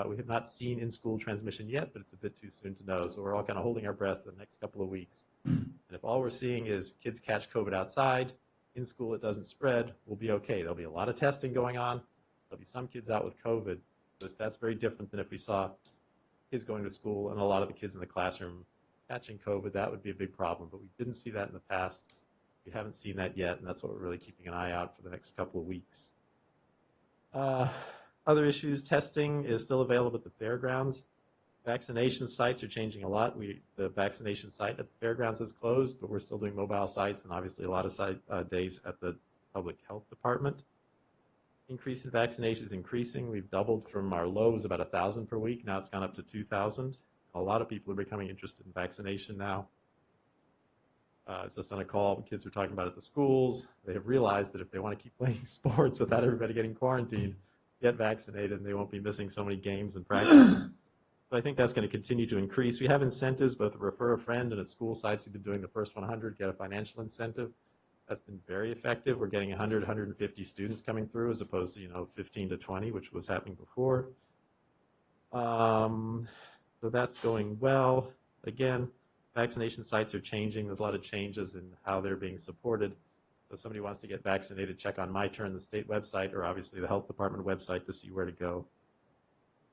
We have not seen in-school transmission yet, but it's a bit too soon to know. So we're all kind of holding our breath the next couple of weeks. And if all we're seeing is kids catch COVID outside, in school it doesn't spread, we'll be okay. There'll be a lot of testing going on. There'll be some kids out with COVID, but that's very different than if we saw kids going to school and a lot of the kids in the classroom catching COVID. That would be a big problem, but we didn't see that in the past. We haven't seen that yet, and that's what we're really keeping an eye out for the next couple of weeks. Other issues, testing is still available at the fairgrounds. Vaccination sites are changing a lot. The vaccination site at the fairgrounds is closed, but we're still doing mobile sites and obviously a lot of days at the public health department. Increase in vaccination is increasing. We've doubled from our lows about 1,000 per week. Now it's gone up to 2,000. A lot of people are becoming interested in vaccination now. I was just on a call, kids were talking about it at the schools. They have realized that if they want to keep playing sports without everybody getting quarantined, get vaccinated and they won't be missing so many games and practices. So I think that's going to continue to increase. We have incentives, both refer a friend and at school sites who've been doing the first 100 get a financial incentive. That's been very effective. We're getting 100, 150 students coming through as opposed to 15 to 20, which was happening before. So that's going well. Again, vaccination sites are changing. There's a lot of changes in how they're being supported. So if somebody wants to get vaccinated, check on My Turn, the state website, or obviously the health department website to see where to go.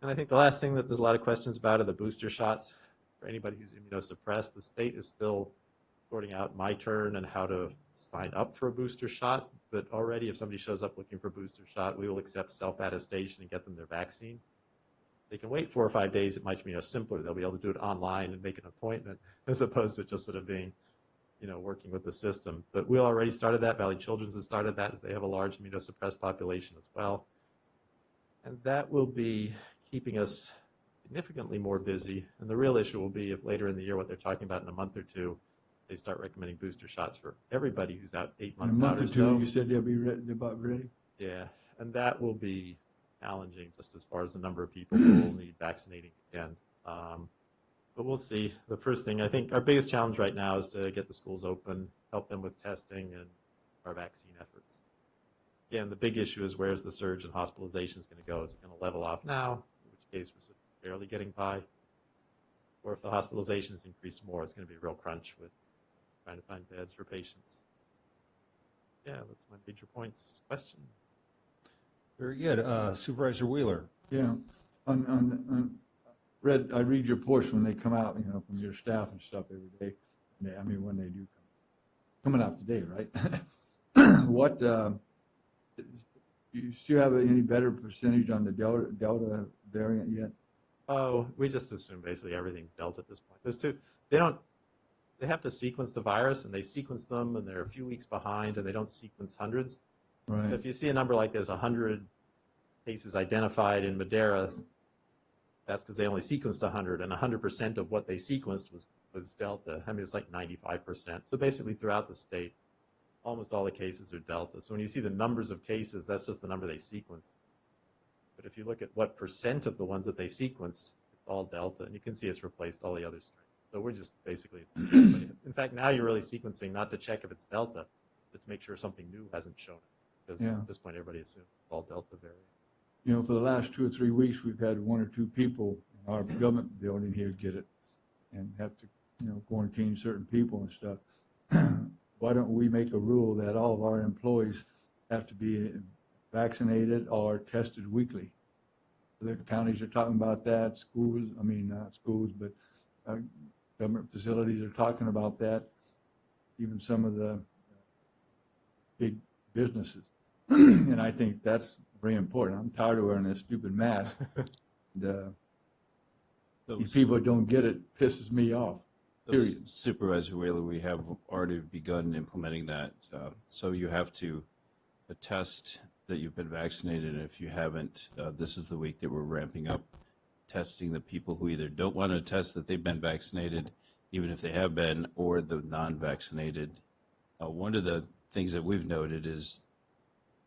And I think the last thing that there's a lot of questions about are the booster shots. For anybody who's immunosuppressed, the state is still sorting out My Turn and how to sign up for a booster shot. But already if somebody shows up looking for a booster shot, we will accept self-attestation and get them their vaccine. They can wait 4 or 5 days. It might be simpler. They'll be able to do it online and make an appointment as opposed to just sort of being, working with the system. But we already started that. Valley Children's has started that as they have a large immunosuppressed population as well. And that will be keeping us significantly more busy. And the real issue will be if later in the year, what they're talking about in a month or two, they start recommending booster shots for everybody who's out 8 months In a out month or or two, so. you said they'll be about ready? Yeah, and that will be challenging just as far as the number of people who will need vaccinating again. But we'll see. The first thing, I think our biggest challenge right now is to get the schools open, help them with testing and our vaccine efforts. Again, the big issue is where's the surge in hospitalizations going to go? Is it going to level off now, in which case we're sort of barely getting by? Or if the hospitalizations increase more, it's going to be a real crunch with trying to find beds for patients. Yeah, that's my major points. Question? Very good. Supervisor Wheeler. Yeah. I read your reports when they come out, from your staff and stuff every day. When they do coming out today, right? What, do you still have any better percentage on the Delta variant yet? Oh, we just assume basically everything's Delta at this point. There's two, they have to sequence the virus and they sequence them and they're a few weeks behind and they don't sequence hundreds. Right. So if you see a number like there's 100 cases identified in Madera, that's because they only sequenced 100 and 100% of what they sequenced was Delta. It's like 95%. So basically throughout the state, almost all the cases are Delta. So when you see the numbers of cases, that's just the number they sequenced. But if you look at what percent of the ones that they sequenced, it's all Delta, and you can see it's replaced all the other strains. So we're just basically assuming. In fact, now you're really sequencing not to check if it's Delta, but to make sure something new hasn't shown it. Because at this point, everybody assumes it's all Delta variant. For the last 2 or 3 weeks, we've had 1 or 2 people in our government building here get it and have to, quarantine certain people and stuff. why don't we make a rule that all of our employees have to be vaccinated or tested weekly? The counties are talking about that, schools, I mean, not schools, but government facilities are talking about that, even some of the big businesses. And I think that's very important. I'm tired of wearing this stupid mask. And, these people who don't get it pisses me off, period. Supervisor Wheeler, we have already begun implementing that. So you have to attest that you've been vaccinated, and if you haven't, this is the week that we're ramping up testing the people who either don't want to attest that they've been vaccinated, even if they have been, or the non-vaccinated. One of the things that we've noted is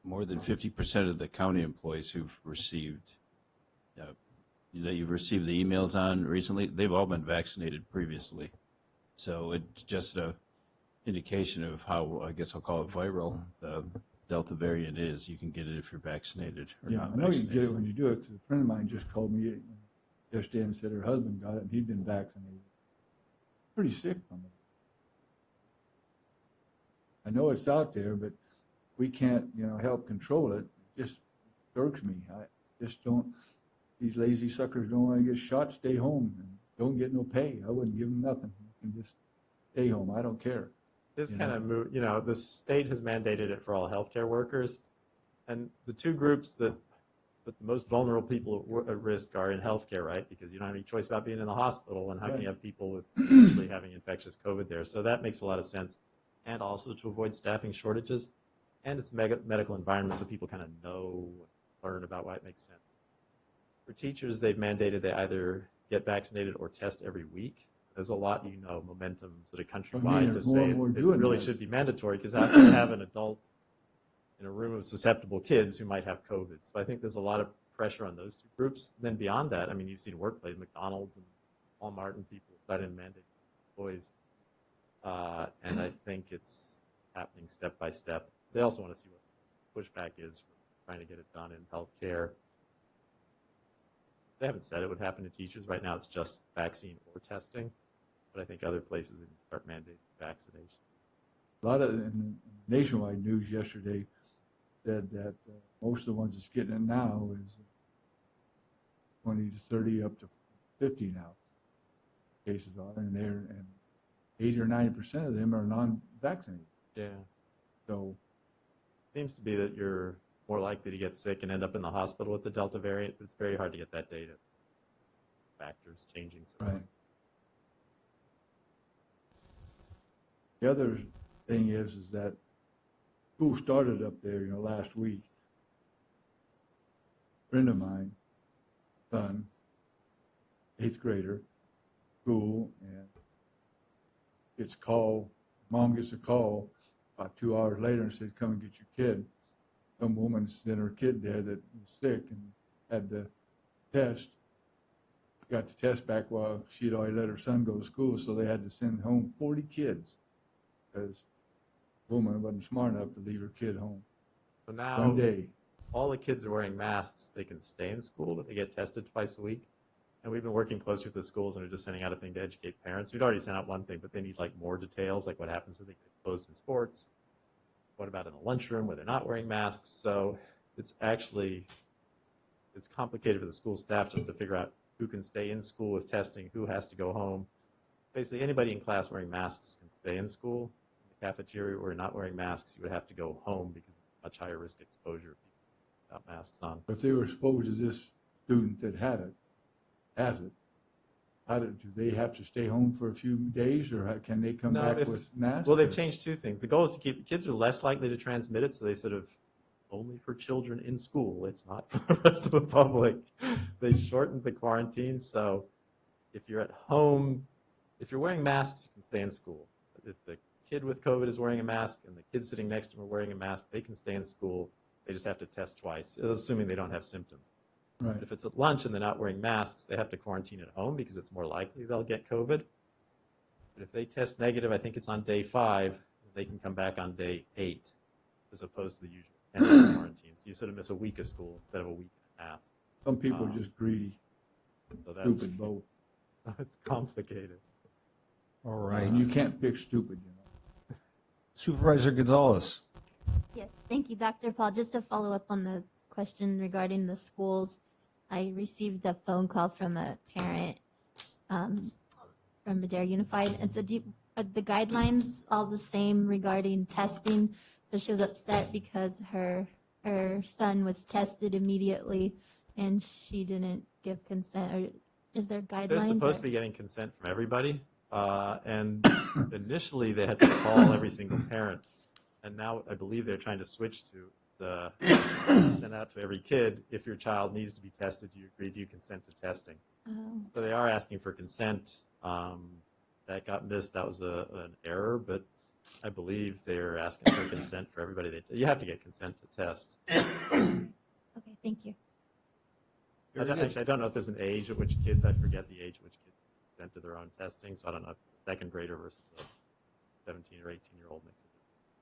more than 50% of the county employees who've received that you've received the emails on recently, they've all been vaccinated previously. So it's just a indication of how, I guess I'll call it viral, the Delta variant is. You can get it if you're vaccinated or Yeah, not I know you vaccinated. can get it when you do it, because a friend of mine just called me yesterday and said her husband got it and he'd been vaccinated. Pretty sick from it. I know it's out there, but we can't, help control it. It just irks me. I just don't, these lazy suckers don't want to get shot, stay home and don't get no pay. I wouldn't give them nothing. You can just stay home. I don't care. This You kind know? of move, the state has mandated it for all healthcare workers, and the two groups that put the most vulnerable people at risk are in healthcare, right? Because you don't have any choice about being in the hospital, and how can you have people with actually having infectious COVID there? So that makes a lot of sense, and also to avoid staffing shortages, and it's a medical environment, so people kind of know, learn about why it makes sense. For teachers, they've mandated they either get vaccinated or test every week. There's a lot, momentum sort of countrywide to say it really should be mandatory, because how can you have an adult in a room of susceptible kids who might have COVID? So I think there's a lot of pressure on those two groups. And then beyond that, I mean, you've seen workplace, McDonald's and Walmart and people starting to mandate employees. And I think it's happening step by step. They also want to see what pushback is for trying to get it done in healthcare. They haven't said it would happen to teachers. Right now it's just vaccine or testing. But I think other places are going to start mandating vaccination. A lot of in nationwide news yesterday said that most of the ones that's getting it now is 20 to 30 up to 50 now. Cases are, and 80 or 90% of them are non-vaccinated. Yeah. So seems to be that you're more likely to get sick and end up in the hospital with the Delta variant, but it's very hard to get that data. Factors changing. So right. The other thing is that school started up there, last week. A friend of mine, son, 8th grader, school, and gets a call. Mom gets a call about 2 hours later and said, "Come and get your kid." Some woman sent her kid there that was sick and had the test. Got the test back while she'd already let her son go to school, so they had to send home 40 kids because the woman wasn't smart enough to leave her kid home. So now, one day, all the kids are wearing masks. They can stay in school, but they get tested twice a week. And we've been working closely with the schools, and are just sending out a thing to educate parents. We'd already sent out one thing, but they need more details, like what happens if they get exposed in sports. What about in the lunchroom where they're not wearing masks? So it's complicated for the school staff just to figure out who can stay in school with testing, who has to go home. Basically, anybody in class wearing masks can stay in school. In the cafeteria where you're not wearing masks, you would have to go home because of much higher risk exposure without masks on. if they were exposed to this student that has it, do they have to stay home for a few days, or can they come back with masks? Well, they've changed two things. The goal is to keep kids are less likely to transmit it, so they sort of only for children in school. It's not for the rest of the public. They shortened the quarantine, so if you're at home, if you're wearing masks, you can stay in school. But if the kid with COVID is wearing a mask and the kid sitting next to him are wearing a mask, they can stay in school. They just have to test twice, assuming they don't have symptoms. Right. If it's at lunch and they're not wearing masks, they have to quarantine at home because it's more likely they'll get COVID. But if they test negative, I think it's on day 5, they can come back on day 8, as opposed to the usual 10-day quarantine. So you sort of miss a week of school instead of a week and a half. Some people are just greedy, so stupid both. It's complicated. All right. And you can't fix stupid, Supervisor Gonzalez. Yes, thank you, Dr. Paul. Just to follow up on the question regarding the schools, I received a phone call from a parent from Madera Unified. And so are the guidelines all the same regarding testing? So she was upset because her son was tested immediately and she didn't give consent. Or is there guidelines? They're supposed to be getting consent from everybody. And initially they had to call every single parent. And now I believe they're trying to switch to the send out to every kid, if your child needs to be tested, do you agree, do you consent to testing? So they are asking for consent. That got missed. That was an error, but I believe they're asking for consent for everybody. You have to get consent to test. Okay, thank you. I don't know if there's an age at which kids, I forget the age at which kids consent to their own testing, so I don't know if it's a second grader versus a 17 or 18-year-old makes it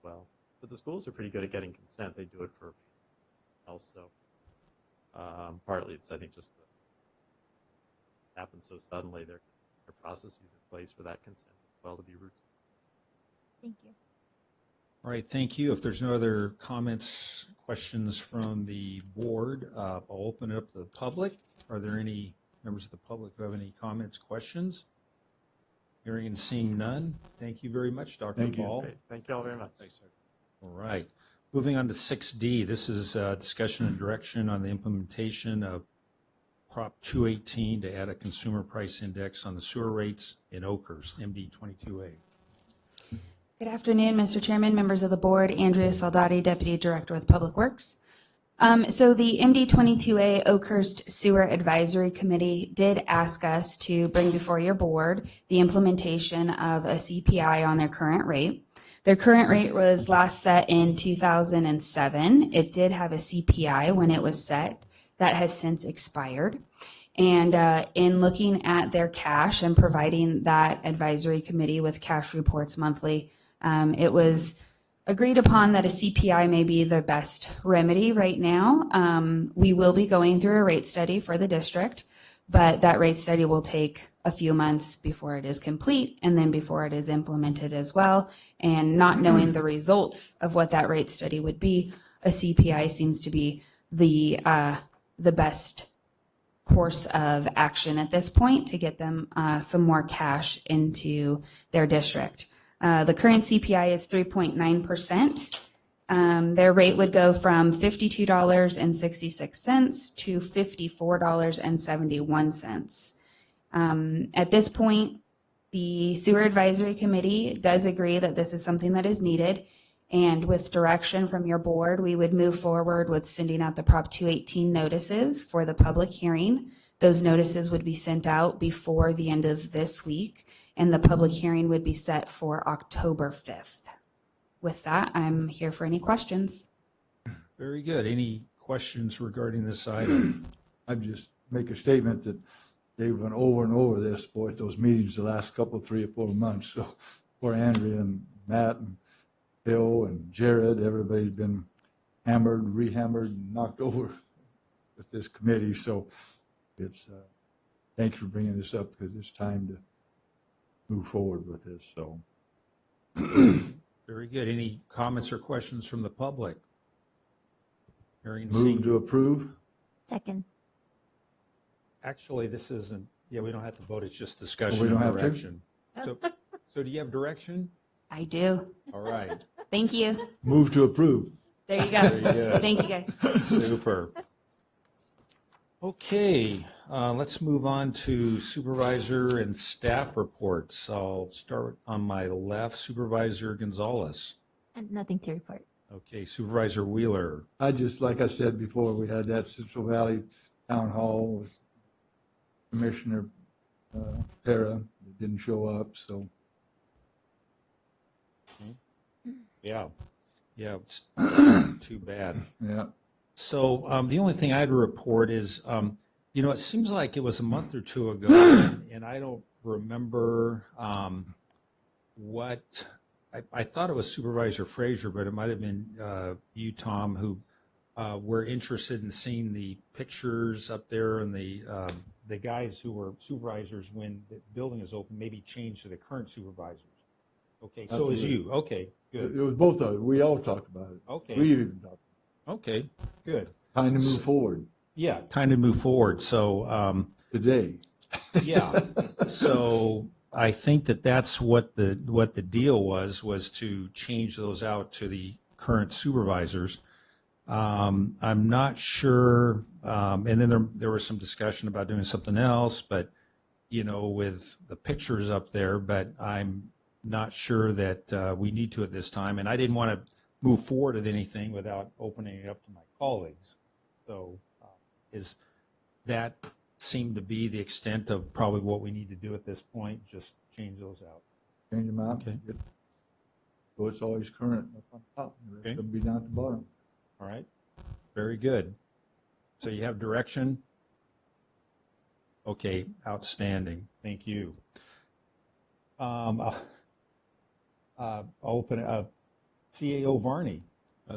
well. But the schools are pretty good at getting consent. They do it for else, so partly it's, I think, just happens so suddenly. There are processes in place for that consent as well to be routine. Thank you. All right, thank you. If there's no other comments, questions from the board, I'll open it up to the public. Are there any members of the public who have any comments, questions? Hearing and seeing none. Thank you very much, Dr. Ball. Great. Thank you all very much. Thanks, sir. All right. Moving on to 6D. This is discussion and direction on the implementation of Prop 218 to add a consumer price index on the sewer rates in Oakhurst, MD 22A. Good afternoon, Mr. Chairman, members of the board. Andrea Saldati, Deputy Director with Public Works. So the MD22A Oakhurst Sewer Advisory Committee did ask us to bring before your board the implementation of a CPI on their current rate. Their current rate was last set in 2007. It did have a CPI when it was set. That has since expired. And in looking at their cash and providing that advisory committee with cash reports monthly, it was agreed upon that a CPI may be the best remedy right now. We will be going through a rate study for the district, but that rate study will take a few months before it is complete and then before it is implemented as well. And not knowing the results of what that rate study would be, a CPI seems to be the best course of action at this point to get them some more cash into their district. The current CPI is 3.9%. Their rate would go from $52.66 to $54.71. At this point, the Sewer Advisory Committee does agree that this is something that is needed, and with direction from your board, we would move forward with sending out the Prop 218 notices for the public hearing. Those notices would be sent out before the end of this week, and the public hearing would be set for October 5th. With that, I'm here for any questions. Very good. Any questions regarding this item? I'd just make a statement that they've went over and over this, boy, at those meetings the last couple, 3 or 4 months. So poor Andrea and Matt and Bill and Jared, everybody's been hammered, rehammered, and knocked over with this committee. So it's, thanks for bringing this up because it's time to move forward with this. So. Very good. Any comments or questions from the public? Hearing and Move seeing. to approve. Second. Actually, this isn't, yeah, we don't have to vote. It's just discussion we don't and have to? direction. So do you have direction? I do. All right. Thank you. Move to approve. There you go. Very good. Thank you, guys. Super. Okay, let's move on to supervisor and staff reports. I'll start on my left, Supervisor Gonzalez. And nothing to report. Okay, Supervisor Wheeler. I just, like I said before, we had that Central Valley Town Hall with Commissioner Para, that didn't show up, so. Yeah, it's too bad. Yeah. So the only thing I'd report is, it seems like it was a month or two ago, and I don't remember what, I thought it was Supervisor Frazier, but it might have been you, Tom, who were interested in seeing the pictures up there, and the guys who were supervisors when the building is open maybe change to the current supervisors. Okay, so is you. Okay, It good. was both of us. We all talked about it. Okay. We even talked. Okay, good. Time to move forward. Yeah, time to move forward. So, Today. yeah. So I think that that's what the deal was to change those out to the current supervisors. I'm not sure, and then there was some discussion about doing something else, but, with the pictures up there, but I'm not sure that we need to at this time. And I didn't want to move forward with anything without opening it up to my colleagues. So is that seemed to be the extent of probably what we need to do at this point, just change those out. Change them out. Okay. So it's always current up on top. Okay. It'll be down at the bottom. All right, very good. So you have direction? Okay, outstanding, thank you. I'll open it up. CAO Varney.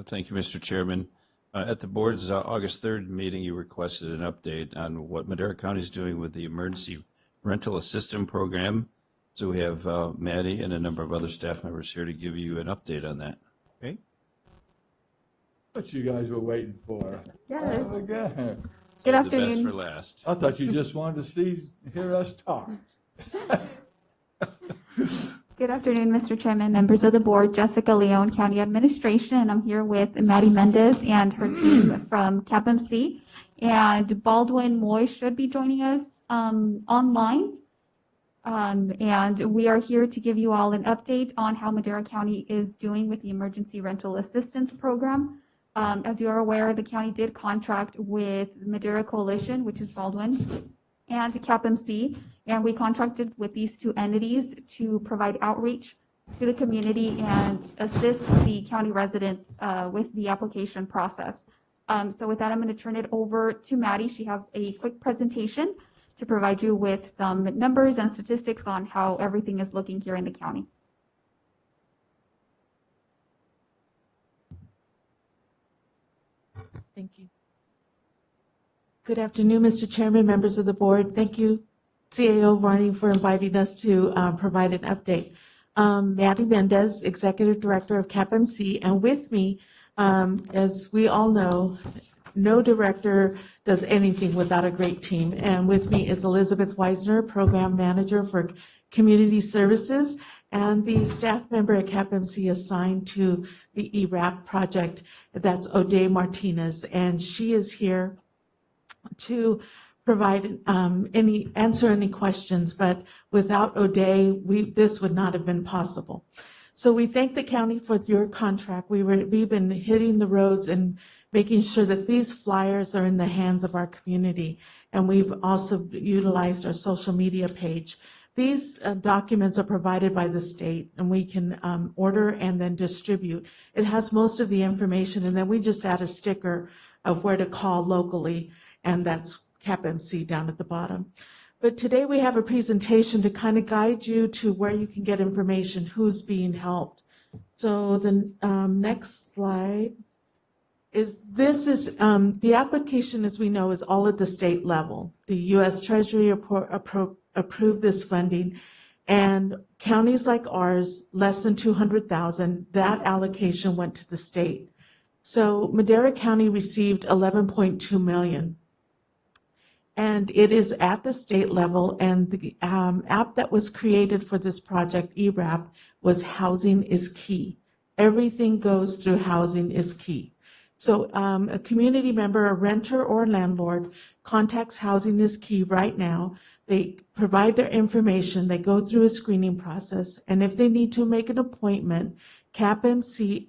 Thank you, Mr. Chairman. At the board's August 3rd meeting, you requested an update on what Madera County is doing with the emergency rental assistance program. So we have Maddie and a number of other staff members here to give you an update on that. Okay. What you guys were waiting for? Yes. Oh, God. Good The best afternoon. for last. I thought you just wanted to hear us talk. Good afternoon, Mr. Chairman, members of the board, Jessica Leone, County Administration, and I'm here with Maddie Mendez and her team from CAPMC. And Baldwin Moy should be joining us online. And we are here to give you all an update on how Madera County is doing with the Emergency Rental Assistance Program. As you are aware, the county did contract with Madera Coalition, which is Baldwin, and CAPMC, and we contracted with these two entities to provide outreach to the community and assist the county residents with the application process. So with that, I'm going to turn it over to Maddie. She has a quick presentation to provide you with some numbers and statistics on how everything is looking here in the county. Thank you. Good afternoon, Mr. Chairman, members of the board. Thank you, CAO Varney, for inviting us to provide an update. Maddie Mendez, Executive Director of CAPMC, and with me, as we all know, no director does anything without a great team. And with me is Elizabeth Weisner, Program Manager for Community Services, and the staff member at CAPMC assigned to the ERAP project. That's O'Day Martinez, and she is here to provide answer any questions, but without O'Day, this would not have been possible. So we thank the county for your contract. We've been hitting the roads and making sure that these flyers are in the hands of our community, and we've also utilized our social media page. These documents are provided by the state, and we can order and then distribute. It has most of the information, and then we just add a sticker of where to call locally, and that's CAPMC down at the bottom. But today we have a presentation to kind of guide you to where you can get information, who's being helped. So the next slide is the application, as we know, is all at the state level. The U.S. Treasury approved this funding, and counties like ours, less than 200,000, that allocation went to the state. So Madera County received 11.2 million. And it is at the state level, and the app that was created for this project, ERAP, was Housing is Key. Everything goes through Housing is Key. So a community member, a renter or landlord, contacts Housing is Key right now. They provide their information, they go through a screening process, and if they need to make an appointment, CAPMC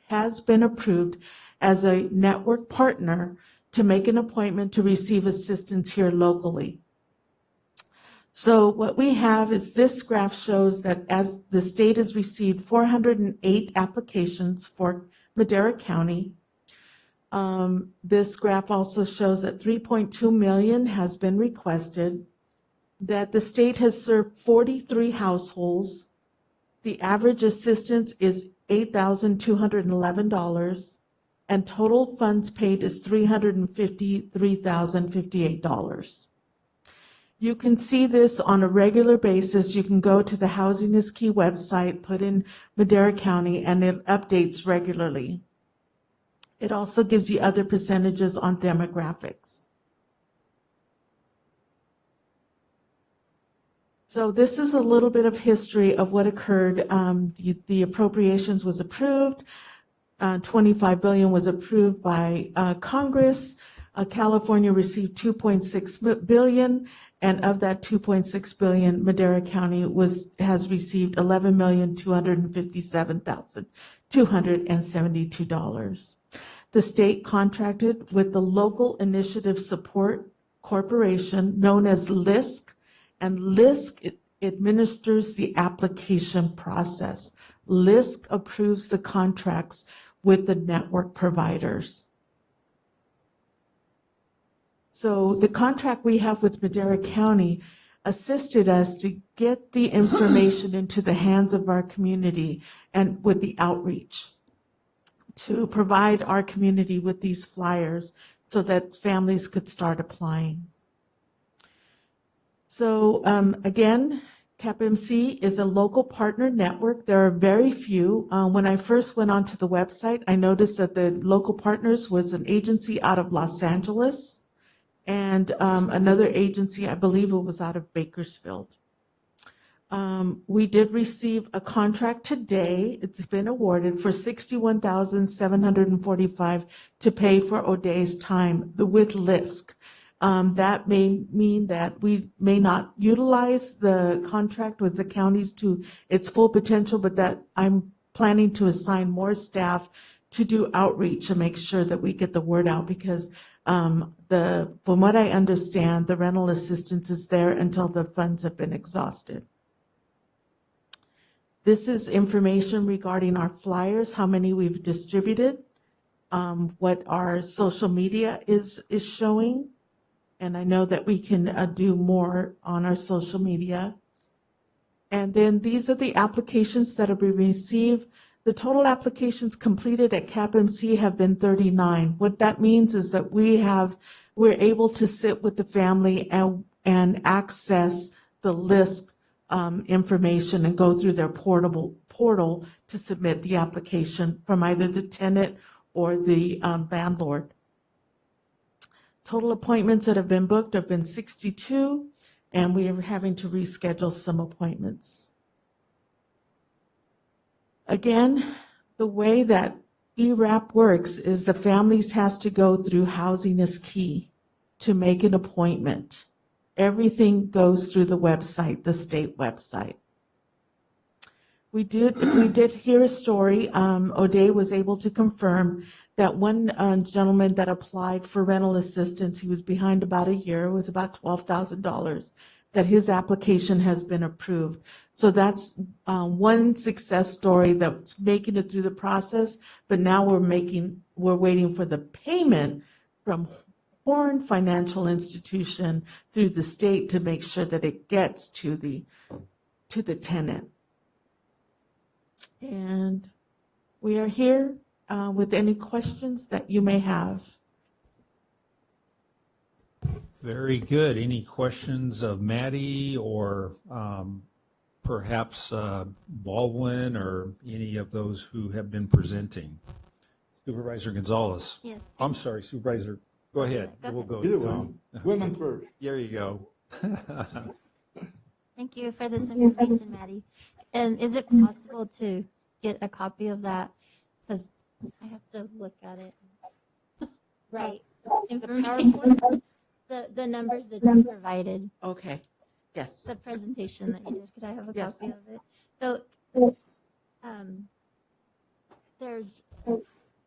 has been approved as a network partner to make an appointment to receive assistance here locally. So what we have is this graph shows that as the state has received 408 applications for Madera County, this graph also shows that 3.2 million has been requested, that the state has served 43 households. The average assistance is $8,211. And total funds paid is $353,058. You can see this on a regular basis. You can go to the Housing is Key website, put in Madera County, and it updates regularly. It also gives you other percentages on demographics. So this is a little bit of history of what occurred. The appropriations was approved. 25 billion was approved by Congress. California received 2.6 billion, and of that 2.6 billion, Madera County has received $11,257,272. The state contracted with the Local Initiative Support Corporation, known as LISC, and LISC administers the application process. LISC approves the contracts with the network providers. So the contract we have with Madera County assisted us to get the information into the hands of our community and with the outreach to provide our community with these flyers so that families could start applying. So again, CAPMC is a local partner network. There are very few. When I first went onto the website, I noticed that the local partners was an agency out of Los Angeles and another agency, I believe it was out of Bakersfield. We did receive a contract today. It's been awarded for $61,745 to pay for O'Day's time with LISC. That may mean that we may not utilize the contract with the counties to its full potential, but that I'm planning to assign more staff to do outreach and make sure that we get the word out because from what I understand, the rental assistance is there until the funds have been exhausted. This is information regarding our flyers, how many we've distributed, what our social media is showing. And I know that we can do more on our social media. And then these are the applications that have been received. The total applications completed at CAPMC have been 39. What that means is that we're able to sit with the family and access the list information and go through their portal to submit the application from either the tenant or the landlord. Total appointments that have been booked have been 62, and we are having to reschedule some appointments. Again, the way that ERAP works is the families has to go through Housing is Key to make an appointment. Everything goes through the website, the state website. We did hear a story. O'Day was able to confirm that one gentleman that applied for rental assistance, he was behind about a year, it was about $12,000, that his application has been approved. So that's one success story that's making it through the process, but now we're waiting for the payment from Horn Financial Institution through the state to make sure that it gets to the tenant. And we are here with any questions that you may have. Very good. Any questions of Maddie or perhaps Baldwin or any of those who have been presenting? Supervisor Gonzalez. Yes. I'm sorry, Supervisor. Go ahead. We'll go to Tom. Women first. There you go. Thank you for this information, Maddie. And is it possible to get a copy of that? Because I have to look at it. Right. Information. The numbers that you provided. Okay. Yes. The presentation that you did. Could I have a Yes. copy of it? So there's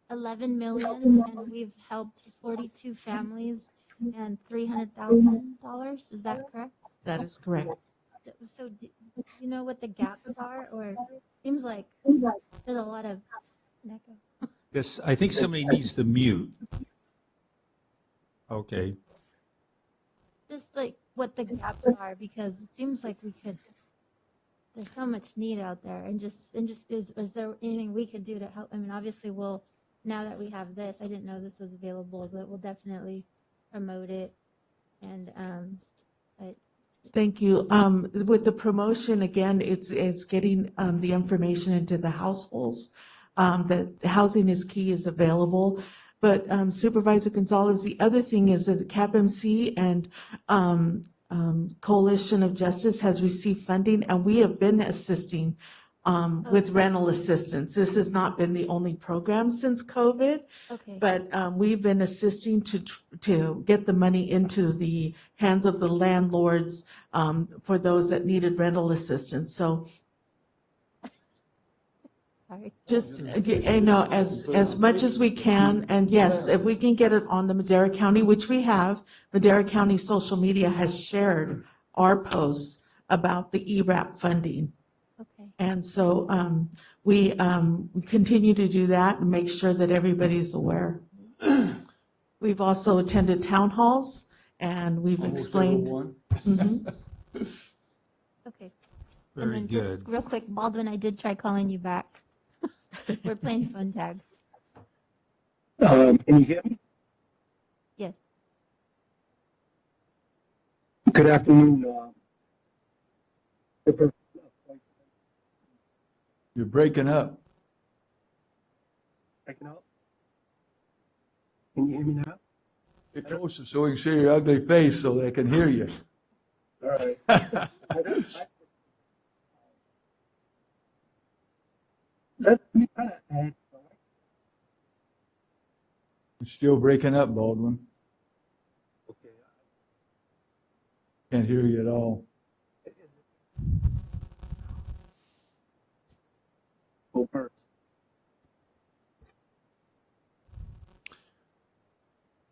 11 million, and we've helped 42 families and $300,000. Is that correct? That is correct. So do you know what the gaps are? Or it seems like there's a lot of echo. Yes, I think somebody needs to mute. Okay. Just like what the gaps are, because it seems like there's so much need out there, and just is there anything we could do to help? I mean, obviously now that we have this, I didn't know this was available, but we'll definitely promote it and Thank you. With the promotion, again, it's getting the information into the households. That housing is key is available. But Supervisor Gonzalez, the other thing is that the CAPMC and Coalition of Justice has received funding, and we have been assisting with rental assistance. This has not been the only program since COVID. Okay. But we've been assisting to get the money into the hands of the landlords for those that needed rental assistance. So Sorry. just, as much as we can, and yes, if we can get it on the Madera County, which we have, Madera County social media has shared our posts about the ERAP funding. Okay. And so we continue to do that and make sure that everybody's aware. We've also attended town halls and we've explained. Mhm. Okay. Very and then good. just real quick, Baldwin, I did try calling you back. We're playing phone tag. Can you hear me? Yes. Good afternoon. You're breaking up. Breaking up? Can you hear me now? Get closer so we can see your ugly face so they can hear you. All right. Let me kind of add. It's still breaking up, Baldwin. Okay. Can't hear you at all. Go first.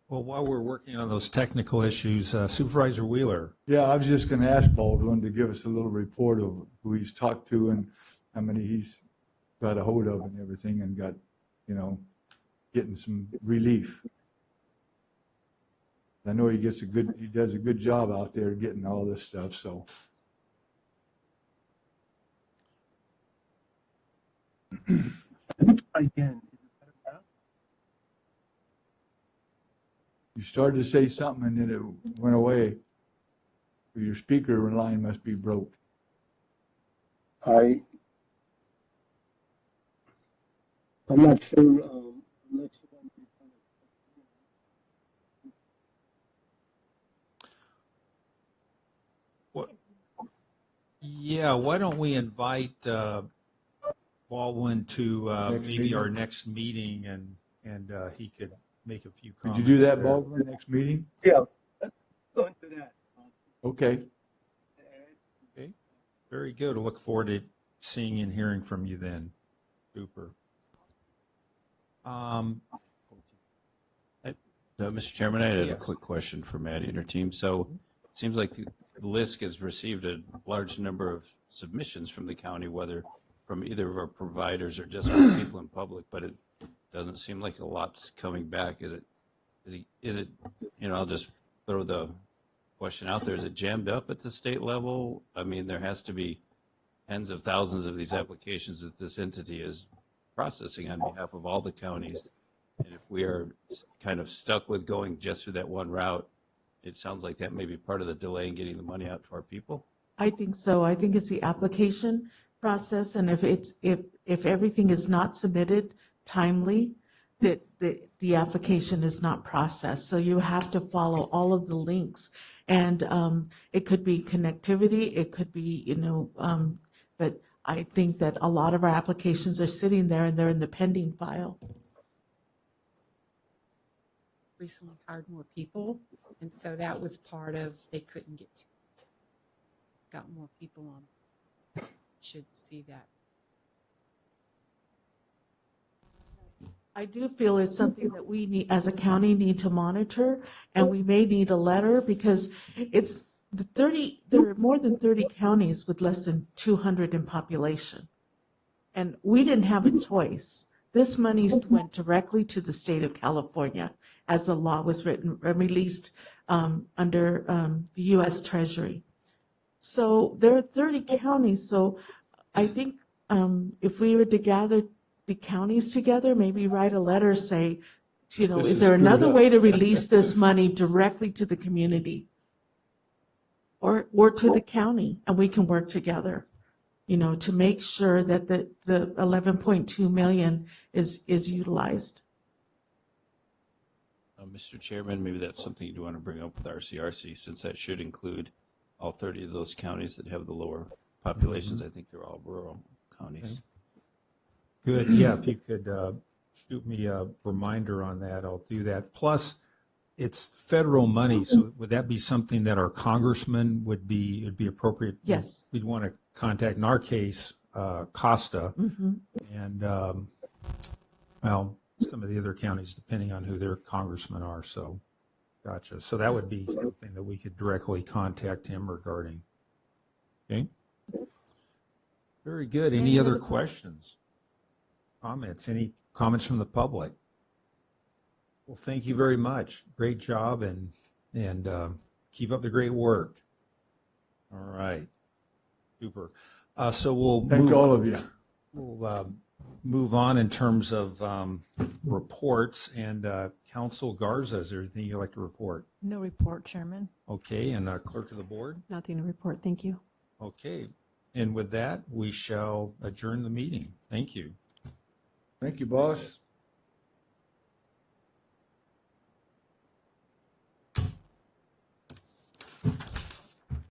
Well, while we're working on those technical issues, Supervisor Wheeler. Yeah, I was just going to ask Baldwin to give us a little report of who he's talked to and how many he's got a hold of and everything and got, getting some relief. I know he does a good job out there getting all this stuff, so. Again, You started to say something and then it went away. Your speaker line must be broke. I'm not sure. Yeah, why don't we invite Baldwin to Next maybe meeting? our next meeting and he could make a few Could comments. you do that, there. Baldwin, next meeting? Yeah, let's go into that. Okay. Okay, very good. I look forward to seeing and hearing from you then. Super. Mr. Chairman, I had a Yes. quick question for Maddie and her team. So it seems like the LISC has received a large number of submissions from the county, whether from either of our providers or just from people in public, but it doesn't seem like a lot's coming back. Is it, I'll just throw the question out there. Is it jammed up at the state level? I mean, there has to be tens of thousands of these applications that this entity is processing on behalf of all the counties. And if we are kind of stuck with going just through that one route, it sounds like that may be part of the delay in getting the money out to our people. I think so. I think it's the application process, and if everything is not submitted timely, that the application is not processed. So you have to follow all of the links, and it could be connectivity, it could be but I think that a lot of our applications are sitting there and they're in the pending file. Recently hired more people, and so that was part of they couldn't get to. Got more people on. Should see that. I do feel it's something that we need, as a county, need to monitor, and we may need a letter because there are more than 30 counties with less than 200 in population. And we didn't have a choice. This money went directly to the state of California as the law was released under the U.S. Treasury. So there are 30 counties. So I think if we were to gather the counties together, maybe write a letter, say, is there another way to release this money directly to the community? or to the county, and we can work together, to make sure that the 11.2 million is utilized. Mr. Chairman, maybe that's something you do want to bring up with RCRC, since that should include all 30 of those counties that have the lower populations. I think they're all rural counties. Good, yeah, if you could shoot me a reminder on that, I'll do that. Plus, it's federal money, so would that be something that our congressman it'd be appropriate? Yes. We'd want to contact, in our case, Costa, and, well, some of the other counties, depending on who their congressmen are, so, gotcha. So that would be something that we could directly contact him regarding. Okay? Very good. Any other questions? Comments? Any comments from the public? Well, thank you very much. Great job, and keep up the great work. All right. Super. So we'll Thank all of you. We'll move on in terms of reports, and Council Garza, is there anything you'd like to report? No report, Chairman. Okay, and Clerk of the Board? Nothing to report. Thank you. Okay, and with that, we shall adjourn the meeting. Thank you. Thank you, boss.